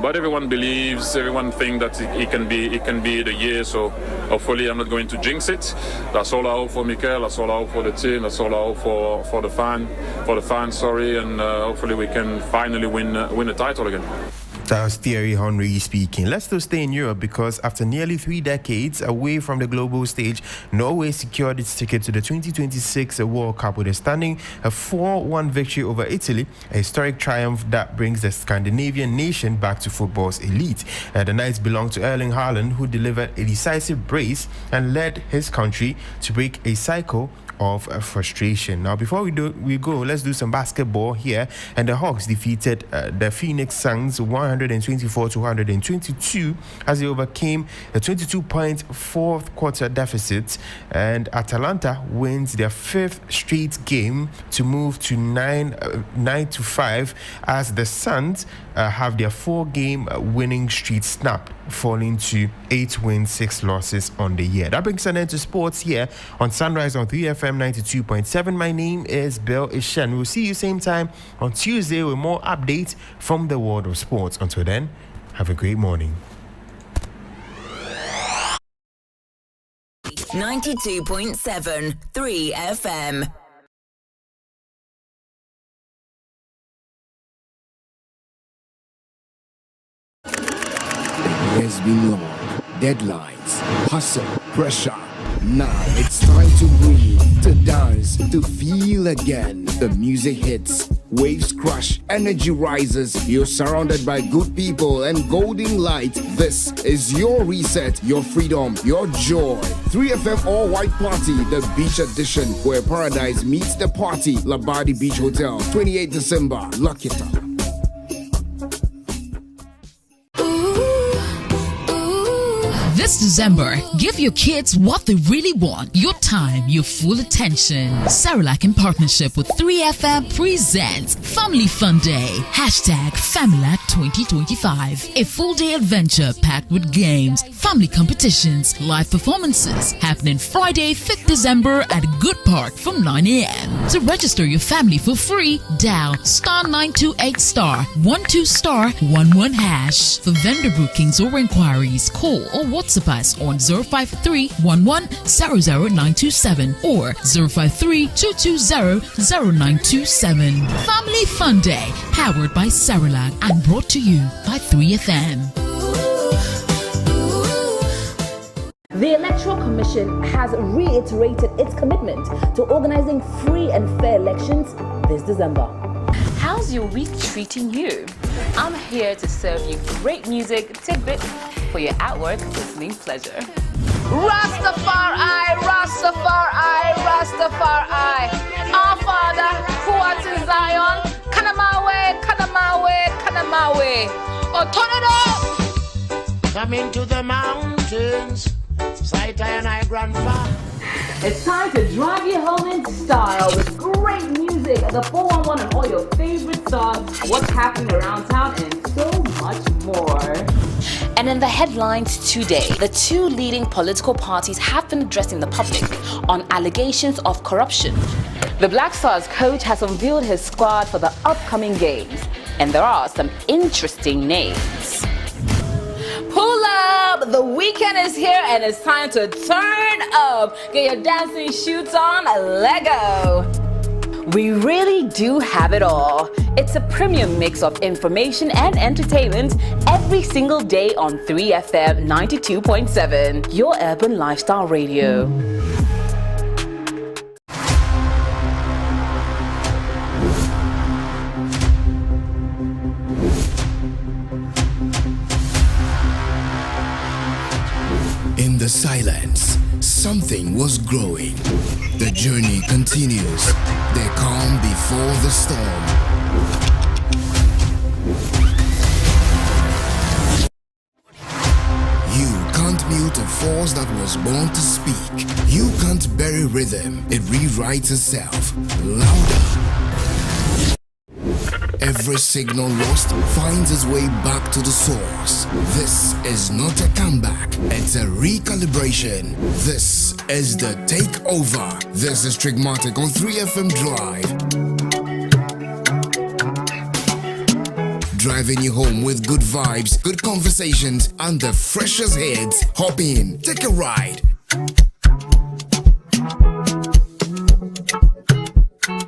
but everyone believes, everyone thinks that it can be the year, so hopefully I'm not going to jinx it. That's all I hope for Mikel, that's all I hope for the team, that's all I hope for the fans, and hopefully we can finally win a title again. That was Thierry Henry speaking. Let's still stay in Europe, because after nearly 3 decades away from the global stage, Norway secured its ticket to the 2026 World Cup with a stunning 4-1 victory over Italy, a historic triumph that brings the Scandinavian nation back to football's elite. The Knights belong to Erling Haaland, who delivered a decisive brace and led his country to break a cycle of frustration. Now, before we go, let's do some basketball here. And the Hawks defeated the Phoenix Suns 124-122 as they overcame a 22-point fourth quarter deficit. And Atalanta wins their 5th straight game to move to 9-5 as the Suns have their 4-game winning streak snapped, falling to 8 wins, 6 losses on the year. That brings an end to sports here on Sunrise on 3FM 92.7. My name is Bill Ishen. We'll see you same time on Tuesday with more updates from the world of sports. Until then, have a great morning. 92.7 3FM. Years been long, deadlines, hustle, pressure. Now it's time to breathe, to dance, to feel again. The music hits, waves crush, energy rises. You're surrounded by good people and golden light. This is your reset, your freedom, your joy. 3FM All White Party, the beach edition, where paradise meets the party. Labadi Beach Hotel, 28 December. Lock it up. This December, give your kids what they really want. Your time, your full attention. Cerelac in partnership with 3FM presents Family Fun Day. #FamiLac 2025. A full-day adventure packed with games, family competitions, live performances. Happening Friday, 5th December at Good Park from 9 a.m. To register your family for free, dial *928*12*11#. For vendor bookings or inquiries, call or WhatsApp us on 053-11-00927 or 053-220-0927. Family Fun Day, powered by Cerelac and brought to you by 3FM. The Electoral Commission has reiterated its commitment to organizing free and fair elections this December. How's your week treating you? I'm here to serve you great music tidbits for your at-work listening pleasure. Rastafari, Rastafari, Rastafari. Our Father, who art in Zion, Kanamawe, Kanamawe, Kanamawe. Oh, turn it up! Come into the mountains, sight and I grandpa. It's time to drive you home in style with great music, the 411 and all your favorite songs, what's happening around town, and so much more. And in the headlines today, the two leading political parties have been addressing the public on allegations of corruption. The Black Stars coach has unveiled his squad for the upcoming games, and there are some interesting names. Pull up! The weekend is here and it's time to turn up. Get your dancing shoes on, Lego. We really do have it all. It's a premium mix of information and entertainment every single day on 3FM 92.7, your urban lifestyle radio. In the silence, something was growing. The journey continues. The calm before the storm. You can't mute a force that was born to speak. You can't bury rhythm. It rewrites itself. Louder. Every signal lost finds its way back to the source. This is not a comeback, it's a recalibration. This is the takeover. This is Trigmatic on 3FM Drive. Driving you home with good vibes, good conversations, and the freshest hits. Hop in, take a ride.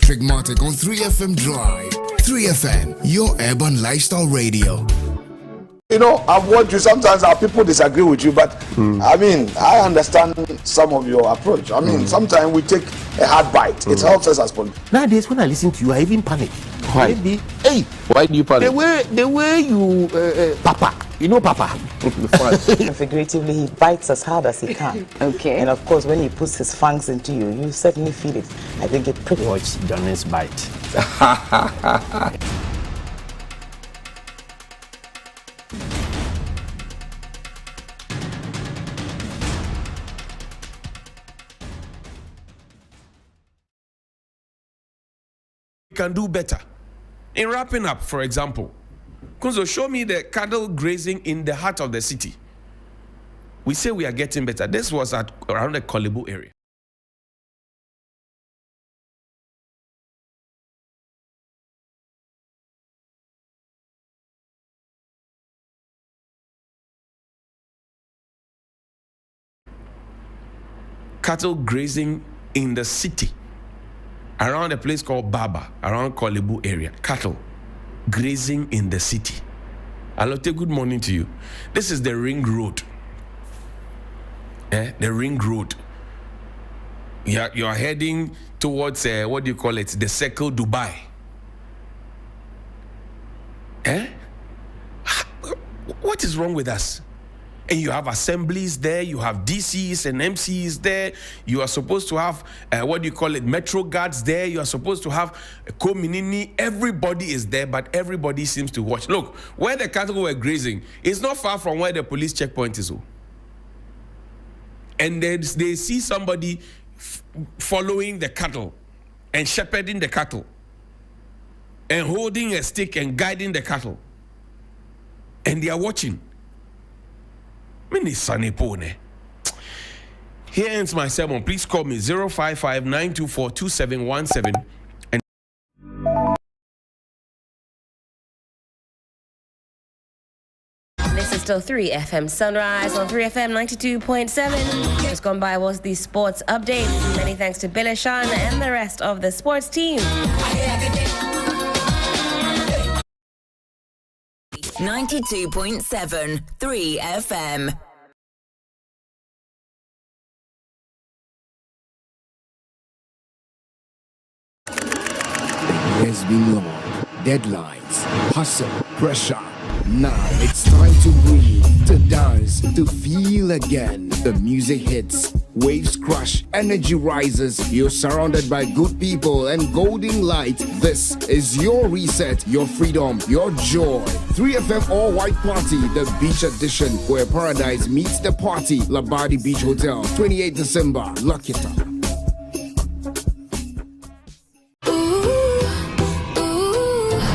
Trigmatic on 3FM Drive. 3FM, your urban lifestyle radio. You know, I've watched you. Sometimes our people disagree with you, but I mean, I understand some of your approach. I mean, sometimes we take a hard bite. It helps us as politicians. Nowadays, when I listen to you, I even panic. Why? Maybe, hey, Why do you panic? the way you, Papa, you know Papa. Figuratively, he bites as hard as he can. Okay. And of course, when he puts his fangs into you, you certainly feel it. I think it pretty much Johnny's bite. Can do better. In wrapping up, for example, Kunzo, show me the cattle grazing in the heart of the city. We say we are getting better. This was at around the Kolebu area. Cattle grazing in the city, around a place called Baba, around Kolebu area. Cattle grazing in the city. Alote, good morning to you. This is the ring road. The ring road. You're heading towards, what do you call it? The Circle Dubai. What is wrong with us? And you have assemblies there, you have DCs and MCs there, you are supposed to have, what do you call it, metro guards there, you are supposed to have a community, everybody is there, but everybody seems to watch. Look, where the cattle were grazing, it's not far from where the police checkpoint is. And they see somebody following the cattle and shepherding the cattle and holding a stick and guiding the cattle. And they are watching. Here ends my sermon. Please call me 055-924-2717. And this is still 3FM Sunrise on 3FM 92.7. Just gone by was the sports update. Many thanks to Bilishan and the rest of the sports team. 92.7 3FM. The year's been long. Deadlines, hustle, pressure. Now it's time to breathe, to dance, to feel again. The music hits, waves crush, energy rises. You're surrounded by good people and golden light. This is your reset, your freedom, your joy. 3FM All White Party, the beach edition, where paradise meets the party. Labadi Beach Hotel, 28 December. Lock it up.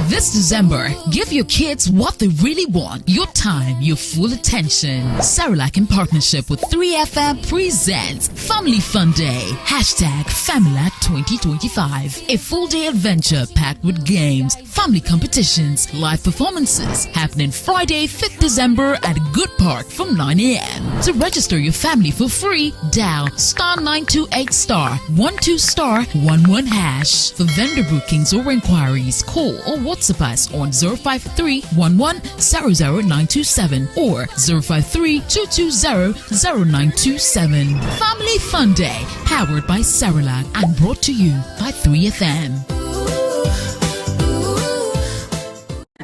This December, give your kids what they really want. Your time, your full attention. Cerelac in partnership with 3FM presents Family Fun Day. Hashtag Familac 2025. A full-day adventure packed with games, family competitions, live performances. Happening Friday, 5th December at Good Park from 9 a.m. To register your family for free, dial *928*12*11#. For vendor bookings or inquiries, call or WhatsApp us on 053-11-00927 or 053-220-0927. Family Fun Day, powered by Cerelac and brought to you by 3FM.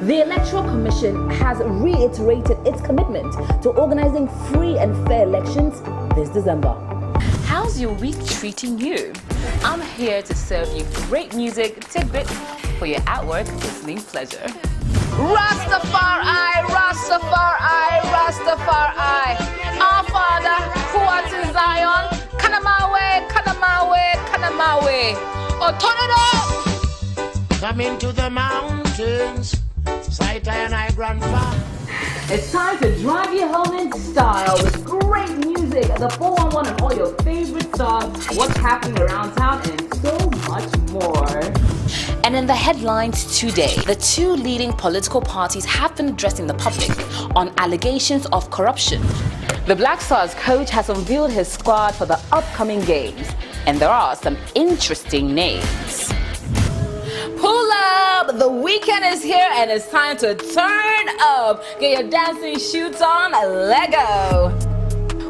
The Electoral Commission has reiterated its commitment to organizing free and fair elections this December. How's your week treating you? I'm here to serve you great music tidbits for your at-work listening pleasure. Rastafari, Rastafari, Rastafari. Our Father, who art in Zion, Kanamawe, Kanamawe, Kanamawe. Oh, turn it up! Come into the mountains, sight and I grandpa. It's time to drive you home in style with great music, the 411 and all your favorite songs, what's happening around town, and so much more. And in the headlines today, the two leading political parties have been addressing the public on allegations of corruption. The Black Stars coach has unveiled his squad for the upcoming games, and there are some interesting names. Pull up! The weekend is here and it's time to turn up. Get your dancing shoes on, let go.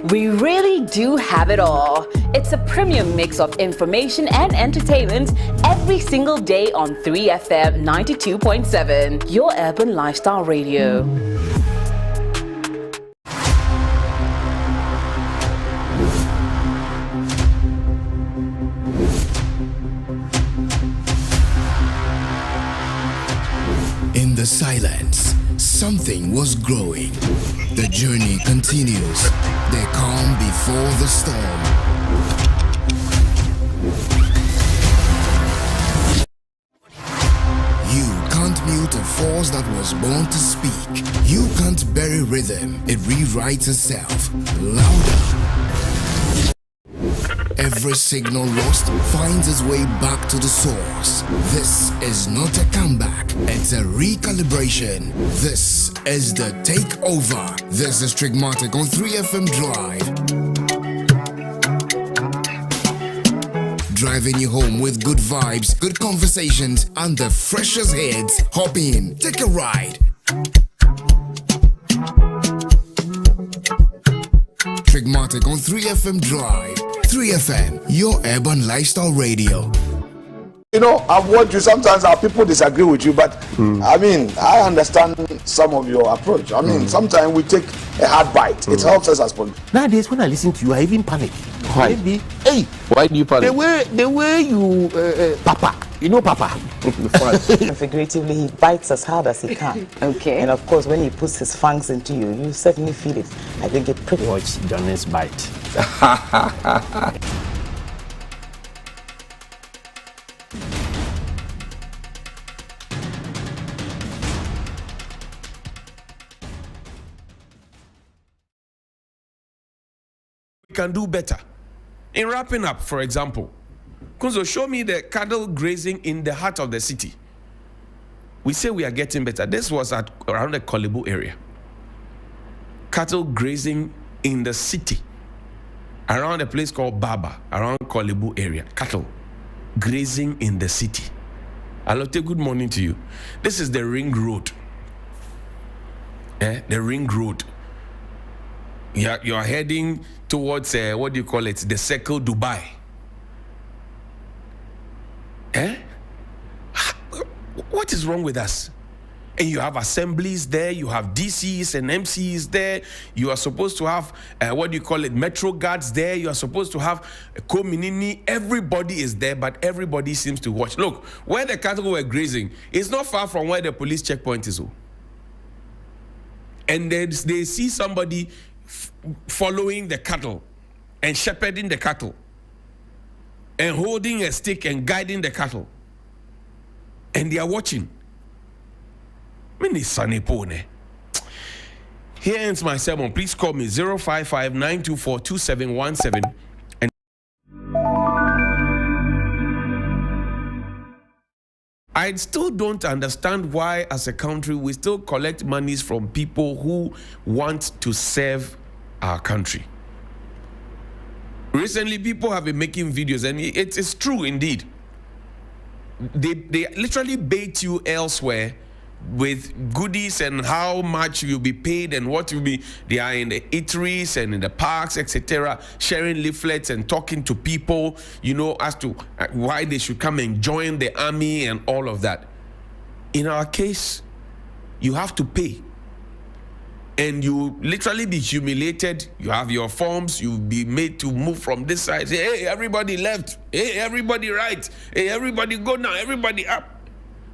We really do have it all. It's a premium mix of information and entertainment every single day on 3FM 92.7, your urban lifestyle radio. In the silence, something was growing. The journey continues. The calm before the storm. You can't mute a force that was born to speak. You can't bury rhythm. It rewrites itself. Louder. Every signal lost finds its way back to the source. This is not a comeback, it's a recalibration. This is the takeover. This is Trigmatic on 3FM Drive. Driving you home with good vibes, good conversations, and the freshest hits. Hop in, take a ride. Trigmatic on 3FM Drive. 3FM, your urban lifestyle radio. You know, I've watched you. Sometimes our people disagree with you, but I mean, I understand some of your approach. I mean, sometimes we take a hard bite. It helps us as politicians. Nowadays, when I listen to you, I even panic. Why? Maybe, hey, why do you panic? The way you, Papa, you know Papa. Figuratively, he bites as hard as he can. Okay. And of course, when he puts his fangs into you, you certainly feel it. I think it pretty Watch Johnny's bite. We can do better. In wrapping up, for example, Kunzo, show me the cattle grazing in the heart of the city. We say we are getting better. This was at around the Kolebu area. Cattle grazing in the city, around a place called Baba, around Kolebu area. Cattle grazing in the city. Alote, good morning to you. This is the ring road. The ring road. You're heading towards, what do you call it? The Circle Dubai. What is wrong with us? And you have assemblies there, you have DCs and MCs there, you are supposed to have, Metro guards there, you are supposed to have Kominini, everybody is there, but everybody seems to watch. Look, where the cattle were grazing, it's not far from where the police checkpoint is. And they see somebody following the cattle and shepherding the cattle and holding a stick and guiding the cattle. And they are watching. Here ends my sermon. Please call me 055-924-2717. And I still don't understand why, as a country, we still collect monies from people who want to serve our country. Recently, people have been making videos, and it is true indeed. They literally bait you elsewhere with goodies and how much you'll be paid and what you'll be. They are in the eateries and in the parks, etc., sharing leaflets and talking to people, as to why they should come and join the army and all of that. In our case, you have to pay. And you literally be humiliated. You have your forms. You'll be made to move from this side. Say, hey, everybody left. Hey, everybody right. Hey, everybody go now. Everybody up.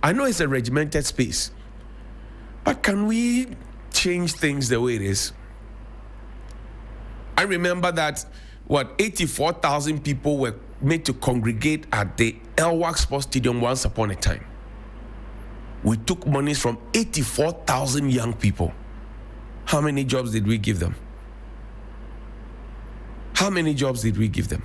I know it's a regimented space. But can we change things the way it is? I remember that, 84,000 people were made to congregate at the Elwak Sports Stadium once upon a time. We took monies from 84,000 young people. How many jobs did we give them? How many jobs did we give them?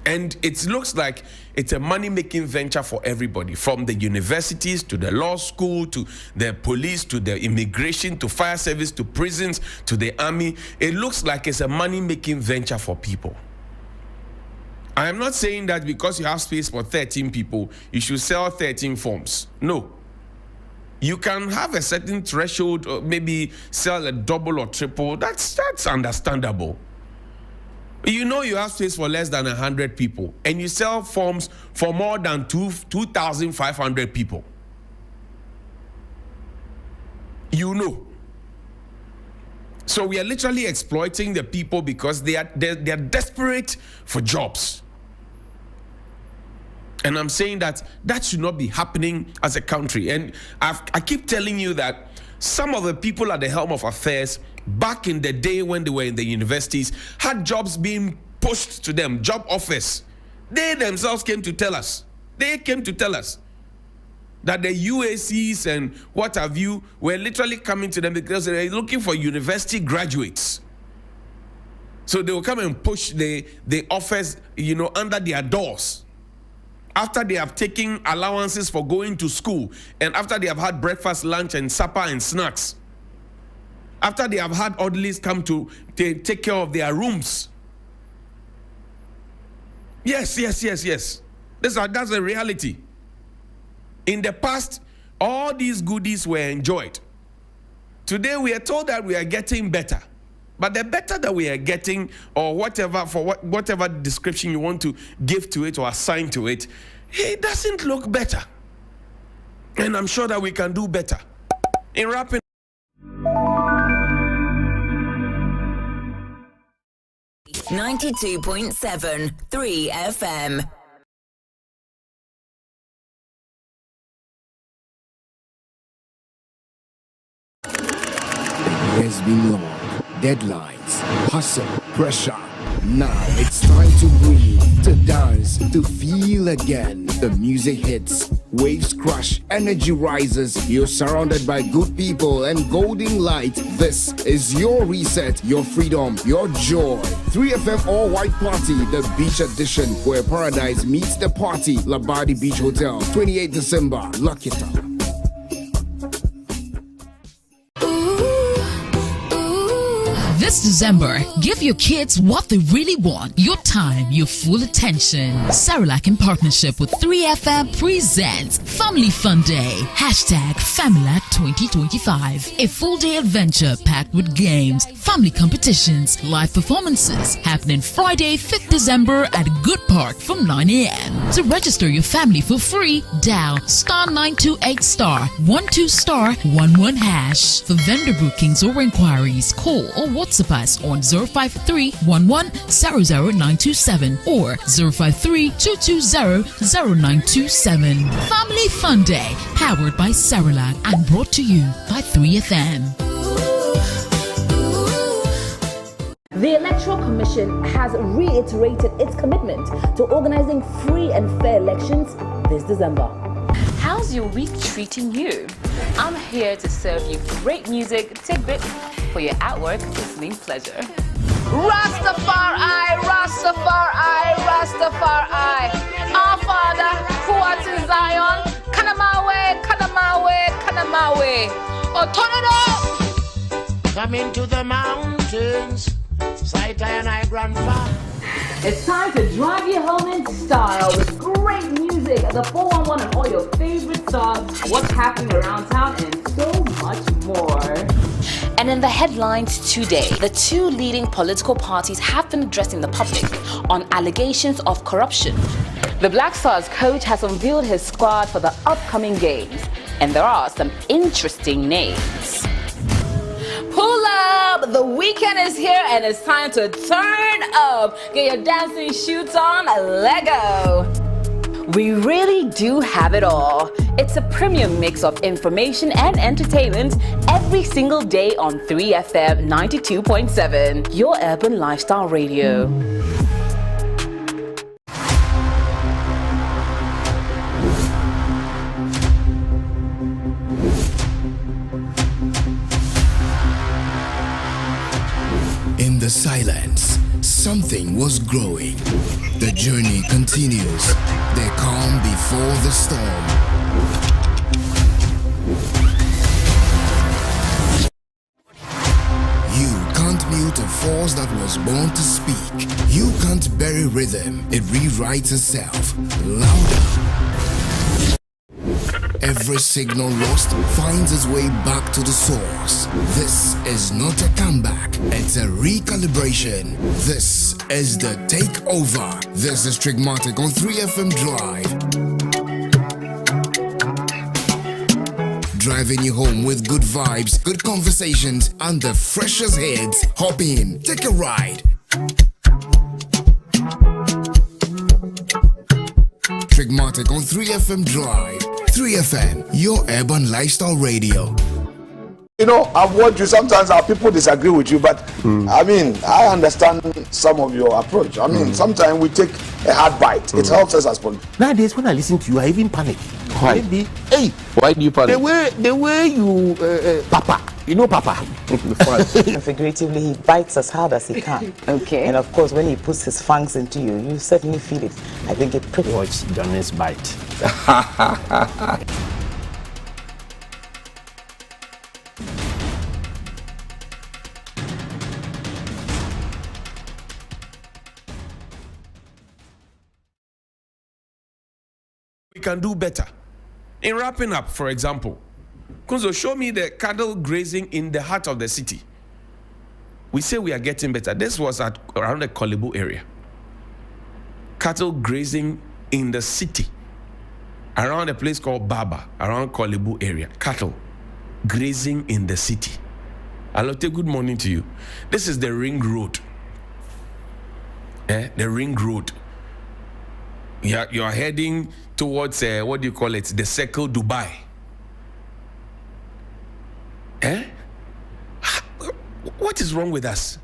And it looks like it's a money-making venture for everybody, from the universities to the law school to the police to the immigration to fire service to prisons to the army. It looks like it's a money-making venture for people. I am not saying that because you have space for 13 people, you should sell 13 forms. No. You can have a certain threshold, or maybe sell a double or triple. That's understandable. You have space for less than 100 people, and you sell forms for more than 2,500 people. So we are literally exploiting the people because they are desperate for jobs. And I'm saying that should not be happening as a country. And I keep telling you that some of the people at the helm of affairs back in the day when they were in the universities had jobs being pushed to them, job offers. They themselves came to tell us. They came to tell us that the UACs and what have you were literally coming to them because they were looking for university graduates. So they will come and push the offers, under their doors. After they have taken allowances for going to school, and after they have had breakfast, lunch, and supper and snacks, after they have had orderlies come to take care of their rooms. Yes. That's a reality. In the past, all these goodies were enjoyed. Today, we are told that we are getting better. But the better that we are getting, or whatever description you want to give to it or assign to it, it doesn't look better. And I'm sure that we can do better. In wrapping 92.7 3 FM. It has been long. Deadlines, hustle, pressure. Now it's time to breathe, to dance, to feel again. The music hits, waves crush, energy rises. You're surrounded by good people and golden light. This is your reset, your freedom, your joy. 3FM All White Party, the beach edition, where paradise meets the party. Labadi Beach Hotel, 28 December. Lock it up. This December, give your kids what they really want. Your time, your full attention. Cerelac in partnership with 3FM presents Family Fun Day. #FamilyLac 2025. A full-day adventure packed with games, family competitions, live performances happening Friday, 5th December at Good Park from 9 a.m. To register your family for free, dial *928*12*11#. For vendor bookings or inquiries, call or WhatsApp us on 053-11-00927 or 053-220-0927. Family Fun Day, powered by Cerelac and brought to you by 3FM. The Electoral Commission has reiterated its commitment to organizing free and fair elections this December. How's your week treating you? I'm here to serve you great music tidbit for your at-work listening pleasure. Rastafari, Rastafari, Rastafari. Our Father, who art in Zion, Kanamawe, Kanamawe, Kanamawe. Oh, turn it up! Coming to the mountains, sight and I grandfather. It's time to drive you home in style with great music, the 411 and all your favorite songs, what's happening around town, and so much more. And in the headlines today, the two leading political parties have been addressing the public on allegations of corruption. The Black Stars coach has unveiled his squad for the upcoming games, and there are some interesting names. Pull up! The weekend is here and it's time to turn up. Get your dancing shoes on, Lego. We really do have it all. It's a premium mix of information and entertainment every single day on 3FM 92.7, your urban lifestyle radio. In the silence, something was growing. The journey continues. The calm before the storm. You can't mute a force that was born to speak. You can't bury rhythm. It rewrites itself. Louder. Every signal lost finds its way back to the source. This is not a comeback, it's a recalibration. This is the takeover. This is Trigmatic on 3FM Drive. Driving you home with good vibes, good conversations, and the freshest hits. Hop in, take a ride. Trigmatic on 3FM Drive. 3FM, your urban lifestyle radio. You know, I've watched you. Sometimes our people disagree with you, but I mean, I understand some of your approach. I mean, sometimes we take a hard bite. It helps us as politicians. Nowadays, when I listen to you, I even panic. Why? Maybe, hey, Why do you panic? the way you, Papa, you know, Papa. Figuratively, he bites as hard as he can. Okay. And of course, when he puts his fangs into you, you certainly feel it. I think it pretty. Watch Johnny's bite. We can do better. In wrapping up, for example, Kunzo, show me the cattle grazing in the heart of the city. We say we are getting better. This was around the Kolebu area. Cattle grazing in the city, around a place called Baba, around Kolebu area. Cattle grazing in the city. Alote, good morning to you. This is the ring road. The ring road. You are heading towards, what do you call it? The Circle Dubai. What is wrong with us?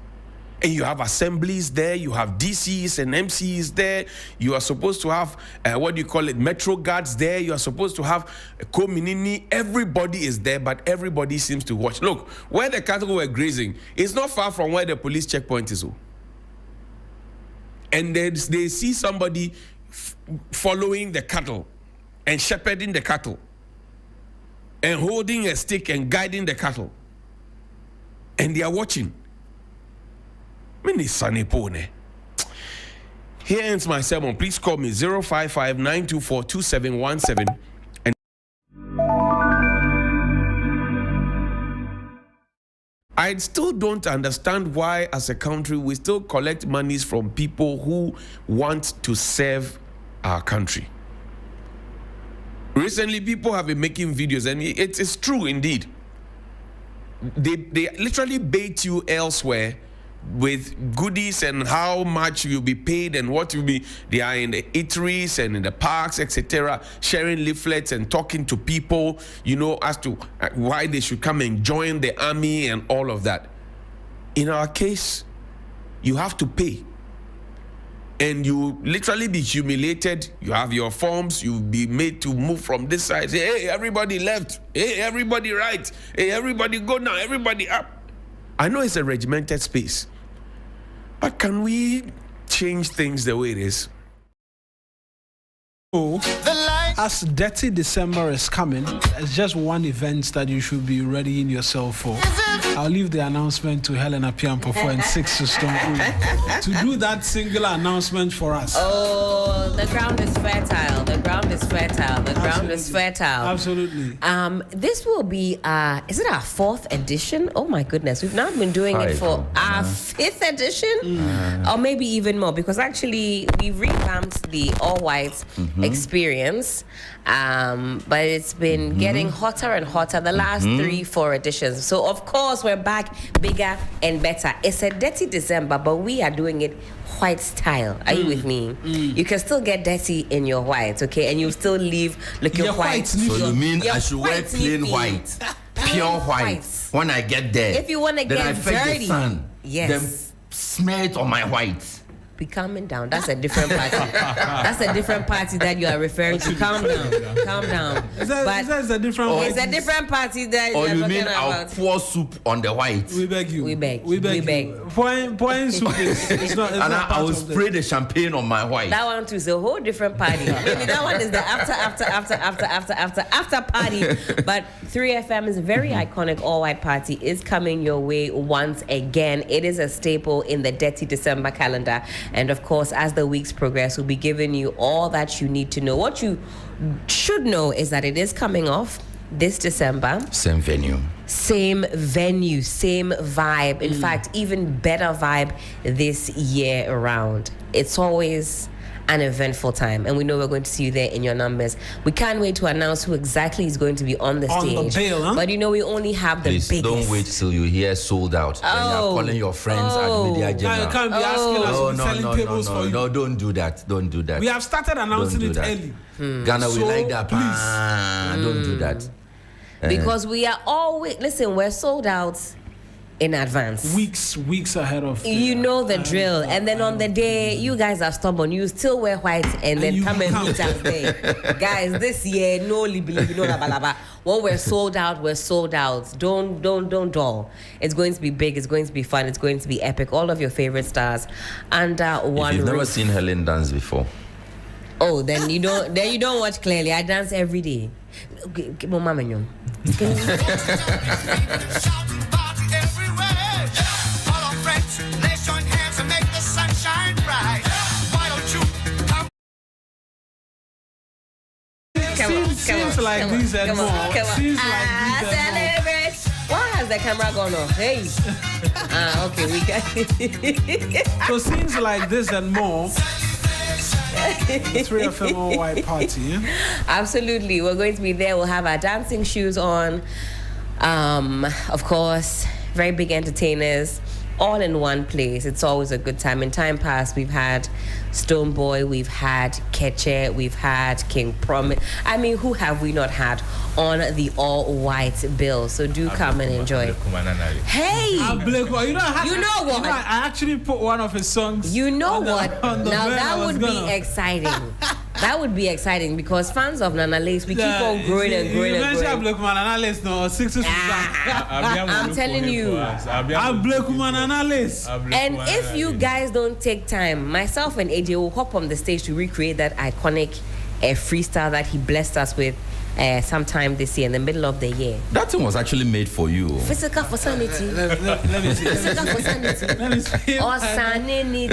And you have assemblies there, you have DCs and MCs there, you are supposed to have, what do you call it, Metro guards there, you are supposed to have a Kominini, everybody is there, but everybody seems to watch. Look, where the cattle were grazing, it's not far from where the police checkpoint is. And they see somebody following the cattle and shepherding the cattle and holding a stick and guiding the cattle. And they are watching. Mini Sunny Pone. Here ends my sermon. Please call me 055-924-2717. And I still don't understand why, as a country, we still collect monies from people who want to serve our country. Recently, people have been making videos, and it is true indeed. They literally bait you elsewhere with goodies and how much you'll be paid and what you'll be. They are in the eateries and in the parks, etc., sharing leaflets and talking to people, as to why they should come and join the army and all of that. In our case, you have to pay. And you literally be humiliated. You have your forms. You'll be made to move from this side. Say, hey, everybody left. Hey, everybody right. Hey, everybody go now. Everybody up. I know it's a regimented space. But can we change things the way it is? As Dirty December is coming, it's just one event that you should be readying yourself for. I'll leave the announcement to Helen Apiampo and 6 to Stone to do that singular announcement for us. Oh, the ground is fertile. The ground is fertile. The ground is fertile. Absolutely. This will be, is it our 4th edition? Oh my goodness. We've now been doing it for our 5th edition, or maybe even more, because actually we revamped the all white experience, but it's been getting hotter and hotter the last 3-4 editions. So of course we're back bigger and better. It's a Dirty December, but we are doing it white style. Are you with me? You can still get dirty in your white, okay, and you still leave looking white. So you mean I should wear plain white, pure white when I get there? If you want to then get I fetch dirty, the sun, yes, then smear it on my white. Be calming down. That's a different party. That's a different party that you are referring to. Calm down. Calm down. Is that a different party? It's a different party that Or you're you talking mean about. I'll pour soup on the white? We beg you. We beg. We beg. Pouring soup is not. And I will spray the champagne on my white. That one too is a whole different party. Maybe that one is the after party. But 3FM's very iconic all-white party is coming your way once again. It is a staple in the Dirty December calendar. And of course, as the weeks progress, we'll be giving you all that you need to know. What you should know is that it is coming off this December. Same venue, same vibe. In fact, even better vibe this year around. It's always an eventful time, and we know we're going to see you there in your numbers. We can't wait to announce who exactly is going to be on the stage. On the bill, huh? But we only have the Please biggest. don't wait till you hear sold out. Then you're calling your friends at Media General. You can't be asking us to be selling tables for you. No, don't do that. Don't do that. We have started announcing it early. Ghana, we like that. Please. Don't do that. Because we are always, we're sold out in advance. Weeks ahead of. You know the drill. And then on the day, you guys are stubborn. You still wear white and then come and meet us there. Guys, this year, no libili, no labalaba. When we're sold out, we're sold out. Don't dull. It's going to be big. It's going to be fun. It's going to be epic. All of your favorite stars under one If you've roof. never seen Helen dance before. Oh, then you don't watch clearly. I dance every day. Okay, Mama Mignon. Seems like these and more. Seems like these and more. Why has the camera gone off? Hey. Okay, we got it. So scenes like this and more. 3FM all white party, yeah? Absolutely. We're going to be there. We'll have our dancing shoes on. Of course, very big entertainers, all in one place. It's always a good time. In time past, we've had Stoneboy, we've had Keche, we've had King Promise. I mean, who have we not had on the all-white bill? So do come and enjoy. Hey! You know what? I actually put one of his songs. You know what? Now that would be gonna... exciting. That would be exciting because fans of Nana Lace, we keep on growing and growing and growing. I'm telling you. And if you guys don't take time, myself and AJ will hop on the stage to recreate that iconic freestyle that he blessed us with sometime this year, in the middle of the year. That thing was actually made for you. Physical for sanity. Let me see. Physical for sanity. Let me see. Or sanity.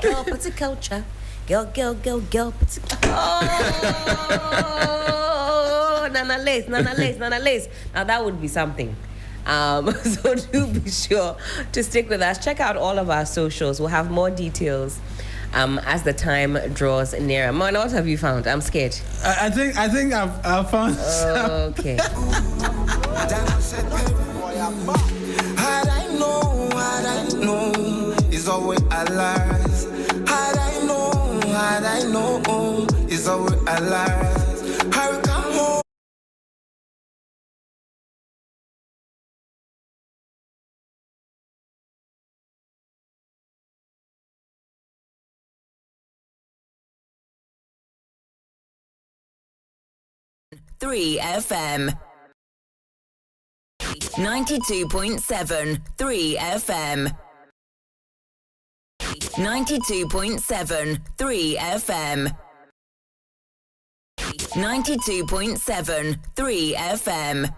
Girl, put culture. Girl, put Oh, Nana Lace. Now that would be something. So do be sure to stick with us. Check out all of our socials. We'll have more details as the time draws nearer. Mona, what have you found? I'm scared. I think I've found. Okay. Had I known, is always alive. Had I known, is always alive. I will come home. Three FM 92.7 3 FM 92.7 3 FM 92.7 3 FM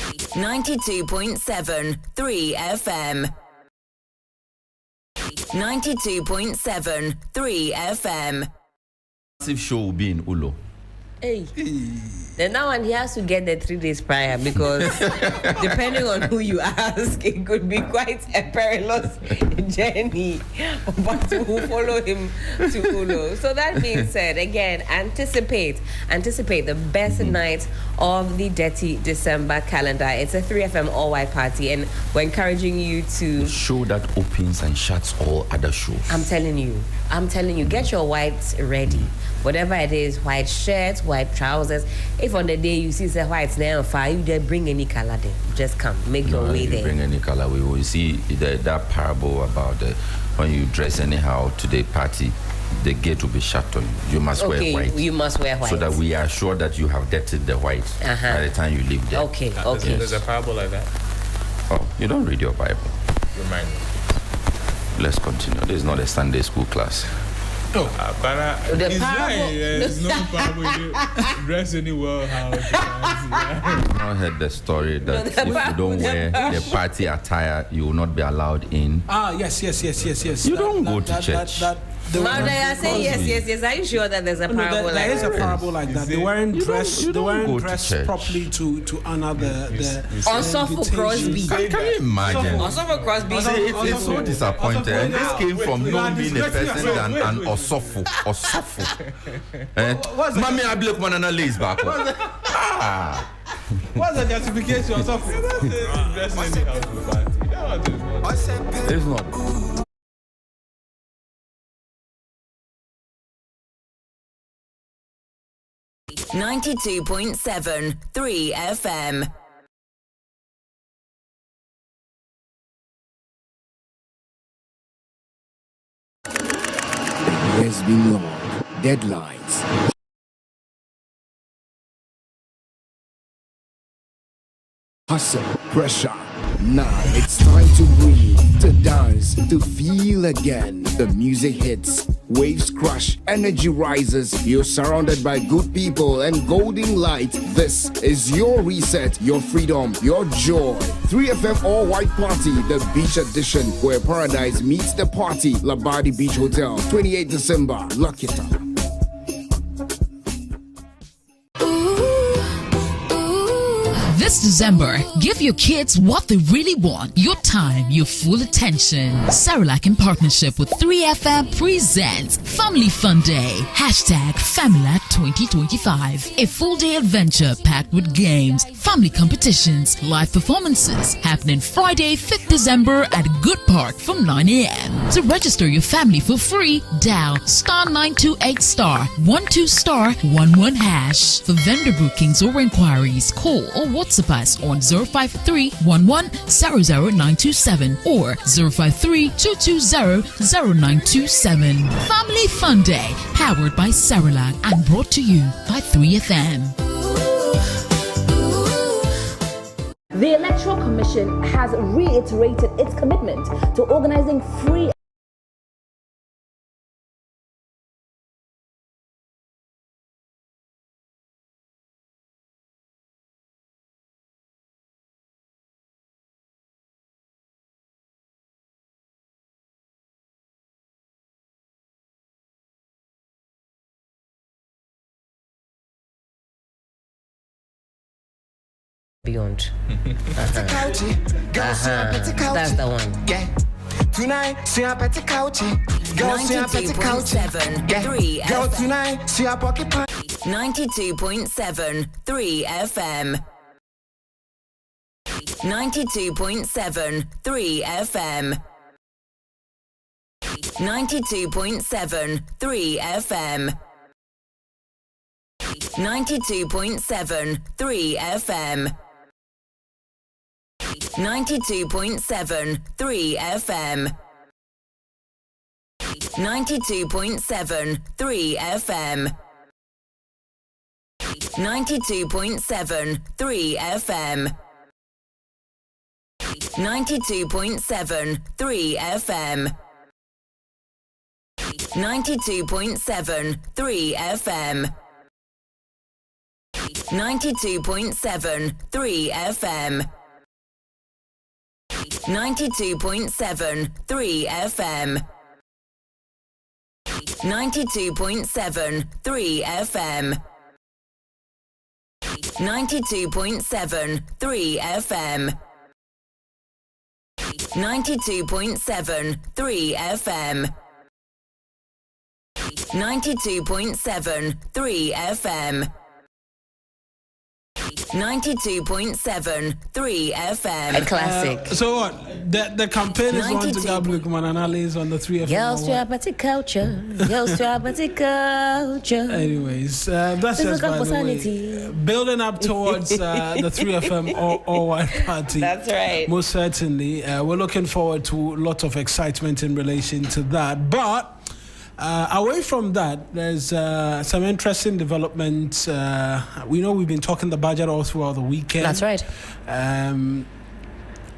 92.7 3 FM 92.7 3 FM. Massive show will be in Ulo. Hey. Then now and he has to get there 3 days prior because depending on who you ask, it could be quite a perilous journey. But who follow him to Ulo. So that being said, again, anticipate the best night of the Dirty December calendar. It's a 3FM all-white party, and we're encouraging you to show that opens and shuts all other shows. I'm telling you, get your whites ready. Whatever it is, white shirts, white trousers. If on the day you see the whites there on fire, you just bring any color there. Just come, make your way there. Bring any color. We will see that parable about when you dress anyhow to the party, the gate will be shut on you. You must wear white. You must wear white. So that we are sure that you have dirtied the white by the time you leave there. Okay. There's a parable like that. Oh, you don't read your Bible. Remind me. Let's continue. This is not a Sunday school class. No, but the parable. There's no parable. You dress anywhere how. I heard the story that if you don't wear the party attire, you will not be allowed in. Yes. You don't go to church. Mother, I say yes. Are you sure that there's a parable like that? There is a parable like that. They weren't dressed properly to honor the Osofo Crosby. Can you imagine? Osofo Crosby. It's so disappointing. And this came from not being a person than an Osofo. Mami, I look one another lays back. What's the justification of Osofo? It's not. 92.7 3 FM. It has been long. Deadlines. Hustle, pressure. Now it's time to breathe, to dance, to feel again. The music hits, waves crush, energy rises. You're surrounded by good people and golden light. This is your reset, your freedom, your joy. 3FM All White Party, the beach edition, where paradise meets the party. Labadi Beach Hotel, 28 December. Lock it up. This December, give your kids what they really want. Your time, your full attention. Cerelac in partnership with 3FM presents Family Fun Day. #FamiLat 2025. A full day adventure packed with games, family competitions, live performances. Happening Friday, 5th December at Good Park from 9 a.m. To register your family for free, dial *928*12*11#. For vendor bookings or inquiries, call or WhatsApp us on 053-11-00927 or 053-220-0927. Family Fun Day, powered by Cerelac and brought to you by 3FM. The Electoral Commission has reiterated its commitment to organizing free beyond. That's the one. Yeah. Tonight, see a petty couchy. Girl, see a petty couchy. 92.7 Girl, tonight, see a pocket pie. 92.7 3 FM. 92.7 3 FM. 92.7 3 FM. 92.7 3 FM. 92.7 3 FM. 92.7 3 FM. 92.7 3 FM. 92.7 3 FM. 92.7 3 FM. 92.7 3 FM. 92.7 3 FM. 92.7 3 FM. 92.7 3 FM. 92.7 3 FM. 92.7 3 FM. 92.7 3 FM. A classic. So what? The campaign is on to Gabriel Kumananale on the 3 FM. Girls to Abati culture. Girls to Abati culture. Anyways, that's just by the way. Building up towards the 3 FM all white party. That's right. Most certainly. We're looking forward to a lot of excitement in relation to that. But away from that, there's some interesting developments. We know we've been talking the budget all throughout the weekend. That's right.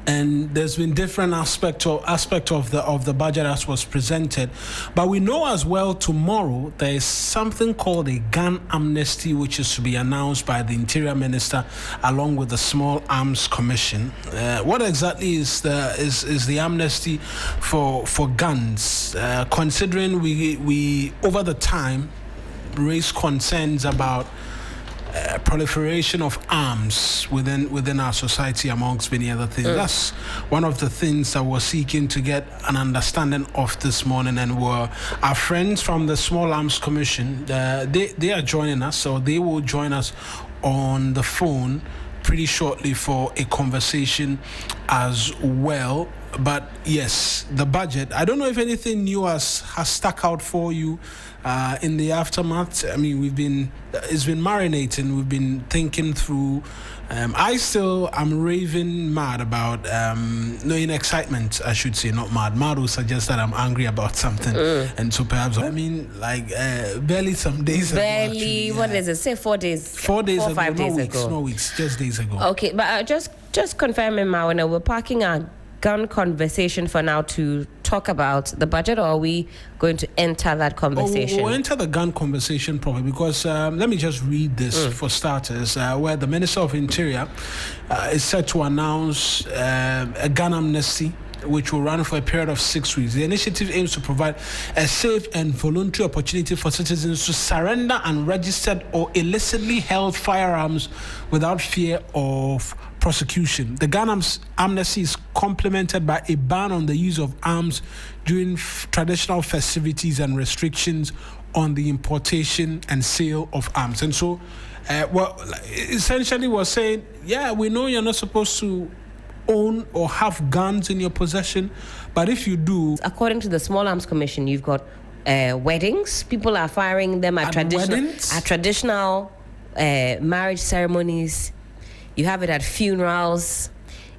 And there's been different aspect of the budget as was presented, but we know as well tomorrow there is something called a gun amnesty, which is to be announced by the Interior Minister along with the Small Arms Commission. What exactly is the amnesty for guns? Considering we over the time raised concerns about proliferation of arms within our society, amongst many other things. That's one of the things that we're seeking to get an understanding of this morning, and we're our friends from the Small Arms Commission. They are joining us, so they will join us on the phone pretty shortly for a conversation as well. But yes, the budget. I don't know if anything new has stuck out for you in the aftermath. I mean, it's been marinating. We've been thinking through. I still am raving mad about, no, in excitement, I should say, not mad. Mad will suggest that I'm angry about something. And so perhaps, I mean, like, barely some days ago. Barely, what is it? Say 4 days. 4 days ago, 5 days ago. No weeks, just days ago. Okay, but just confirming, Mawana, we're parking our gun conversation for now to talk about the budget, or are we going to enter that conversation? We'll enter the gun conversation probably because let me just read this for starters, where the Minister of Interior is set to announce a gun amnesty which will run for a period of 6 weeks. The initiative aims to provide a safe and voluntary opportunity for citizens to surrender unregistered or illicitly held firearms without fear of prosecution. The gun amnesty is complemented by a ban on the use of arms during traditional festivities and restrictions on the importation and sale of arms. And so, essentially we're saying, yeah, we know you're not supposed to own or have guns in your possession, but if you do, according to the Small Arms Commission, you've got weddings. People are firing them at traditional marriage ceremonies. You have it at funerals,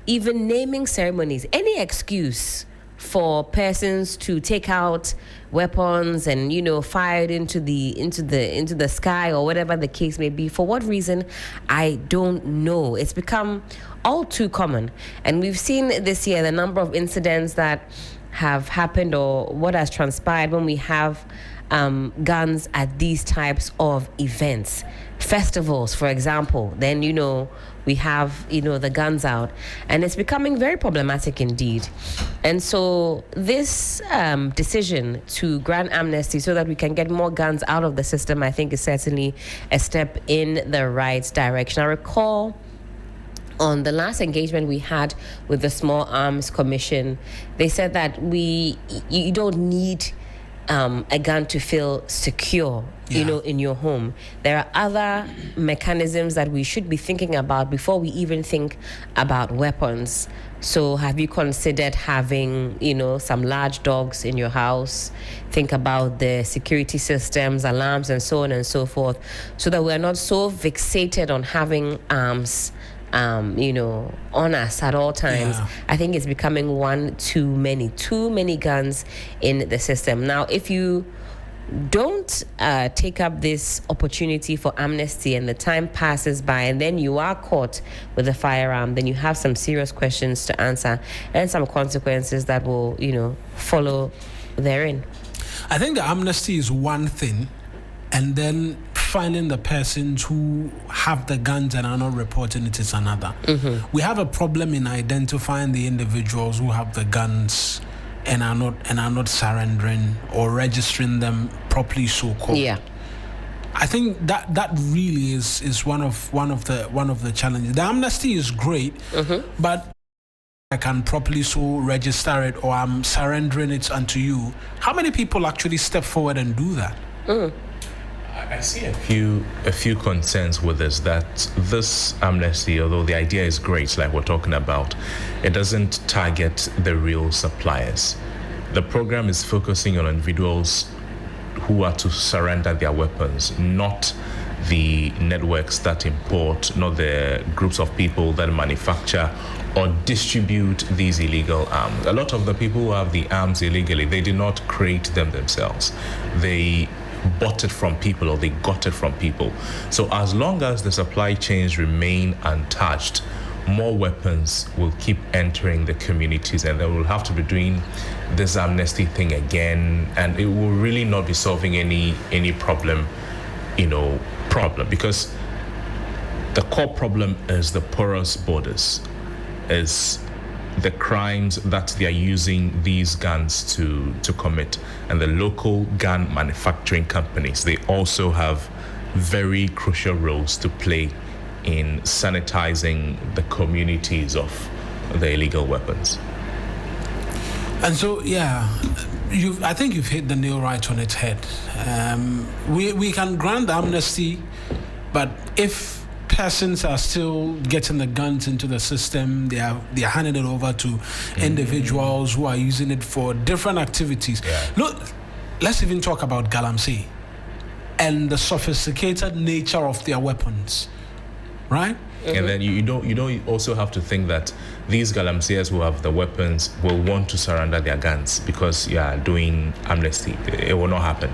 even naming ceremonies. Any excuse for persons to take out weapons and fire it into the sky or whatever the case may be. For what reason, I don't know. It's become all too common, and we've seen this year the number of incidents that have happened or what has transpired when we have guns at these types of events, festivals, for example. Then we have the guns out, and it's becoming very problematic indeed. And so this decision to grant amnesty so that we can get more guns out of the system, I think, is certainly a step in the right direction. I recall on the last engagement we had with the Small Arms Commission, they said that you don't need a gun to feel secure, in your home. There are other mechanisms that we should be thinking about before we even think about weapons. So have you considered having, some large dogs in your house? Think about the security systems, alarms, and so on and so forth, so that we're not so fixated on having arms on us at all times. Yeah. I think it's becoming one too many guns in the system. Now, if you don't take up this opportunity for amnesty and the time passes by and then you are caught with a firearm, then you have some serious questions to answer and some consequences that will, follow therein. I think the amnesty is one thing, and then finding the persons who have the guns and are not reporting it is another. Mm-hmm. We have a problem in identifying the individuals who have the guns and are not surrendering or registering them properly, so-called. Yeah. I think that really is one of the challenges. The amnesty is great, but I can properly so register it, or I'm surrendering it unto you. How many people actually step forward and do that? I see a few concerns with this, that this amnesty, although the idea is great, like we're talking about, it doesn't target the real suppliers. The program is focusing on individuals who are to surrender their weapons, not the networks that import, not the groups of people that manufacture or distribute these illegal arms. A lot of the people who have the arms illegally, they did not create them themselves. They bought it from people, or they got it from people. So as long as the supply chains remain untouched, more weapons will keep entering the communities, and then we'll have to be doing this amnesty thing again, and it will really not be solving any problem, because the core problem is the porous borders, is the crimes that they are using these guns to commit. And the local gun manufacturing companies, they also have very crucial roles to play in sanitizing the communities of the illegal weapons. And so, I think you've hit the nail right on its head. We can grant amnesty, but if persons are still getting the guns into the system, they are handing it over to individuals who are using it for different activities. Look, let's even talk about Galamsey and the sophisticated nature of their weapons, right? And then you don't also have to think that these Galamseyers who have the weapons will want to surrender their guns because you are doing amnesty. It will not happen.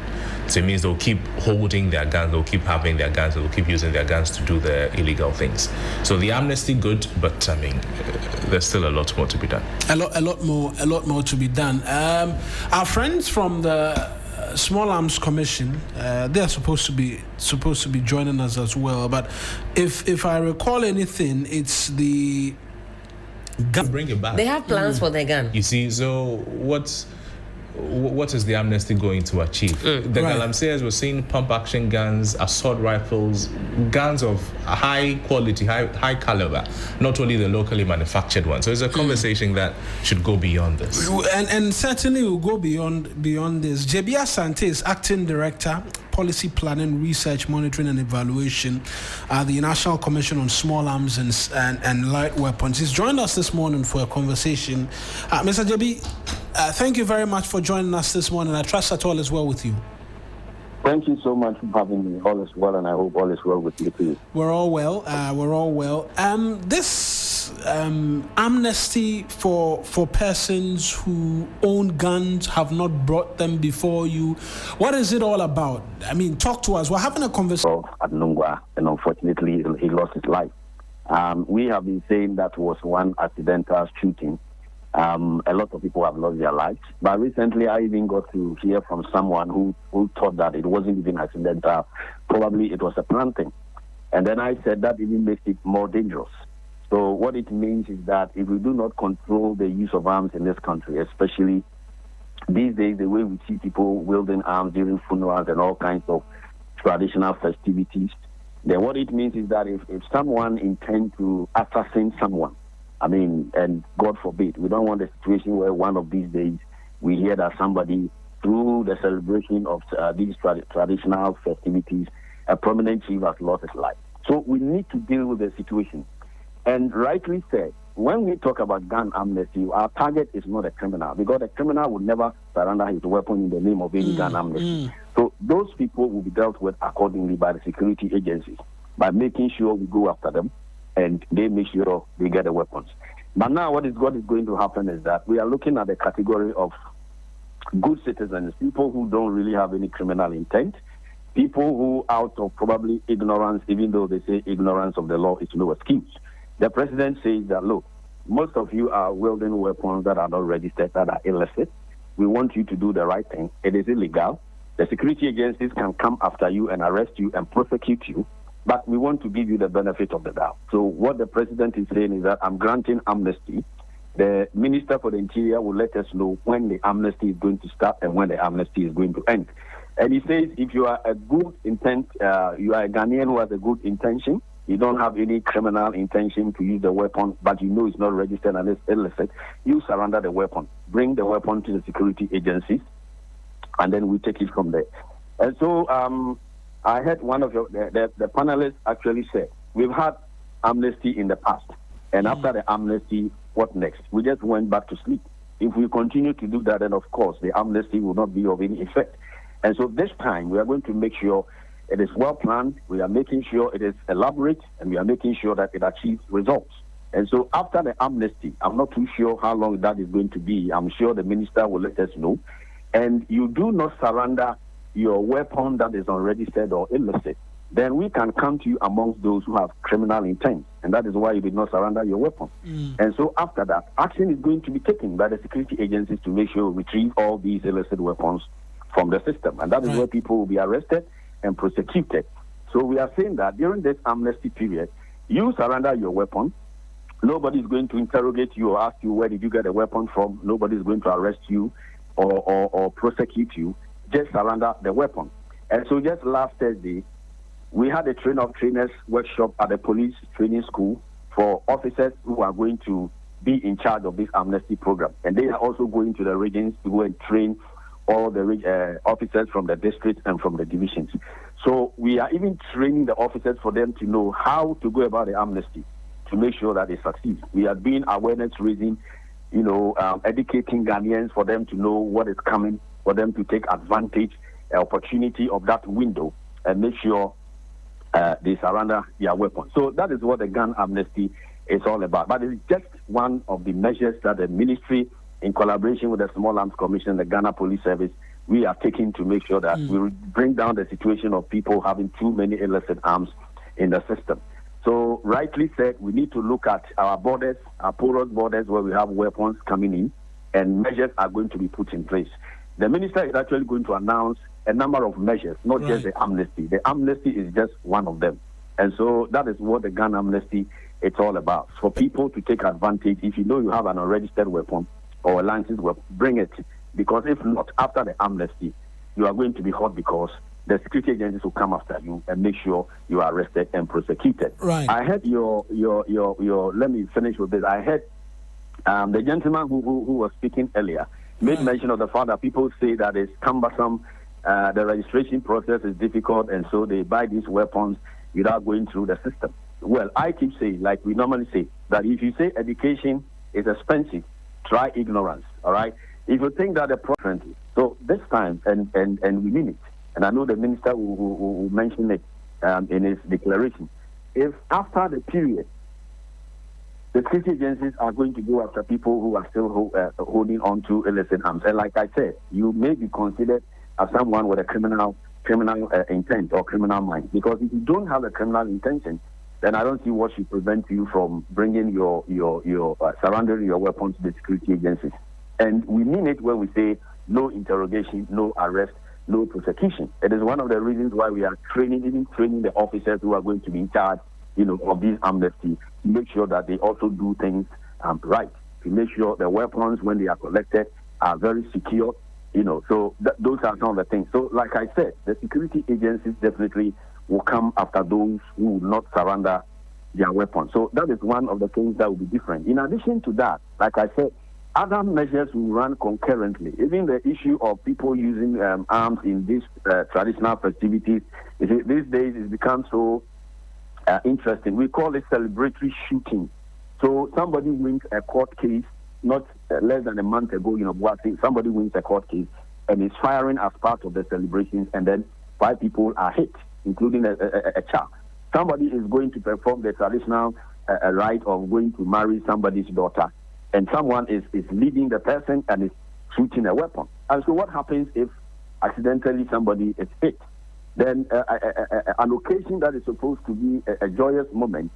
So it means they'll keep holding their guns, they'll keep having their guns, they'll keep using their guns to do the illegal things. So the amnesty good, but there's still a lot more to be done. A lot more to be done. Our friends from the Small Arms Commission, they are supposed to be joining us as well. But if I recall anything, it's the gun. Bring it back. They have plans for their gun. You see, so what is the amnesty going to achieve? The Galamseyers were seeing pump action guns, assault rifles, guns of high quality, high caliber, not only the locally manufactured ones. So it's a conversation that should go beyond this. And certainly will go beyond this. JB Asante is Acting Director, Policy Planning, Research, Monitoring and Evaluation at the National Commission on Small Arms and Light Weapons. He's joined us this morning for a conversation. Mr. JB, thank you very much for joining us this morning. I trust that all is well with you. Thank you so much for having me. All is well, and I hope all is well with you too. We're all well. This amnesty for persons who own guns, have not brought them before you. What is it all about? I mean, talk to us. We're having a conversation. At Nungwa, and unfortunately, he lost his life. We have been saying that was one accidental shooting. A lot of people have lost their lives. But recently, I even got to hear from someone who thought that it wasn't even accidental. Probably it was a planting. And then I said that even makes it more dangerous. So what it means is that if we do not control the use of arms in this country, especially these days, the way we see people wielding arms during funerals and all kinds of traditional festivities, Then what it means is that if someone intends to assassinate someone, and God forbid, we don't want a situation where one of these days we hear that somebody, through the celebration of these traditional festivities, a prominent chief has lost his life. So we need to deal with the situation. And rightly said, when we talk about gun amnesty, our target is not a criminal, because a criminal would never surrender his weapon in the name of any gun amnesty. So those people will be dealt with accordingly by the security agencies, by making sure we go after them and they make sure they get the weapons. But now what is going to happen is that we are looking at the category of good citizens, people who don't really have any criminal intent, people who, out of probably ignorance, even though they say ignorance of the law is no excuse. The president says that, look, most of you are wielding weapons that are not registered, that are illicit. We want you to do the right thing. It is illegal. The security agencies can come after you and arrest you and prosecute you, but we want to give you the benefit of the doubt. So what the president is saying is that I'm granting amnesty. The Minister for the Interior will let us know when the amnesty is going to start and when the amnesty is going to end. And he says if you are a good intent, you are a Ghanaian who has a good intention, you don't have any criminal intention to use the weapon, but you know it's not registered and it's illicit, you surrender the weapon. Bring the weapon to the security agencies, and then we take it from there. And so I heard one of the panelists actually say, we've had amnesty in the past, and after the amnesty, what next? We just went back to sleep. If we continue to do that, then of course the amnesty will not be of any effect. And so this time we are going to make sure it is well planned, we are making sure it is elaborate, and we are making sure that it achieves results. And so after the amnesty, I'm not too sure how long that is going to be. I'm sure the minister will let us know. And you do not surrender your weapon that is unregistered or illicit, then we can count you amongst those who have criminal intent. And that is why you did not surrender your weapon. And so after that, action is going to be taken by the security agencies to make sure we retrieve all these illicit weapons from the system. And that is where people will be arrested and prosecuted. So we are saying that during this amnesty period, you surrender your weapon. Nobody is going to interrogate you or ask you where did you get a weapon from. Nobody is going to arrest you or prosecute you. Just surrender the weapon. And so just last Thursday, we had a train of trainers workshop at the police training school for officers who are going to be in charge of this amnesty program. And they are also going to the regions to go and train all the officers from the districts and from the divisions. So we are even training the officers for them to know how to go about the amnesty to make sure that they succeed. We are doing awareness raising, educating Ghanaians for them to know what is coming, for them to take advantage, opportunity of that window and make sure they surrender their weapons. So that is what the gun amnesty is all about. But it's just one of the measures that the ministry, in collaboration with the Small Arms Commission, the Ghana Police Service, we are taking to make sure that we bring down the situation of people having too many illicit arms in the system. So, rightly said, we need to look at our borders, our porous borders where we have weapons coming in, and measures are going to be put in place. The minister is actually going to announce a number of measures, not just the amnesty. The amnesty is just one of them. And so that is what the gun amnesty is all about. For people to take advantage, if you know you have an unregistered weapon, or a licensed weapon, bring it. Because if not, after the amnesty, you are going to be hot because the security agencies will come after you and make sure you are arrested and prosecuted. Right. I heard your let me finish with this. I heard the gentleman who was speaking earlier made mention of the fact that people say that it's cumbersome, the registration process is difficult, and so they buy these weapons without going through the system. Well, I keep saying, like we normally say, that if you say education is expensive, try ignorance, all right? If you think that the preference, so this time, and we mean it, and I know the minister will mention it in his declaration, if after the period, the security agencies are going to go after people who are still holding on to illicit arms. And like I said, you may be considered as someone with a criminal intent or criminal mind. Because if you don't have a criminal intention, then I don't see what should prevent you from bringing your surrendering your weapons to the security agencies. And we mean it when we say no interrogation, no arrest, no prosecution. It is one of the reasons why we are training the officers who are going to be in charge, of these amnesty, to make sure that they also do things right, to make sure the weapons, when they are collected, are very secure. So those are some of the things. So, like I said, the security agencies definitely will come after those who will not surrender their weapons. So that is one of the things that will be different. In addition to that, like I said, other measures will run concurrently. Even the issue of people using arms in these traditional festivities, these days it's become so interesting. We call it celebratory shooting. So somebody wins a court case, not less than a month ago, somebody wins a court case and is firing as part of the celebrations, and then 5 people are hit, including a child. Somebody is going to perform the traditional rite of going to marry somebody's daughter, and someone is leading the person and is shooting a weapon. And so what happens if accidentally somebody is hit? Then an occasion that is supposed to be a joyous moment,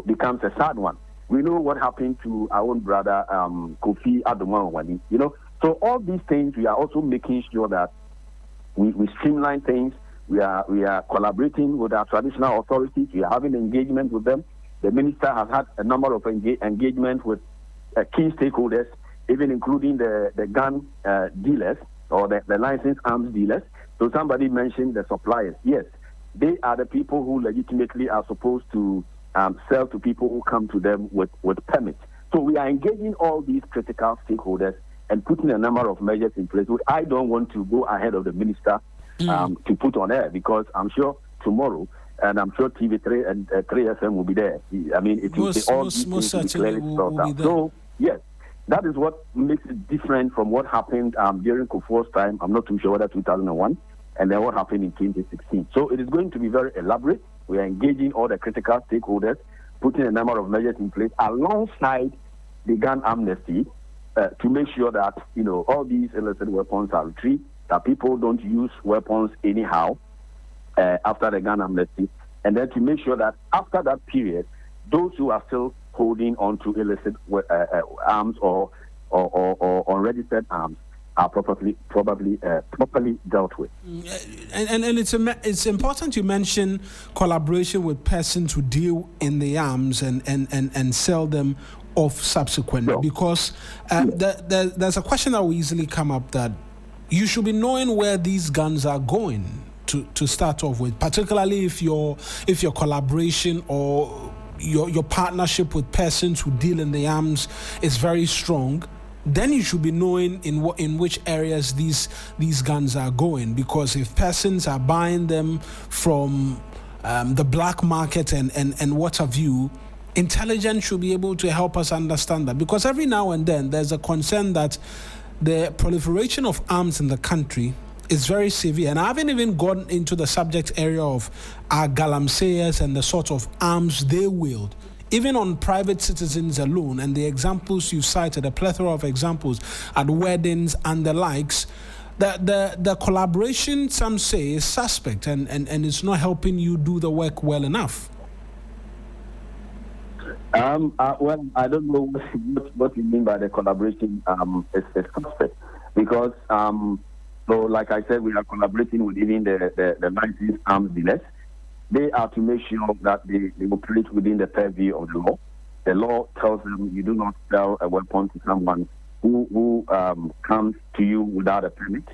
becomes a sad one. We know what happened to our own brother Kofi Adomawani. So all these things, we are also making sure that we streamline things. We are collaborating with our traditional authorities. We are having engagement with them. The minister has had a number of engagement with key stakeholders, even including the gun dealers or the licensed arms dealers. So somebody mentioned the suppliers. Yes, they are the people who legitimately are supposed to sell to people who come to them with permits. So we are engaging all these critical stakeholders and putting a number of measures in place. I don't want to go ahead of the minister to put on air, because I'm sure tomorrow, and I'm sure TV3 and 3FM will be there. I mean, it will be all these things will be clearly spelled out. So, yes, that is what makes it different from what happened during Kufuor's time. I'm not too sure whether 2001, and then what happened in 2016. So it is going to be very elaborate. We are engaging all the critical stakeholders, putting a number of measures in place alongside the gun amnesty to make sure that, all these illicit weapons are retrieved, that people don't use weapons anyhow after the gun amnesty, and then to make sure that after that period, those who are still holding on to illicit arms or unregistered arms are properly dealt with. And it's important you mention collaboration with persons who deal in the arms and sell them off subsequently, because there's a question that will easily come up that you should be knowing where these guns are going to start off with, particularly if your collaboration or your partnership with persons who deal in the arms is very strong. Then you should be knowing in which areas these guns are going, because if persons are buying them from the black market and what have you, intelligence should be able to help us understand that, because every now and then there's a concern that the proliferation of arms in the country is very severe. And I haven't even gone into the subject area of our galamseyers and the sort of arms they wield, even on private citizens alone, and the examples you cited, a plethora of examples at weddings and the likes. The collaboration, some say, is suspect and it's not helping you do the work well enough. Well, I don't know what you mean by the collaboration is suspect, because so like I said, we are collaborating with even the licensed arms dealers. They are to make sure that they operate within the purview of the law. The law tells them you do not sell a weapon to someone who comes to you without a permit.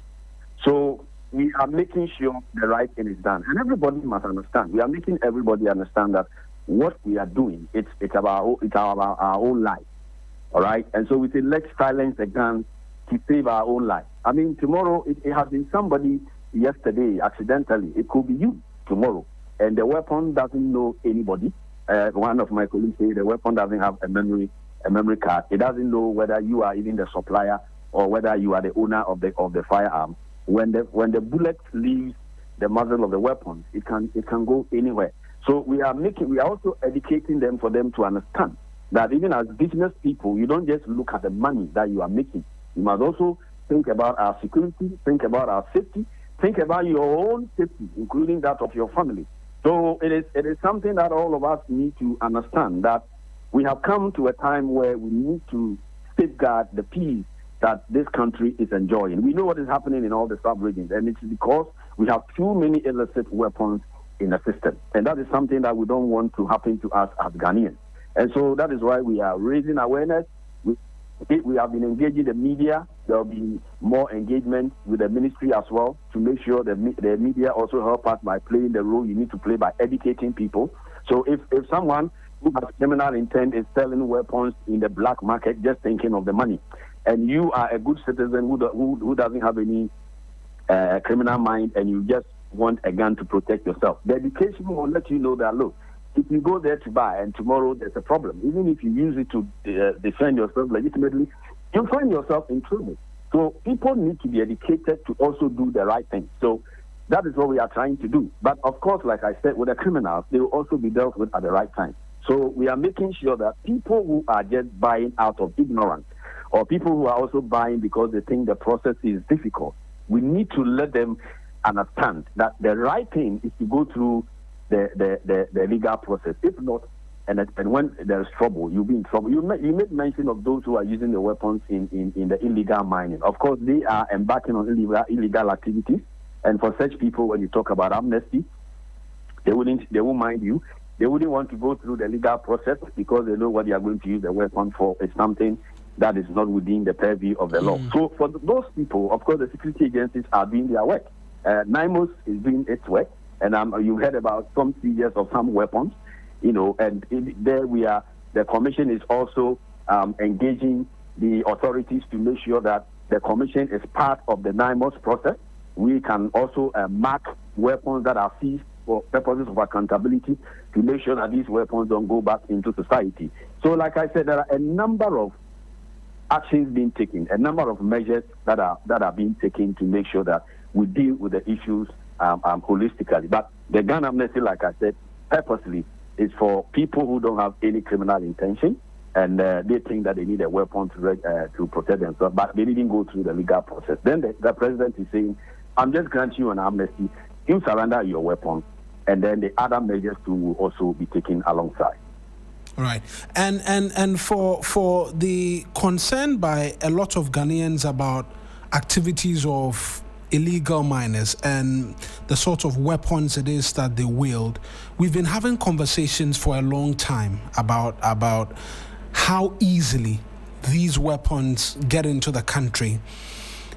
So we are making sure the right thing is done, and everybody must understand. We are making everybody understand that what we are doing, it's about our own life, all right? And so we say, let's silence the gun to save our own life. I mean, tomorrow, it has been somebody yesterday, accidentally. It could be you tomorrow, and the weapon doesn't know anybody. One of my colleagues said the weapon doesn't have a memory card. It doesn't know whether you are even the supplier or whether you are the owner of the firearm. When the bullet leaves the muzzle of the weapon, it can go anywhere. So we are also educating them for them to understand that even as business people, you don't just look at the money that you are making. You must also think about our security, think about our safety, think about your own safety, including that of your family. So it is something that all of us need to understand, that we have come to a time where we need to safeguard the peace that this country is enjoying. We know what is happening in all the sub-regions, and it's because we have too many illicit weapons in the system. And that is something that we don't want to happen to us as Ghanaians. And so that is why we are raising awareness. We We have been engaging the media. There will be more engagement with the ministry as well to make sure the media also help us by playing the role you need to play by educating people. So if someone who has criminal intent is selling weapons in the black market, just thinking of the money, and you are a good citizen who doesn't have any criminal mind, and you just want a gun to protect yourself, the education will let you know that, look, if you go there to buy and tomorrow there's a problem, even if you use it to defend yourself legitimately, you find yourself in trouble. So people need to be educated to also do the right thing. So that is what we are trying to do. But of course, like I said, with the criminals, they will also be dealt with at the right time. So we are making sure that people who are just buying out of ignorance, or people who are also buying because they think the process is difficult, we need to let them understand that the right thing is to go through the legal process. If not, and when there is trouble, you'll be in trouble. You made mention of those who are using the weapons in the illegal mining. Of course, they are embarking on illegal activities. And for such people, when you talk about amnesty, they won't mind you. They wouldn't want to go through the legal process because they know what they are going to use the weapon for is something that is not within the purview of the law. So for those people, of course, the security agencies are doing their work. NIMOS is doing its work. And you heard about some seizures of some weapons, and there we are. The commission is also engaging the authorities to make sure that the commission is part of the NIMOS process. We can also mark weapons that are seized for purposes of accountability to make sure that these weapons don't go back into society. So, like I said, there are a number of actions being taken, a number of measures that are being taken to make sure that we deal with the issues holistically. But the gun amnesty, like I said, purposely is for people who don't have any criminal intention and they think that they need a weapon to protect themselves, but they didn't go through the legal process. Then the president is saying, I'm just granting you an amnesty, you surrender your weapon, and then the other measures will also be taken alongside. All right. And for the concern by a lot of Ghanaians about activities of illegal miners and the sort of weapons it is that they wield, we've been having conversations for a long time about how easily these weapons get into the country.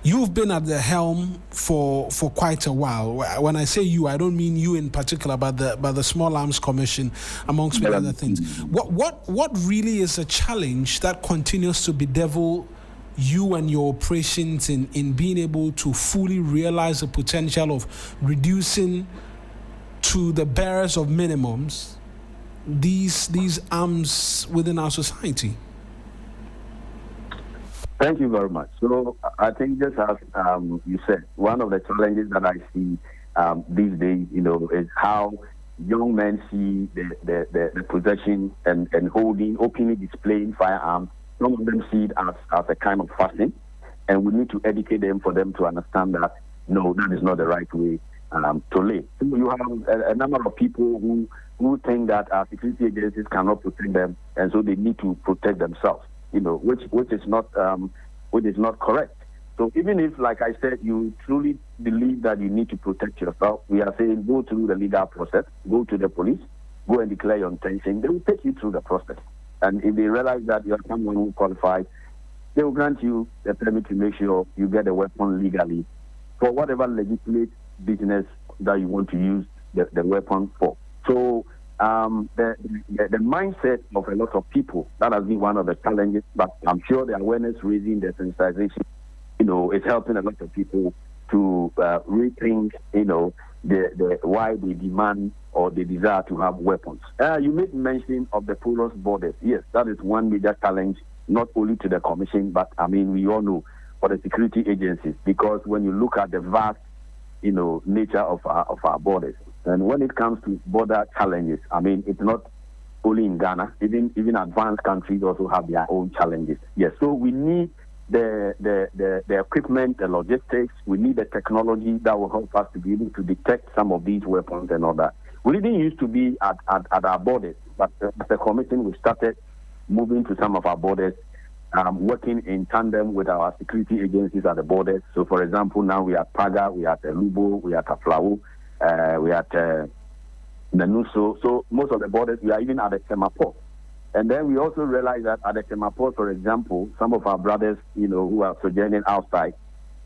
You've been at the helm for quite a while. When I say you, I don't mean you in particular, but the Small Arms Commission, amongst many other things. What really is a challenge that continues to bedevil you and your operations in being able to fully realize the potential of reducing to the bearers of minimums these arms within our society? Thank you very much. So I think just as you said, one of the challenges that I see these days, is how young men see the possession and holding, openly displaying firearms. Some of them see it as a kind of fashion, and we need to educate them for them to understand that, no, that is not the right way to live. So you have a number of people who think that our security agencies cannot protect them, and so they need to protect themselves, which is not correct. So even if, like I said, you truly believe that you need to protect yourself, we are saying go through the legal process, go to the police, go and declare your intention. They will take you through the process. And if they realize that you are someone who qualifies, they will grant you the permit to make sure you get a weapon legally for whatever legitimate business that you want to use the weapon for. So the mindset of a lot of people, that has been one of the challenges, but I'm sure the awareness raising, the sensitization, is helping a lot of people to rethink, the why they demand or they desire to have weapons. You made mention of the porous borders. Yes, that is one major challenge, not only to the commission, but we all know for the security agencies, because when you look at the vast, nature of our borders, and when it comes to border challenges, it's not only in Ghana. Even advanced countries also have their own challenges. Yes, so we need the equipment, the logistics. We need the technology that will help us to be able to detect some of these weapons and all that. We didn't used to be at our borders, but as a commission, we started moving to some of our borders, working in tandem with our security agencies at the borders. So, for example, now we are at Paga, we are at Lubo, we are at Aflao, we are at Nanuso. So most of the borders, we are even at the Semapo. And then we also realized that at the Temaport, for example, some of our brothers, who are sojourning outside,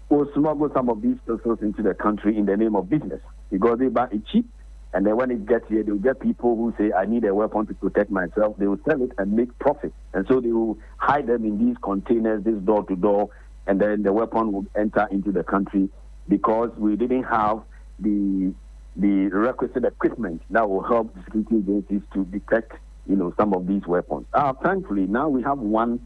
will smuggle some of these pistols into the country in the name of business because they buy it cheap. And then when it gets here, they'll get people who say, I need a weapon to protect myself. They will sell it and make profit. And so they will hide them in these containers, this door to door, and then the weapon will enter into the country because we didn't have the requisite equipment that will help the security agencies to detect, some of these weapons. Thankfully, now we have one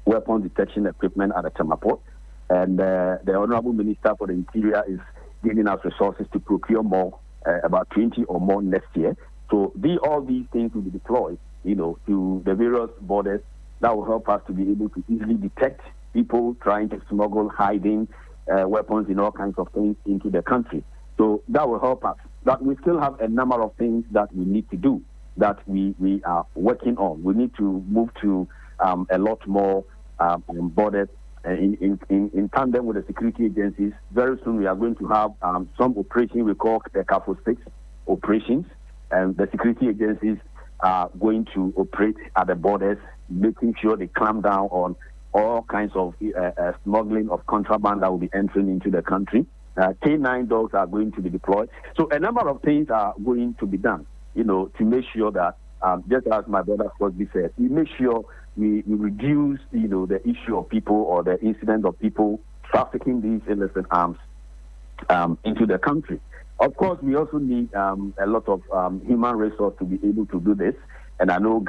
weapon detection equipment at the Temaport, and the Honorable Minister for the Interior is giving us resources to procure more, about 20 or more next year. So all these things will be deployed, to the various borders that will help us to be able to easily detect people trying to smuggle, hiding weapons and all kinds of things into the country. So that will help us. But we still have a number of things that we need to do that we are working on. We need to move to a lot more borders in tandem with the security agencies. Very soon we are going to have some operations we call the CAFO 6 operations, and the security agencies are going to operate at the borders, making sure they clamp down on all kinds of smuggling of contraband that will be entering into the country. K9 dogs are going to be deployed. So a number of things are going to be done, to make sure that, just as my brother Crosby said, we make sure we reduce, the issue of people or the incident of people trafficking these illicit arms into the country. Of course, we also need a lot of human resource to be able to do this. And I know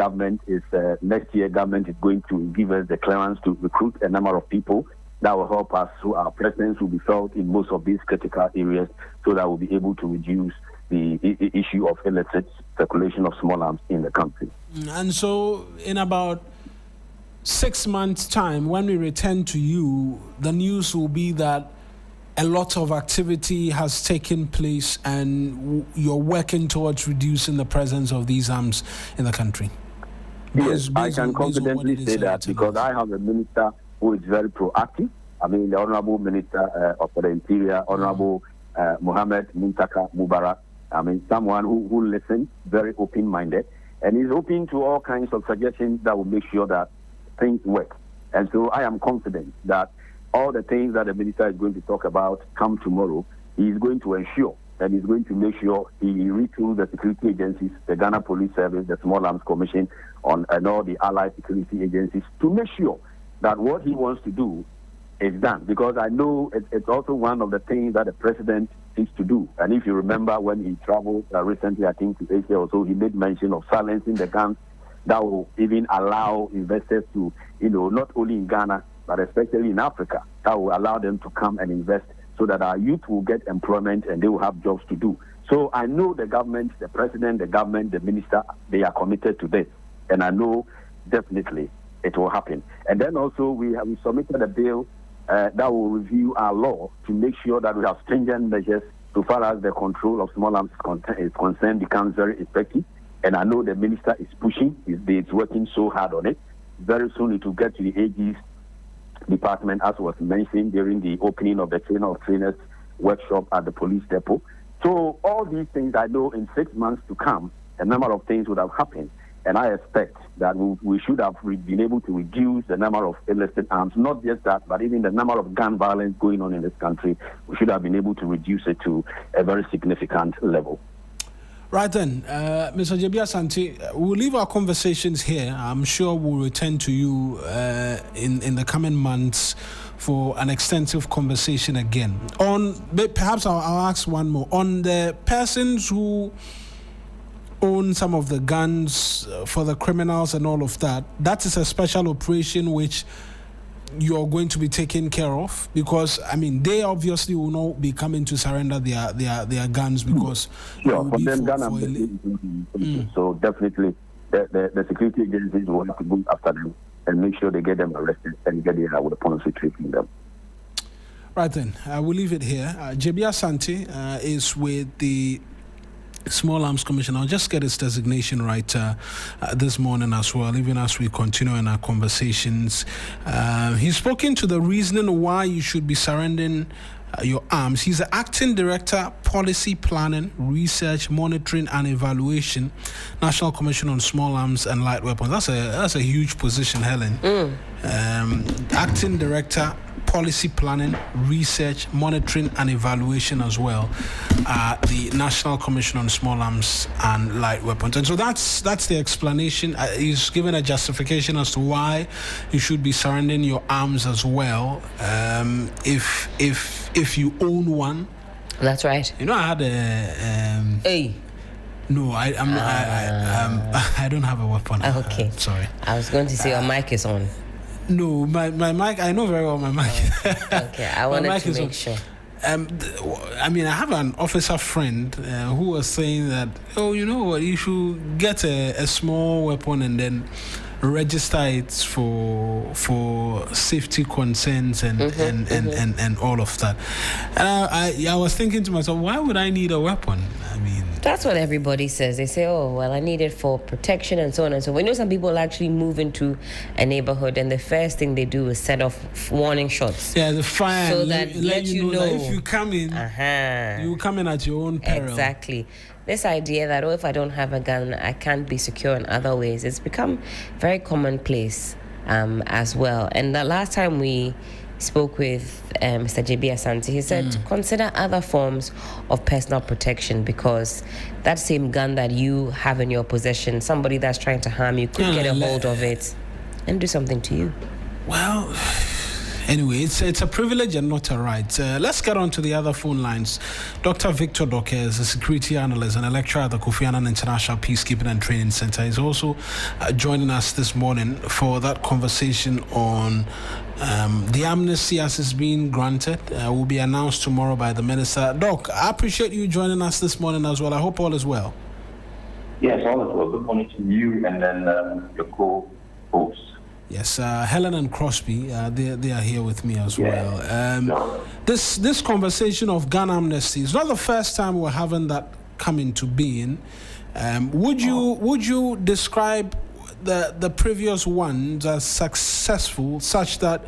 next year government is going to give us the clearance to recruit a number of people that will help us, so our presence will be felt in most of these critical areas, so that we'll be able to reduce the issue of illicit circulation of small arms in the country. And so in about 6 months' time, when we return to you, the news will be that a lot of activity has taken place and you're working towards reducing the presence of these arms in the country. Yes, I can confidently say that because I have a minister who is very proactive. I mean, the Honorable Minister of the Interior, Honorable Mohammed Muntaka Mubarak. I mean, someone who listens, very open-minded, and is open to all kinds of suggestions that will make sure that things work. And so I am confident that all the things that the minister is going to talk about come tomorrow, he is going to ensure and he's going to make sure he retools the security agencies, the Ghana Police Service, the Small Arms Commission, and all the allied security agencies to make sure that what he wants to do is done. Because I know it's also one of the things that the president seeks to do. And if you remember when he traveled recently, I think to Asia or so, he made mention of silencing the guns that will even allow investors to, not only in Ghana, but especially in Africa, that will allow them to come and invest so that our youth will get employment and they will have jobs to do. So I know the government, the president, the government, the minister, they are committed to this. And I know definitely it will happen. And then also we submitted a bill that will review our law to make sure that we have stringent measures so far as the control of small arms is concerned becomes very effective. And I know the minister is pushing, is working so hard on it. Very soon it will get to the AG's department, as was mentioned during the opening of the Trainer of Trainers workshop at the police depot. So all these things, I know in 6 months to come, a number of things would have happened. And I expect that we should have been able to reduce the number of illicit arms, not just that, but even the number of gun violence going on in this country. We should have been able to reduce it to a very significant level. Right then, Mr. J.B. Asante, we'll leave our conversations here. I'm sure we'll return to you in the coming months for an extensive conversation again. Perhaps I'll ask one more. On the persons who own some of the guns for the criminals and all of that, that is a special operation which you're going to be taken care of, because they obviously will not be coming to surrender their guns because for them Ghana so definitely the security agencies will have to go after them and make sure they get them arrested and get their weapons retrieved from them. Right then, we'll leave it here. J.B. Asante is with the Small Arms Commission. I'll just get its designation right this morning as well, even as we continue in our conversations. He's spoken to the reasoning why you should be surrendering your arms. He's the Acting Director, Policy Planning, Research, Monitoring and Evaluation, National Commission on Small Arms and Light Weapons. That's a huge position, Helen. Acting Director, Policy Planning, Research, Monitoring and Evaluation as well, the National Commission on Small Arms and Light Weapons. And so that's the explanation. He's given a justification as to why you should be surrendering your arms as well, if you own one. That's right. You know, I had a No, I don't have a weapon. Okay. Sorry. I was going to say your mic is on. No, my mic, I know very well my mic. Okay, I wanted to make sure. I mean, I have an officer friend who was saying that, you know what, you should get a small weapon and then register it for safety concerns and all of that. And I was thinking to myself, why would I need a weapon? I mean, that's what everybody says. They say, I need it for protection and so on and so forth. You know, some people actually move into a neighborhood and the first thing they do is set off warning shots. Yeah, the fire. So that let you know. If you come in, you come in at your own peril. Exactly. This idea that, if I don't have a gun, I can't be secure in other ways, it's become very commonplace as well. And the last time we spoke with Mr. J.B. Asante, he said, consider other forms of personal protection, because that same gun that you have in your possession, somebody that's trying to harm you could get a hold of it and do something to you. Well, anyway, it's a privilege and not a right. Let's get on to the other phone lines. Dr. Victor Doke is a security analyst and a lecturer at the Kofi Annan International Peacekeeping and Training Center. He's also joining us this morning for that conversation on the amnesty as it's being granted. Will be announced tomorrow by the minister. Doc, I appreciate you joining us this morning as well. I hope all is well. Yes, all is well. Good morning to you and then your co-host. Yes, Helen and Crosby, they are here with me as well. This conversation of gun amnesty is not the first time we're having that come into being. Would you describe the previous ones as successful, such that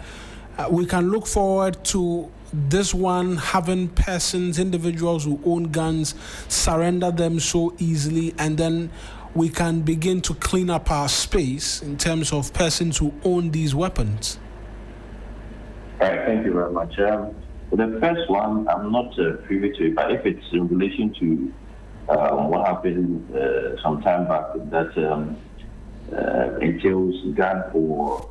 we can look forward to this one having individuals who own guns, surrender them so easily, and then we can begin to clean up our space in terms of persons who own these weapons? Thank you very much. The first one, I'm not privy to it, but if it's in relation to what happened some time back, that entails gun for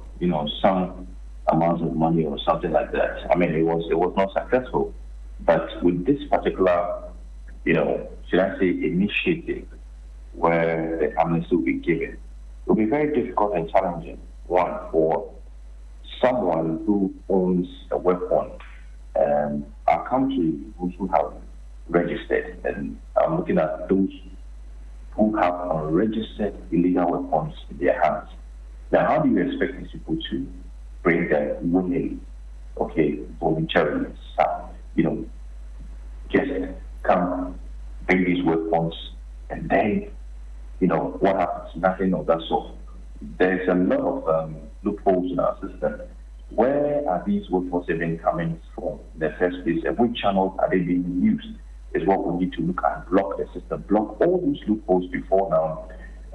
some amount of money or something like that. I mean, it was not successful. But with this particular, should I say, initiative, where the amnesty will be given, it will be very difficult and challenging, one, for someone who owns a weapon. Our country, who have registered, and I'm looking at those who have unregistered illegal weapons in their hands. Now, how do you expect these people to bring them willingly, voluntarily, just come bring these weapons, and then, what happens? Nothing of that sort. There's a lot of loopholes in our system. Where are these weapons even coming from in the first place, and which channels are they being used is what we need to look at. Block the system, block all these loopholes before now.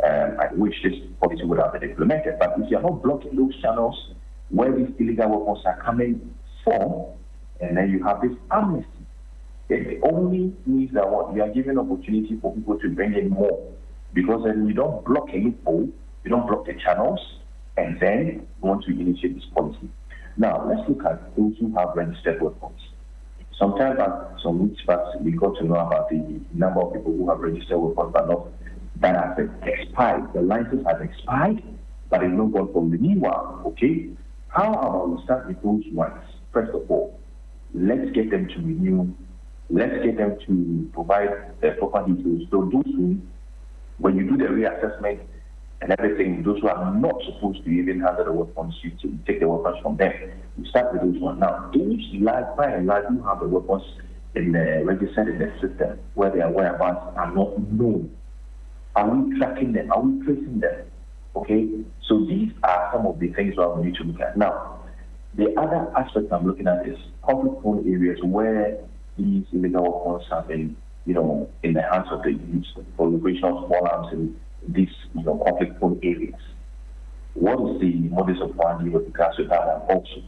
I wish this policy would have been implemented. But if you're not blocking those channels where these illegal weapons are coming from, and then you have this amnesty, it only means that you are giving opportunity for people to bring in more. Because then you don't block a loophole, you don't block the channels, and then you want to initiate this policy. Now, let's look at those who have registered weapons. Sometime back, some weeks back, we got to know about the number of people who have registered weapons, but that has expired. The license has expired, but it's not gone for renewal. Okay? How about we start with those ones? First of all, let's get them to renew. Let's get them to provide the proper details. So those who, when you do the reassessment and everything, those who are not supposed to even handle the weapons, you take the weapons from them. You start with those ones. Now, those by and large who have the weapons registered in the system where their whereabouts are not known? Are we tracking them? Are we tracing them? Okay, so these are some of the things that we need to look at. Now, the other aspect I'm looking at is conflict-prone areas where these illegal weapons have been, in the hands of the youth, proliferation of small arms in these, conflict-prone areas. What is the modus operandi with regards to that and also?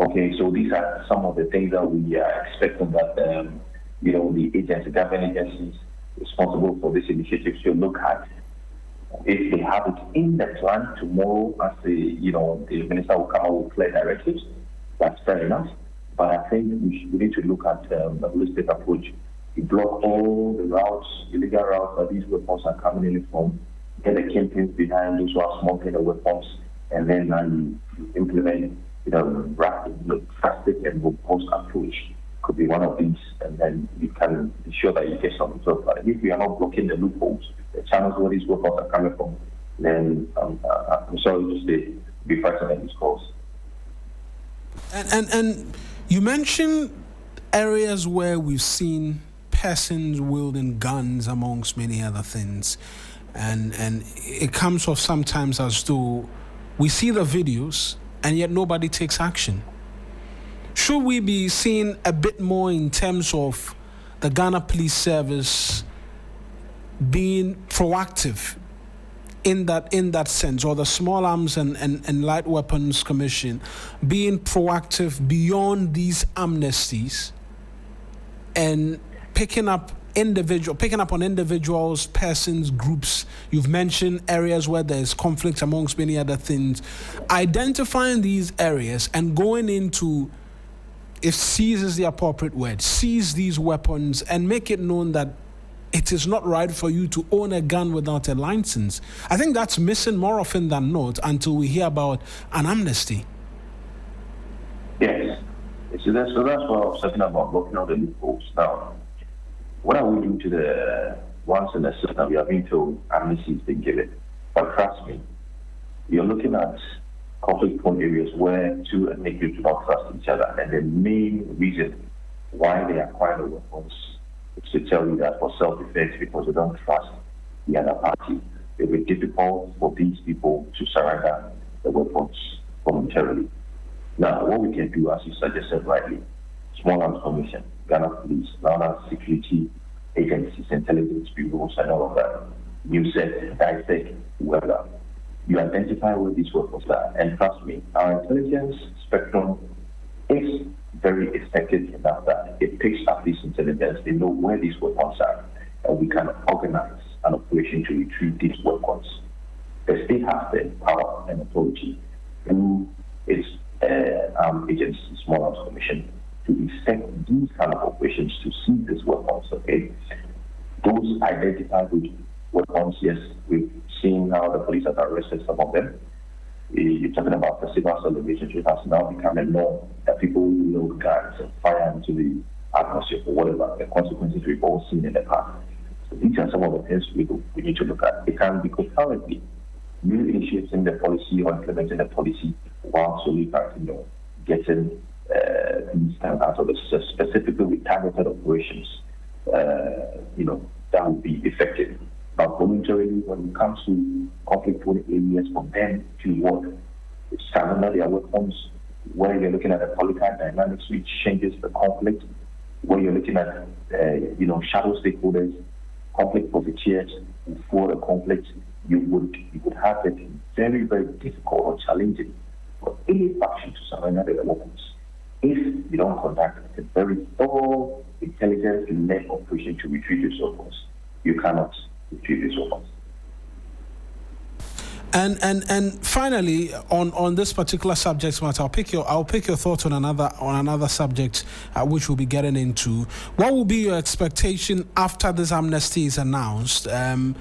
Okay, so these are some of the things that we are expecting that, the government agencies responsible for this initiative should look at. If they have it in the plan tomorrow, as the minister will come out with clear directives, that's fair enough. But I think we need to look at a holistic approach. You block all the routes, illegal routes that these weapons are coming in from, get the kingpins behind those who are smuggling the weapons, and then you implement rapid, drastic and robust approach. Could be one of these, and then you can be sure that you get some results. But if we are not blocking the loopholes, the channels where these weapons are coming from, then I'm sorry to say, be fighting at this cause. And you mentioned areas where we've seen persons wielding guns amongst many other things, and it comes off sometimes as though we see the videos and yet nobody takes action. Should we be seeing a bit more in terms of the Ghana Police Service being proactive in that sense, or the Small Arms and Light Weapons Commission being proactive beyond these amnesties and picking up on individuals, persons, groups? You've mentioned areas where there's conflict amongst many other things. Identifying these areas and going into, if seize is the appropriate word, seize these weapons and make it known that it is not right for you to own a gun without a license. I think that's missing more often than not until we hear about an amnesty. Yes. So that's what I was talking about, blocking out the loopholes. Now, what are we doing to the ones in the system? We are being told amnesty has been given. But trust me, you're looking at conflict-prone areas where two ethnic groups do not trust each other. And the main reason why they acquire the weapons is to tell you that for self-defense, because they don't trust the other party. It will be difficult for these people to surrender the weapons voluntarily. Now, what we can do, as you suggested rightly, Small Arms Commission, Ghana Police, Ghana Security Agencies, Intelligence Bureaus, and all of that, USEC, DISEC, whoever, you identify where these weapons are. And trust me, our intelligence spectrum is very effective enough that it picks up this intelligence. They know where these weapons are, and we can organize an operation to retrieve these weapons. The state has the power and authority through its agency, Small Arms Commission, to effect these kind of operations to seize these weapons. Okay, those identified with weapons, yes, we've seen how the police have arrested some of them. You're talking about the civil celebration, which has now become a norm that people load guns and fire into the atmosphere for whatever the consequences we've all seen in the past. So these are some of the things we need to look at. It can be concurrently new initiating the policy or implementing the policy while solely getting these out of the specifically with targeted operations, that would be effective. But voluntarily, when it comes to conflict-prone areas, for them to surrender their weapons, where you're looking at the political dynamics which changes the conflict, where you're looking at shadow stakeholders, conflict profiteers for the conflict, you would have it very, very difficult or challenging for any faction to surrender their weapons if you don't conduct a very thorough intelligence-led operation to retrieve these weapons. You cannot retrieve these weapons. And finally, on this particular subject matter, I'll pick your thoughts on another subject, which we'll be getting into. What will be your expectation after this amnesty is announced? The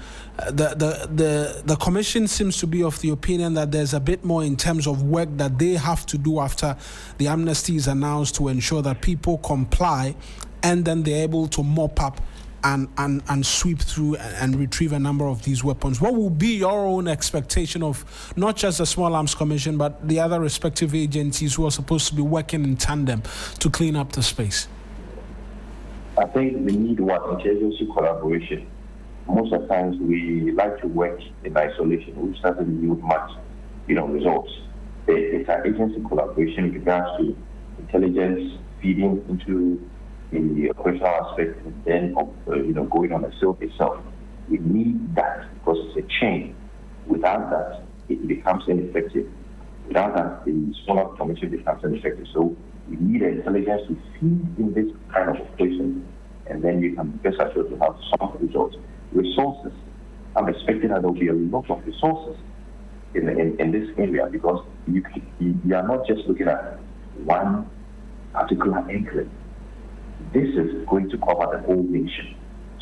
commission seems to be of the opinion that there's a bit more in terms of work that they have to do after the amnesty is announced to ensure that people comply, and then they're able to mop up and sweep through and retrieve a number of these weapons. What will be your own expectation of not just the Small Arms Commission, but the other respective agencies who are supposed to be working in tandem to clean up the space? I think we need interagency collaboration. Most of the times we like to work in isolation, which doesn't yield much, results. It's an agency collaboration with regards to intelligence feeding into the operational aspect, and then going on the field itself. We need that because it's a chain. Without that, it becomes ineffective. Without that, the smaller commission becomes ineffective. So we need intelligence to feed in this kind of operation, and then you can best assured to have some results. Resources. I'm expecting that there will be a lot of resources in this area, because you are not just looking at one particular enclave. This is going to cover the whole nation.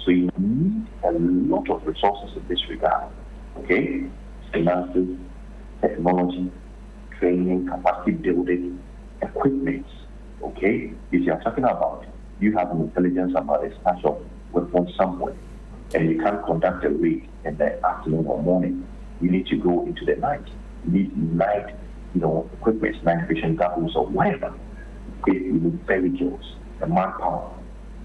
So you need a lot of resources in this regard. Okay? Finances, technology, training, capacity building, equipment. Okay? If you are talking about you have an intelligence about a stash of weapons somewhere, and you can't conduct a raid in the afternoon or morning, you need to go into the night. You need night, equipment, night vision goggles or whatever. Okay? You need vehicles, the manpower,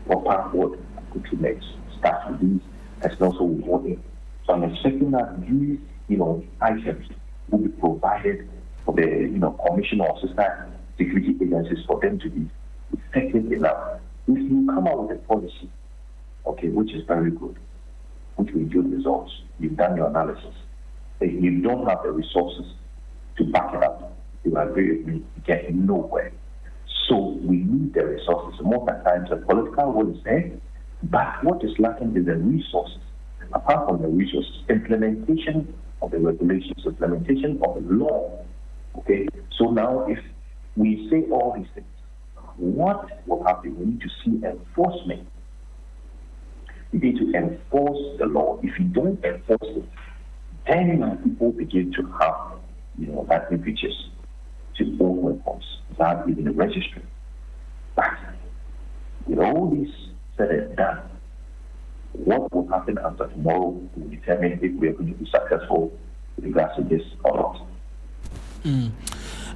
proper wood, accoutrements, start with these, and also with. So I'm expecting that these, items will be provided for the, commission or sister security agencies for them to be effective enough. If you come out with a policy, okay, which is very good, which will yield results, you've done your analysis, if you don't have the resources to back it up, you agree with me, you get nowhere. So we need the resources. Most of the times the political will is there, but what is lacking is the resources. Apart from the resources, implementation of the regulations, implementation of the law. Okay, so now if we say all these things, what will happen? We need to see enforcement. You need to enforce the law. If you don't enforce it, then people begin to have, that impetus to own weapons without even registering. But with all this said and done, what will happen after tomorrow will determine if we are going to be successful with regards to this or not.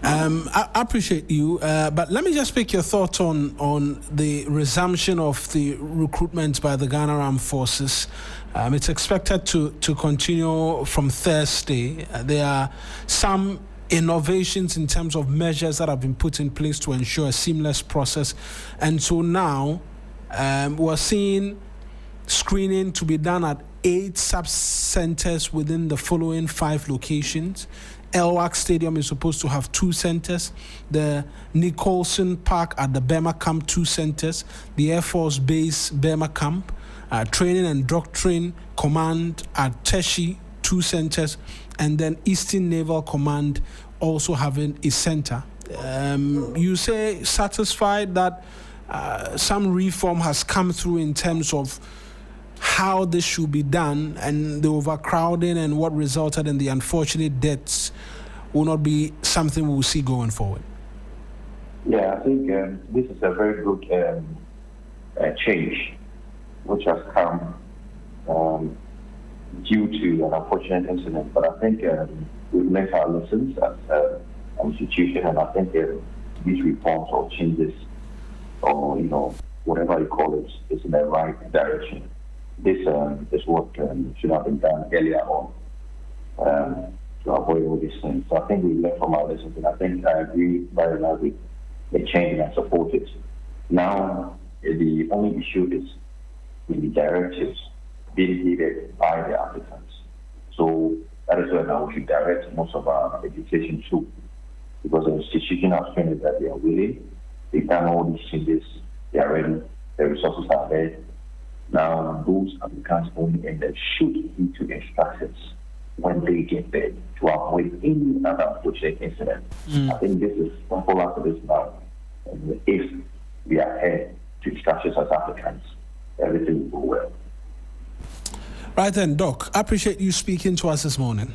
I appreciate you, but let me just pick your thoughts on the resumption of the recruitment by the Ghana Armed Forces. It's expected to continue from Thursday. There are some innovations in terms of measures that have been put in place to ensure a seamless process. And so now we're seeing screening to be done at 8 sub-centers within the following 5 locations. Elwak Stadium is supposed to have 2 centers. The Nicholson Park at the Burma Camp, 2 centers. The Air Force Base Burma Camp. Training and Doctrine Command at Teshi, 2 centers. And then Eastern Naval Command also having a center. You say satisfied that some reform has come through in terms of how this should be done, and the overcrowding and what resulted in the unfortunate deaths will not be something we will see going forward. Yeah, I think this is a very good change which has come due to an unfortunate incident. But I think we've learned our lessons as an institution, and I think these reforms or changes or, whatever you call it, is in the right direction. This is what should have been done earlier on to avoid all these things. So I think we learned from our lessons, and I think I agree very much with the change and I support it. Now, the only issue is with the directives being needed by the applicants. So that is where now we should direct most of our education to, because the institution has shown that they are willing, they've done all these changes, they are ready, the resources are there. Now, those applicants only end up should need to instructions when they get there to avoid any other unfortunate incident. I think this is simple after this now. And if we are head to instructions as applicants, everything will go well. Right then, Doc, I appreciate you speaking to us this morning.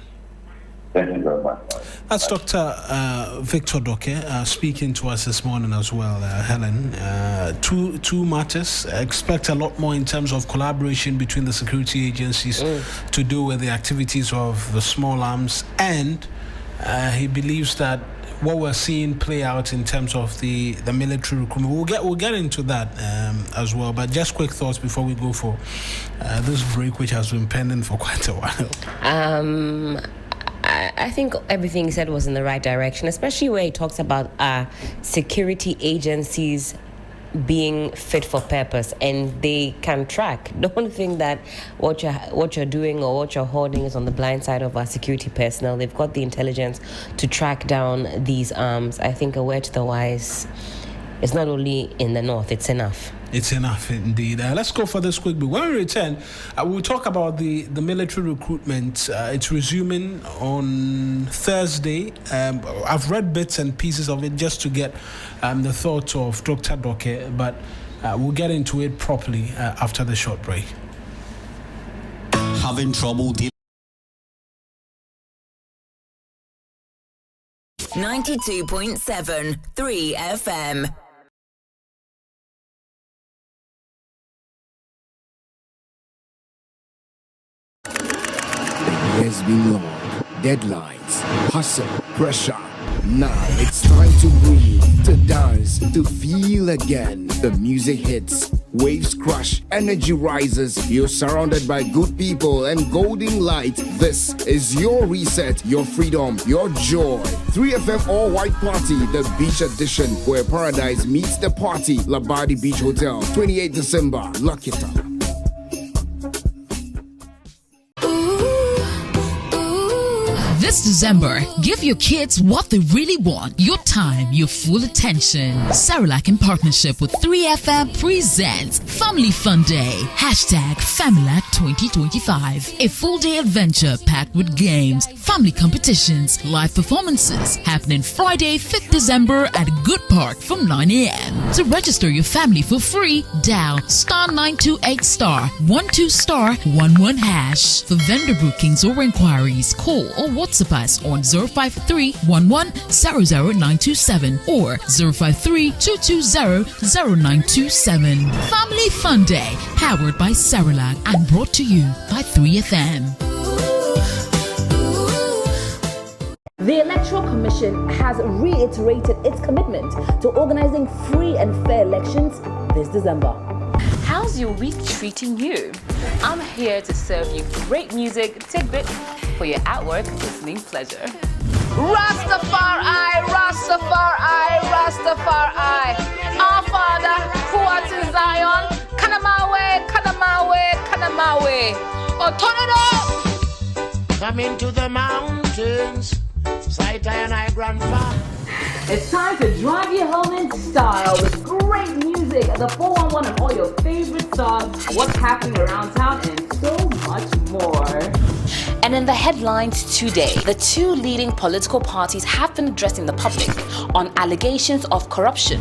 Thank you very much. That's Dr. Victor Doke speaking to us this morning as well, Helen. Two matters. Expect a lot more in terms of collaboration between the security agencies to do with the activities of the small arms, and he believes that what we're seeing play out in terms of the military recruitment. We'll get into that as well. But just quick thoughts before we go for this break, which has been pending for quite a while. I think everything he said was in the right direction, especially where he talks about security agencies being fit for purpose and they can track. Don't think that what you're doing or what you're holding is on the blind side of our security personnel. They've got the intelligence to track down these arms. I think a word to the wise is not only in the north, it's enough. It's enough indeed. Let's go for this quick bit. When we return, we'll talk about the military recruitment. It's resuming on Thursday. I've read bits and pieces of it just to get the thoughts of Dr. Doke, but we'll get into it properly after the short break. Having trouble 92.7 3 FM. Years been long, deadlines, hustle, pressure. Now it's time to breathe, to dance, to feel again. The music hits, waves crush, energy rises. You're surrounded by good people and golden light. This is your reset, your freedom, your joy. 3FM All White Party, the beach edition, where paradise meets the party. Labadi Beach Hotel, 28 December. Lock it up. This December, give your kids what they really want. Your time, your full attention. Cerelac in partnership with 3FM presents Family Fun Day. #FamiLac 2025. A full day adventure packed with games, family competitions, live performances. Happening Friday, 5th December at Good Park from 9 a.m. To register your family for free, dial *928*12*11#. For vendor bookings or inquiries, call or WhatsApp us on 053-11-00927 or 053-220-0927. Family Fun Day, powered by Cerelac and brought to you by 3FM. The Electoral Commission has reiterated its commitment to organizing free and fair elections this December. How's your week treating you? I'm here to serve you great music tidbit for your at-work listening pleasure. Rastafari, Rastafari, Rastafari. Our Father, who art in Zion, Kanamawe, Kanamawe, Kanamawe. Oh, turn it up! Come into the mountains, sight and I grandfather. It's time to drive you home in style with great music, the 411 and all your favorite songs, what's happening around town, and so much more. And in the headlines today, the two leading political parties have been addressing the public on allegations of corruption.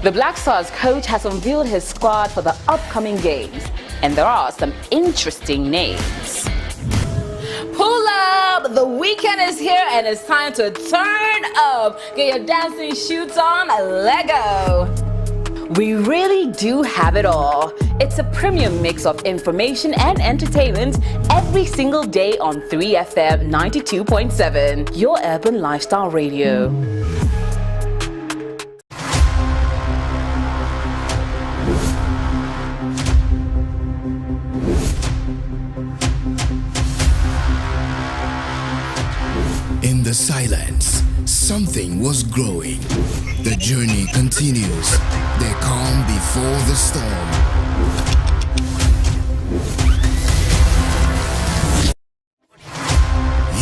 The Black Stars coach has unveiled his squad for the upcoming games, and there are some interesting names. Pull up! The weekend is here and it's time to turn up. Get your dancing shoes on, Lego. We really do have it all. It's a premium mix of information and entertainment every single day on 3FM 92.7, your urban lifestyle radio. In the silence, something was growing. The journey continues. The calm before the storm.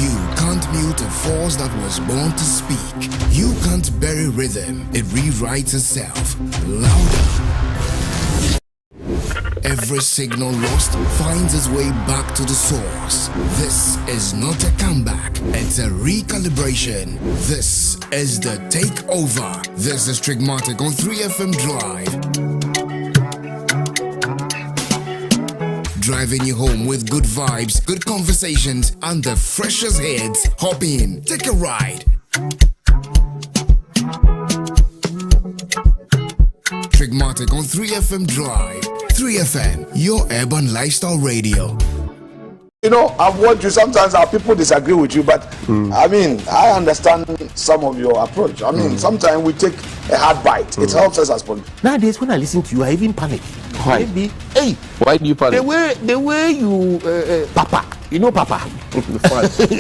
You can't mute a force that was born to speak. You can't bury rhythm. It rewrites itself. Louder. Every signal lost finds its way back to the source. This is not a comeback, it's a recalibration. This is the takeover. This is Trigmatic on 3FM Drive. Driving you home with good vibes, good conversations, and the freshest hits. Hop in, take a ride. Trigmatic on 3FM Drive. 3FM, your urban lifestyle radio. You know, I've watched you. Sometimes our people disagree with you, but I mean, I understand some of your approach. I mean, sometimes we take a hard bite. It helps us as politicians. Nowadays, when I listen to you, I even panic. Why? Maybe, hey, Why do you panic? the way you, Papa, you know, Papa.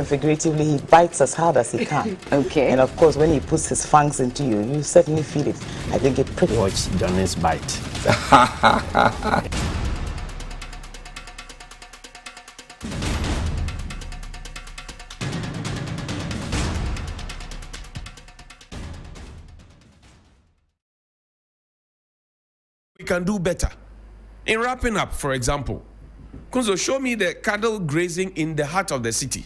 Figuratively, he bites as hard as he can. Okay. And of course, when he puts his fangs into you, you certainly feel it. I think it pretty. Watch Johnny's bite. We can do better. In wrapping up, for example, Kunzo, show me the cattle grazing in the heart of the city.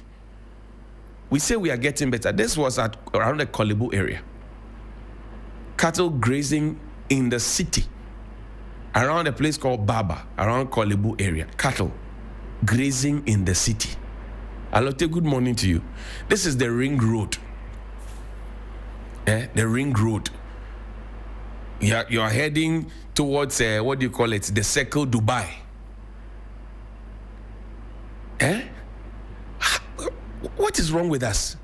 We say we are getting better. This was around the Kolebu area. Cattle grazing in the city, around a place called Baba, around Kolebu area. Cattle grazing in the city. Alote, good morning to you. This is the ring road. The ring road. You are heading towards, what do you call it? The Circle Dubai. What is wrong with us?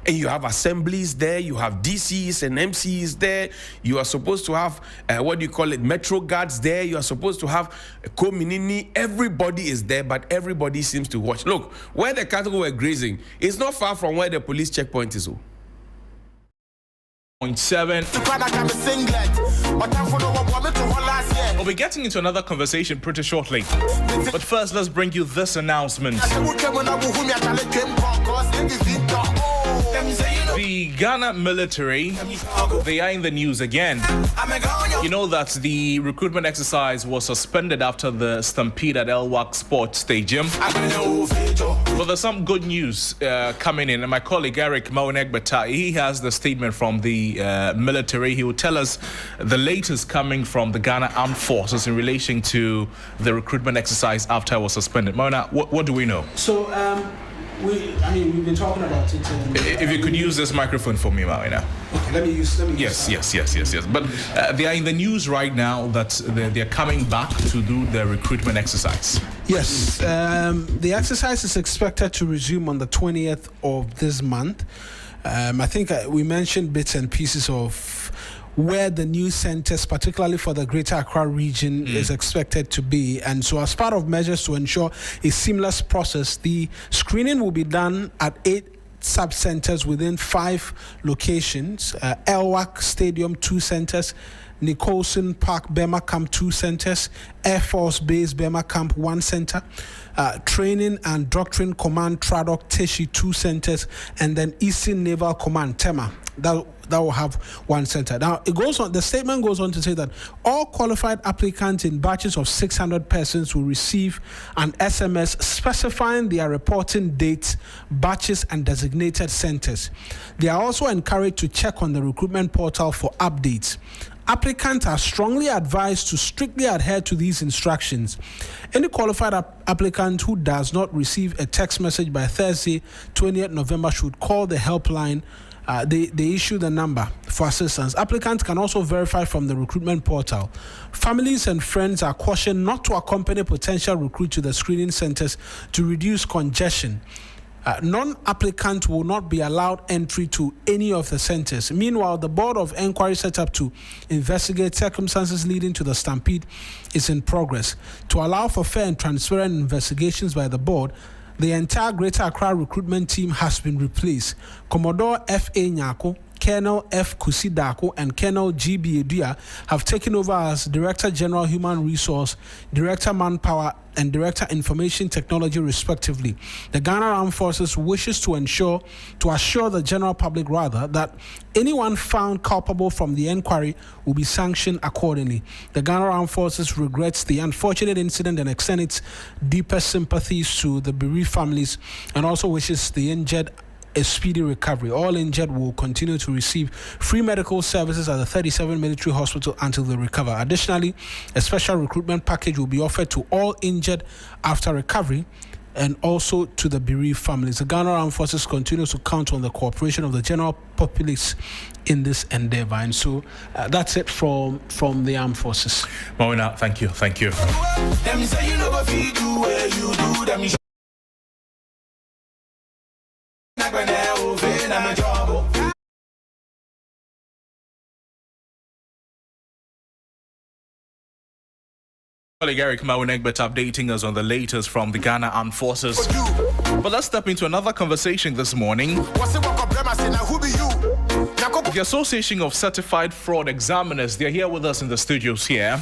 And you have assemblies there, you have DCs and MCs there. You are supposed to have, what do you call it? Metro guards there. You are supposed to have Kominini. Everybody is there, but everybody seems to watch. Look, where the cattle were grazing, it's not far from where the police checkpoint is. 0.7. We'll be getting into another conversation pretty shortly. But first, let's bring you this announcement. The Ghana military, they are in the news again. You know that the recruitment exercise was suspended after the stampede at Elwak Sports Stadium. But there's some good news coming in, and my colleague Eric Maonegbeta, he has the statement from the military. He will tell us the latest coming from the Ghana Armed Forces in relation to the recruitment exercise after it was suspended. Mona, what do we know? So, we've been talking about it. If you could use this microphone for me, Mona. Okay, let me use. Yes. But they are in the news right now that they're coming back to do their recruitment exercise. Yes, the exercise is expected to resume on the 20th of this month. I think we mentioned bits and pieces of where the new centers, particularly for the Greater Accra region, is expected to be. And so as part of measures to ensure a seamless process, the screening will be done at 8 sub-centers within 5 locations. Elwak Stadium, 2 centers. Nicholson Park, Bema Camp, 2 centers. Air Force Base, Bema Camp, 1 center. Training and Doctrine Command, Tradok Teshi, 2 centers. And then Eastern Naval Command, Tema. That will have 1 center. Now, it goes on. The statement goes on to say that all qualified applicants in batches of 600 persons will receive an SMS specifying their reporting dates, batches, and designated centers. They are also encouraged to check on the recruitment portal for updates. Applicants are strongly advised to strictly adhere to these instructions. Any qualified applicant who does not receive a text message by Thursday, 20th November, should call the helpline. They issue the number for assistance. Applicants can also verify from the recruitment portal. Families and friends are cautioned not to accompany potential recruits to the screening centers to reduce congestion. Non-applicants will not be allowed entry to any of the centers. Meanwhile, the board of inquiry set up to investigate circumstances leading to the stampede is in progress. To allow for fair and transparent investigations by the board, the entire Greater Accra recruitment team has been replaced. Commodore F.A. Nyako, Colonel F. Kusidako, and Colonel G.B. Edua have taken over as Director General Human Resource, Director Manpower, and Director Information Technology, respectively. The Ghana Armed Forces wishes to assure the general public, that anyone found culpable from the inquiry will be sanctioned accordingly. The Ghana Armed Forces regrets the unfortunate incident and extends its deepest sympathies to the bereaved families, and also wishes the injured a speedy recovery. All injured will continue to receive free medical services at the 37 Military Hospital until they recover. Additionally, a special recruitment package will be offered to all injured after recovery, and also to the bereaved families. The Ghana Armed Forces continues to count on the cooperation of the general populace in this endeavor. And so that's it from the Armed Forces. Mona, thank you. Colleague Eric Mawinegbet updating us on the latest from the Ghana Armed Forces. But let's step into another conversation this morning. The Association of Certified Fraud Examiners, they're here with us in the studios here.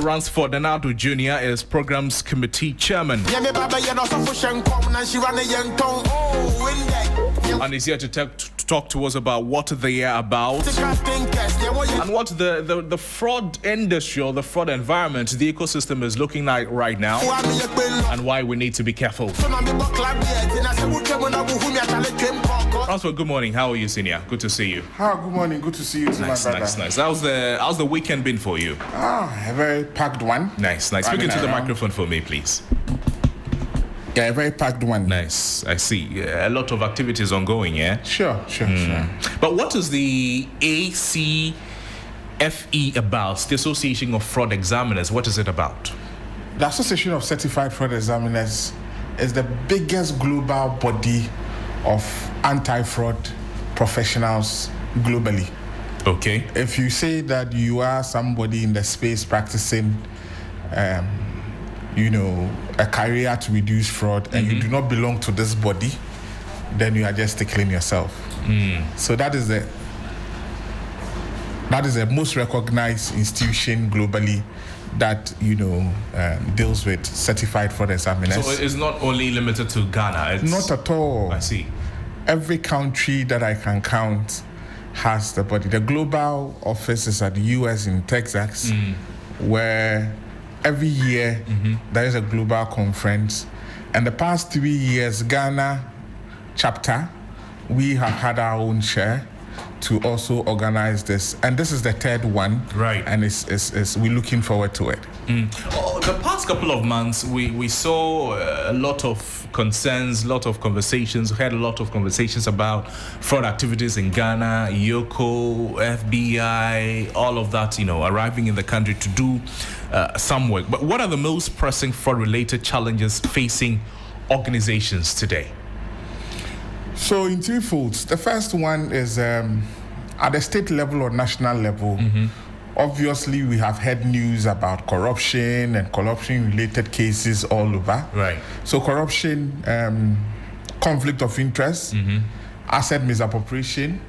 Ransford Denado Jr. is Programs Committee Chairman. And he's here to talk to us about what they are about and what the fraud industry or the fraud environment, the ecosystem is looking like right now and why we need to be careful. Ransford, good morning. How are you, Senior? Good to see you. Good morning. Good to see you too, my brother. Nice. How's the weekend been for you? A very packed one. Nice. Speak into the microphone for me, please. Yeah, a very packed one. Nice. I see. A lot of activities ongoing, yeah? Sure. But what is the ACFE about? The Association of Fraud Examiners. What is it about? The Association of Certified Fraud Examiners is the biggest global body of anti-fraud professionals globally. Okay. If you say that you are somebody in the space practicing a career to reduce fraud and you do not belong to this body, then you are just tickling yourself. So that is the most recognized institution globally that deals with certified fraud examiners. So it's not only limited to Ghana. Not at all. I see. Every country that I can count has the body. The global office is at the US in Texas, where every year there is a global conference. And the past 3 years, Ghana chapter, we have had our own share to also organize this. And this is the third one. Right. And we're looking forward to it. The past couple of months, we saw a lot of concerns, a lot of conversations. We had a lot of conversations about fraud activities in Ghana, Yoko, FBI, all of that, arriving in the country to do some work. But what are the most pressing fraud-related challenges facing organizations today? So in three folds. The first one is at the state level or national level. Obviously, we have heard news about corruption and corruption-related cases all over. Right. So corruption, conflict of interest, asset misappropriation,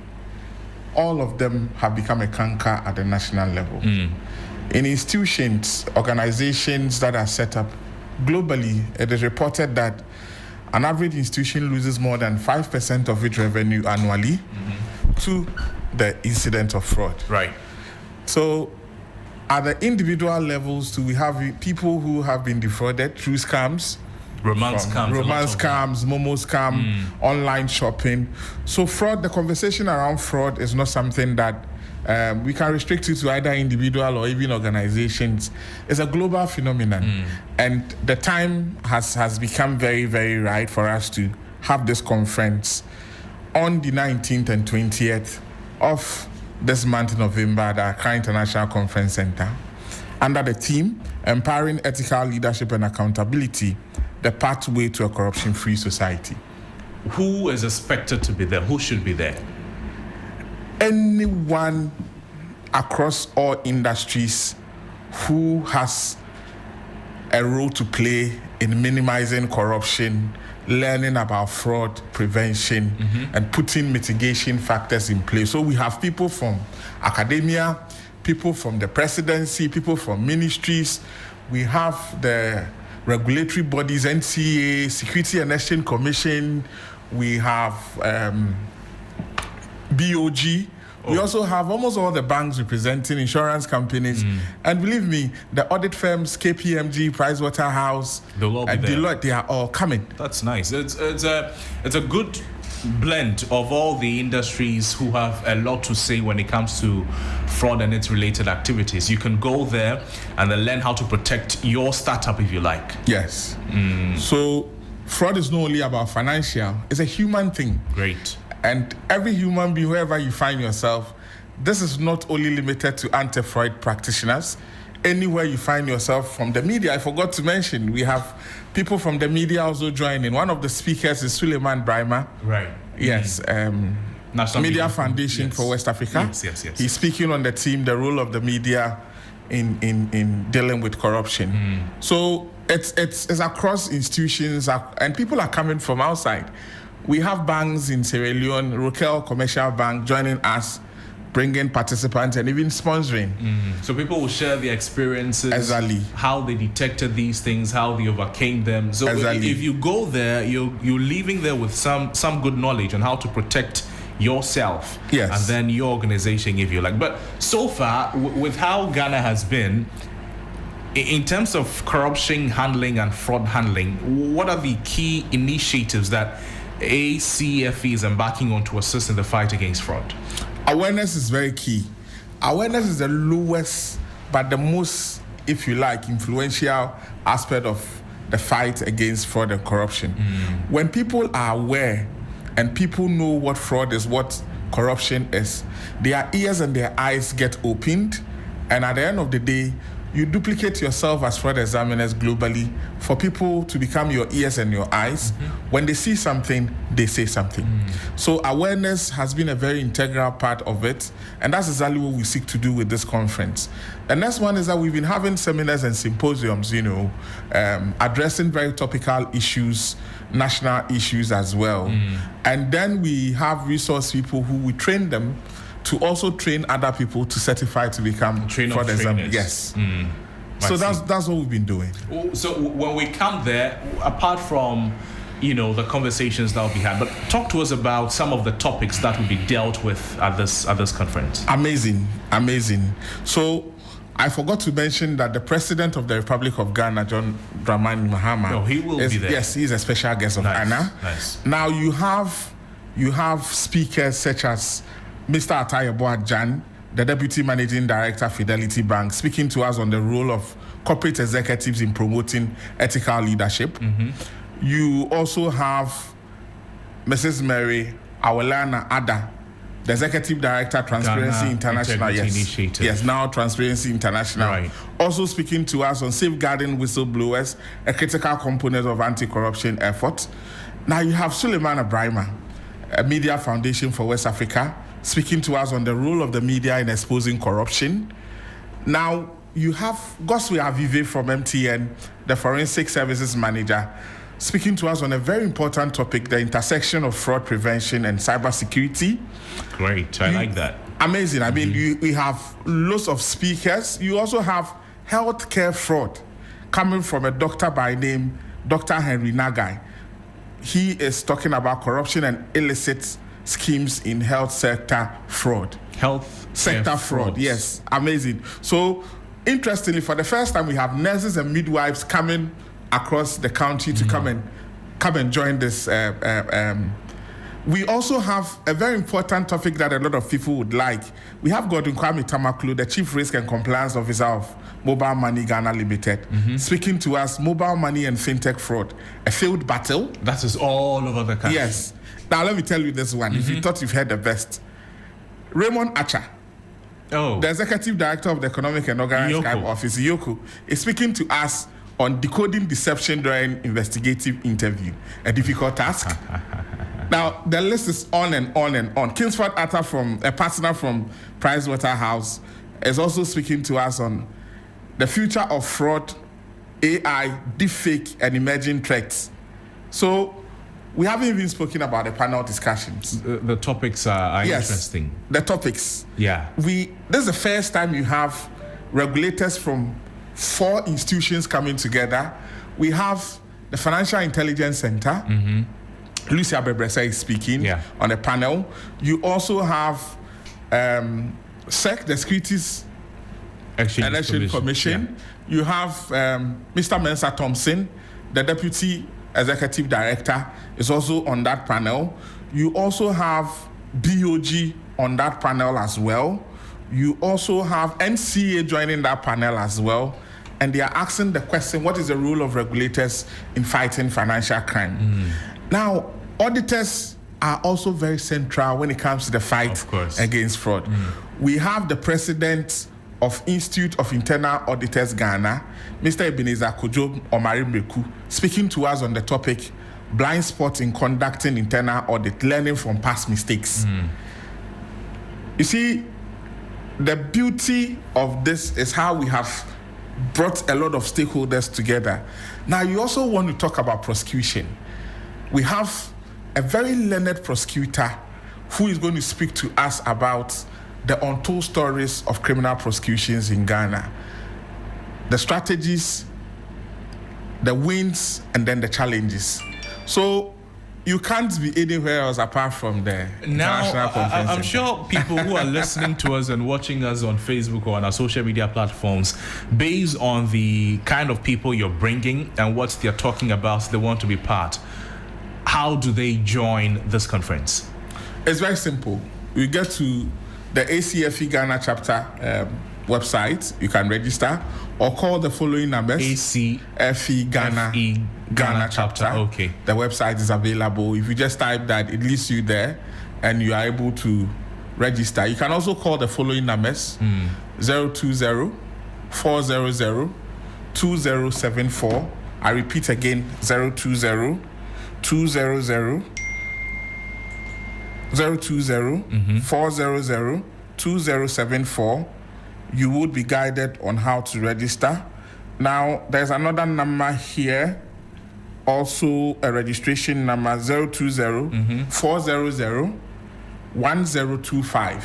all of them have become a canker at the national level. In institutions, organizations that are set up globally, it is reported that an average institution loses more than 5% of its revenue annually to the incident of fraud. Right. So at the individual levels too, we have people who have been defrauded through scams. Romance scams, Momo scam, online shopping. So fraud, the conversation around fraud is not something that we can restrict it to either individual or even organizations. It's a global phenomenon. And the time has become very, very right for us to have this conference on the 19th and 20th of this month in November at the Accra International Conference Center under the theme Empowering Ethical Leadership and Accountability, the Pathway to a Corruption-Free Society. Who is expected to be there? Who should be there? Anyone across all industries who has a role to play in minimizing corruption, learning about fraud prevention, and putting mitigation factors in place. So we have people from academia, people from the presidency, people from ministries. We have the regulatory bodies, NCA, Security and Exchange Commission. We have BOG. We also have almost all the banks representing insurance companies. And believe me, the audit firms, KPMG, Pricewaterhouse, and Deloitte, they are all coming. That's nice. It's a good blend of all the industries who have a lot to say when it comes to fraud and its related activities. You can go there and then learn how to protect your startup if you like. Yes. So fraud is not only about financial, it's a human thing. Great. And every human being, wherever you find yourself, this is not only limited to anti-fraud practitioners. Anywhere you find yourself from the media, I forgot to mention, we have people from the media also joining. One of the speakers is Suleiman Brahima. Right. Yes. National Media Foundation for West Africa. Yes. He's speaking on the theme, the role of the media in dealing with corruption. So it's across institutions, and people are coming from outside. We have banks in Sierra Leone, Rokel Commercial Bank joining us, bringing participants and even sponsoring. So people will share their experiences, exactly, how they detected these things, how they overcame them. So if you go there, you're leaving there with some good knowledge on how to protect yourself, and then your organization, if you like. But so far, with how Ghana has been, in terms of corruption handling and fraud handling, what are the key initiatives that ACFE is embarking on to assist in the fight against fraud? Awareness is very key. Awareness is the lowest, but the most, if you like, influential aspect of the fight against fraud and corruption. When people are aware and people know what fraud is, what corruption is, their ears and their eyes get opened, and at the end of the day, you duplicate yourself as fraud examiners globally for people to become your ears and your eyes. When they see something, they say something. So awareness has been a very integral part of it, and that's exactly what we seek to do with this conference. The next one is that we've been having seminars and symposiums, addressing very topical issues, national issues as well. And then we have resource people who we train them to also train other people to certify to become fraud examiners. Yes. So that's what we've been doing. So when we come there, apart from the conversations that will be had, but talk to us about some of the topics that will be dealt with at this conference. Amazing. So I forgot to mention that the President of the Republic of Ghana, John Dramani Mahama, he will be there. Yes, he's a special guest of honor. Nice. Now you have speakers such as Mr. Atayebo Jan, the Deputy Managing Director, Fidelity Bank, speaking to us on the role of corporate executives in promoting ethical leadership. You also have Mrs. Mary Awelana Ada, the Executive Director, Transparency Ghana International. Yes, now Transparency International. Right. Also speaking to us on safeguarding whistleblowers, a critical component of anti-corruption efforts. Now you have Suleiman Abrahima, a Media Foundation for West Africa, speaking to us on the role of the media in exposing corruption. Now, you have Goswe Avive from MTN, the Forensic Services Manager, speaking to us on a very important topic, the intersection of fraud prevention and cybersecurity. Great, I like that. Amazing. I mean, we have lots of speakers. You also have healthcare fraud coming from a doctor by name, Dr. Henry Nagai. He is talking about corruption and illicit schemes in health sector fraud. Health sector fraud, yes. Amazing. So, interestingly, for the first time, we have nurses and midwives coming across the country to come and join this. We also have a very important topic that a lot of people would like. We have Gordon Kwame Tamaklu, the Chief Risk and Compliance Officer of Mobile Money Ghana Limited, speaking to us, mobile money and fintech fraud, a field battle. That is all over the country. Yes. Now, let me tell you this one. If you thought you've heard the best, Raymond Acha, the Executive Director of the Economic and Organized Crime Office, IOCO, is speaking to us on decoding deception during investigative interview, a difficult task. Now, the list is on and on and on. Kingsford Atta, from a partner from Pricewaterhouse, is also speaking to us on the future of fraud, AI, deepfake, and emerging threats. So, we haven't even spoken about the panel discussions. The topics are interesting. The topics. Yeah. This is the first time you have regulators from 4 institutions coming together. We have the Financial Intelligence Center. Lucia Bebresa is speaking on the panel. You also have SEC, the Securities Election Commission. You have Mr. Mensa Thompson, the Deputy Executive Director, is also on that panel. You also have BOG on that panel as well. You also have NCA joining that panel as well. And they are asking the question, what is the role of regulators in fighting financial crime? Now, auditors are also very central when it comes to the fight against fraud. We have the president of Institute of Internal Auditors Ghana, Mr. Ebenezer Kojo Omari Mreku, speaking to us on the topic, blind spots in conducting internal audit, learning from past mistakes. You see, the beauty of this is how we have brought a lot of stakeholders together. Now, you also want to talk about prosecution. We have a very learned prosecutor who is going to speak to us about the untold stories of criminal prosecutions in Ghana, the strategies, the wins, and then the challenges. So you can't be anywhere else apart from the International Conference I'm sure people who are listening to us and watching us on Facebook or on our social media platforms, based on the kind of people you're bringing and what they're talking about, they want to be part. How do they join this conference? It's very simple. You get to the ACFE Ghana chapter website, you can register, or call the following numbers. ACFE Ghana chapter. Okay. The website is available. If you just type that, it leads you there and you are able to register. You can also call the following numbers. 020-400-2074. I repeat again, 020-400-2074. You would be guided on how to register. Now, there's another number here, also a registration number, 020-400-1025.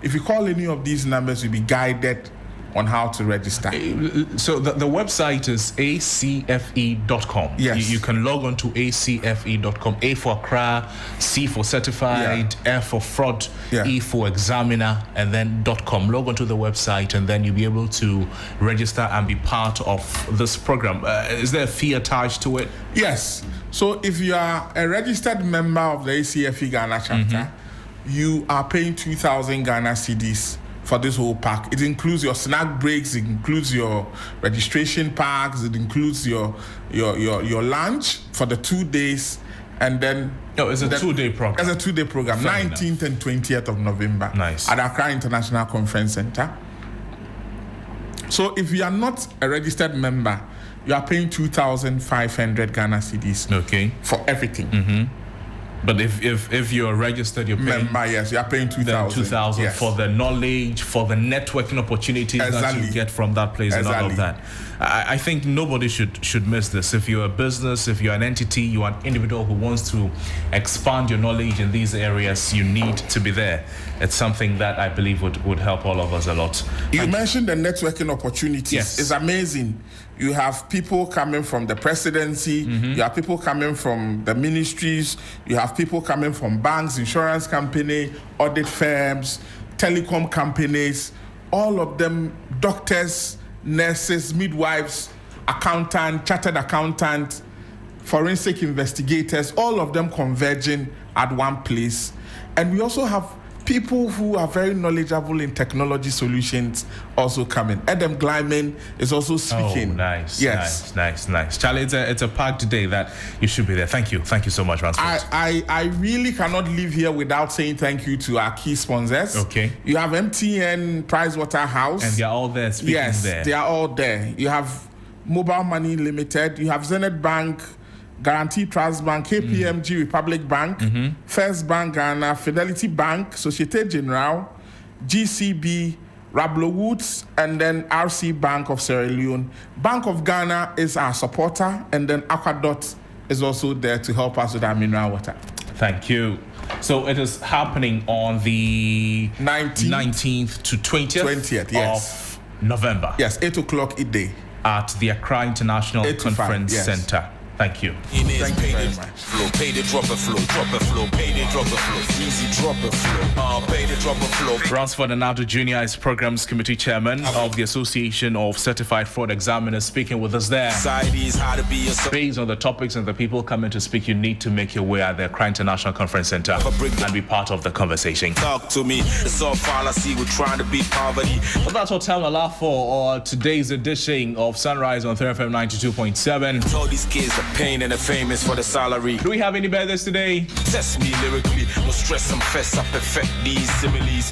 If you call any of these numbers, you'll be guided on how to register. So the website is acfe.com. Yes. You can log on to acfe.com. A for Accra, C for certified, F for fraud, E for examiner, and then .com. Log on to the website and then you'll be able to register and be part of this program. Is there a fee attached to it? Yes. So if you are a registered member of the ACFE Ghana chapter, you are paying 2,000 Ghana cedis for this whole pack. It includes your snack breaks, it includes your registration packs, it includes your lunch for the 2 days, and then it's a 2-day program. It's a 2-day program, 19th and 20th of November. Nice. At Accra International Conference Center. So if you are not a registered member, you are paying 2,500 Ghana cedis. Okay. For everything. But if you're registered, you're paying member, yes, you are paying 2,000. 2,000 for the knowledge, for the networking opportunities that you get from that place and all of that. I think nobody should miss this. If you're a business, if you're an entity, you're an individual who wants to expand your knowledge in these areas, you need to be there. It's something that I believe would help all of us a lot. You mentioned the networking opportunities. Yes. It's amazing. You have people coming from the presidency, you have people coming from the ministries, you have people coming from banks, insurance company, audit firms, telecom companies, all of them, doctors, nurses, midwives, accountant, chartered accountant, forensic investigators, all of them converging at one place. And we also have people who are very knowledgeable in technology solutions also coming. Adam Glyman is also speaking. Oh, nice. Yes. Nice. Charlie, it's a packed day that you should be there. Thank you so much, Ransford. I really cannot leave here without saying thank you to our key sponsors. Okay. You have MTN, Pricewaterhouse. And they're all there speaking there. Yes, they are all there. You have Mobile Money Limited. You have Zenith Bank, Guarantee Trust Bank, KPMG Republic Bank, First Bank Ghana, Fidelity Bank, Societe Generale, GCB, Rablo Woods, and then RC Bank of Sierra Leone. Bank of Ghana is our supporter, and then Aquadot is also there to help us with our mineral water. Thank you. So it is happening on the 19th to 20th yes. of November. Yes, 8 o'clock a day. At the Accra International Conference Center. Thank you. Thank you very much. Flow, pay the drop a flow, pay the drop a flow, easy drop a flow, pay the drop a flow. Ransford Anado Jr. is Programs Committee Chairman of the Association of Certified Fraud Examiners, speaking with us there. Based on the topics and the people coming to speak, you need to make your way at the Accra International Conference Center and be part of the conversation. Talk to me, it's all policy, we're trying to beat poverty. Well, that's what time allow for today's edition of Sunrise on 3FM 92.7. Told these kids the pain and the fame is for the salary. Do we have any birthdays today? Test me lyrically, no stress, I'm fess, I perfect these similes.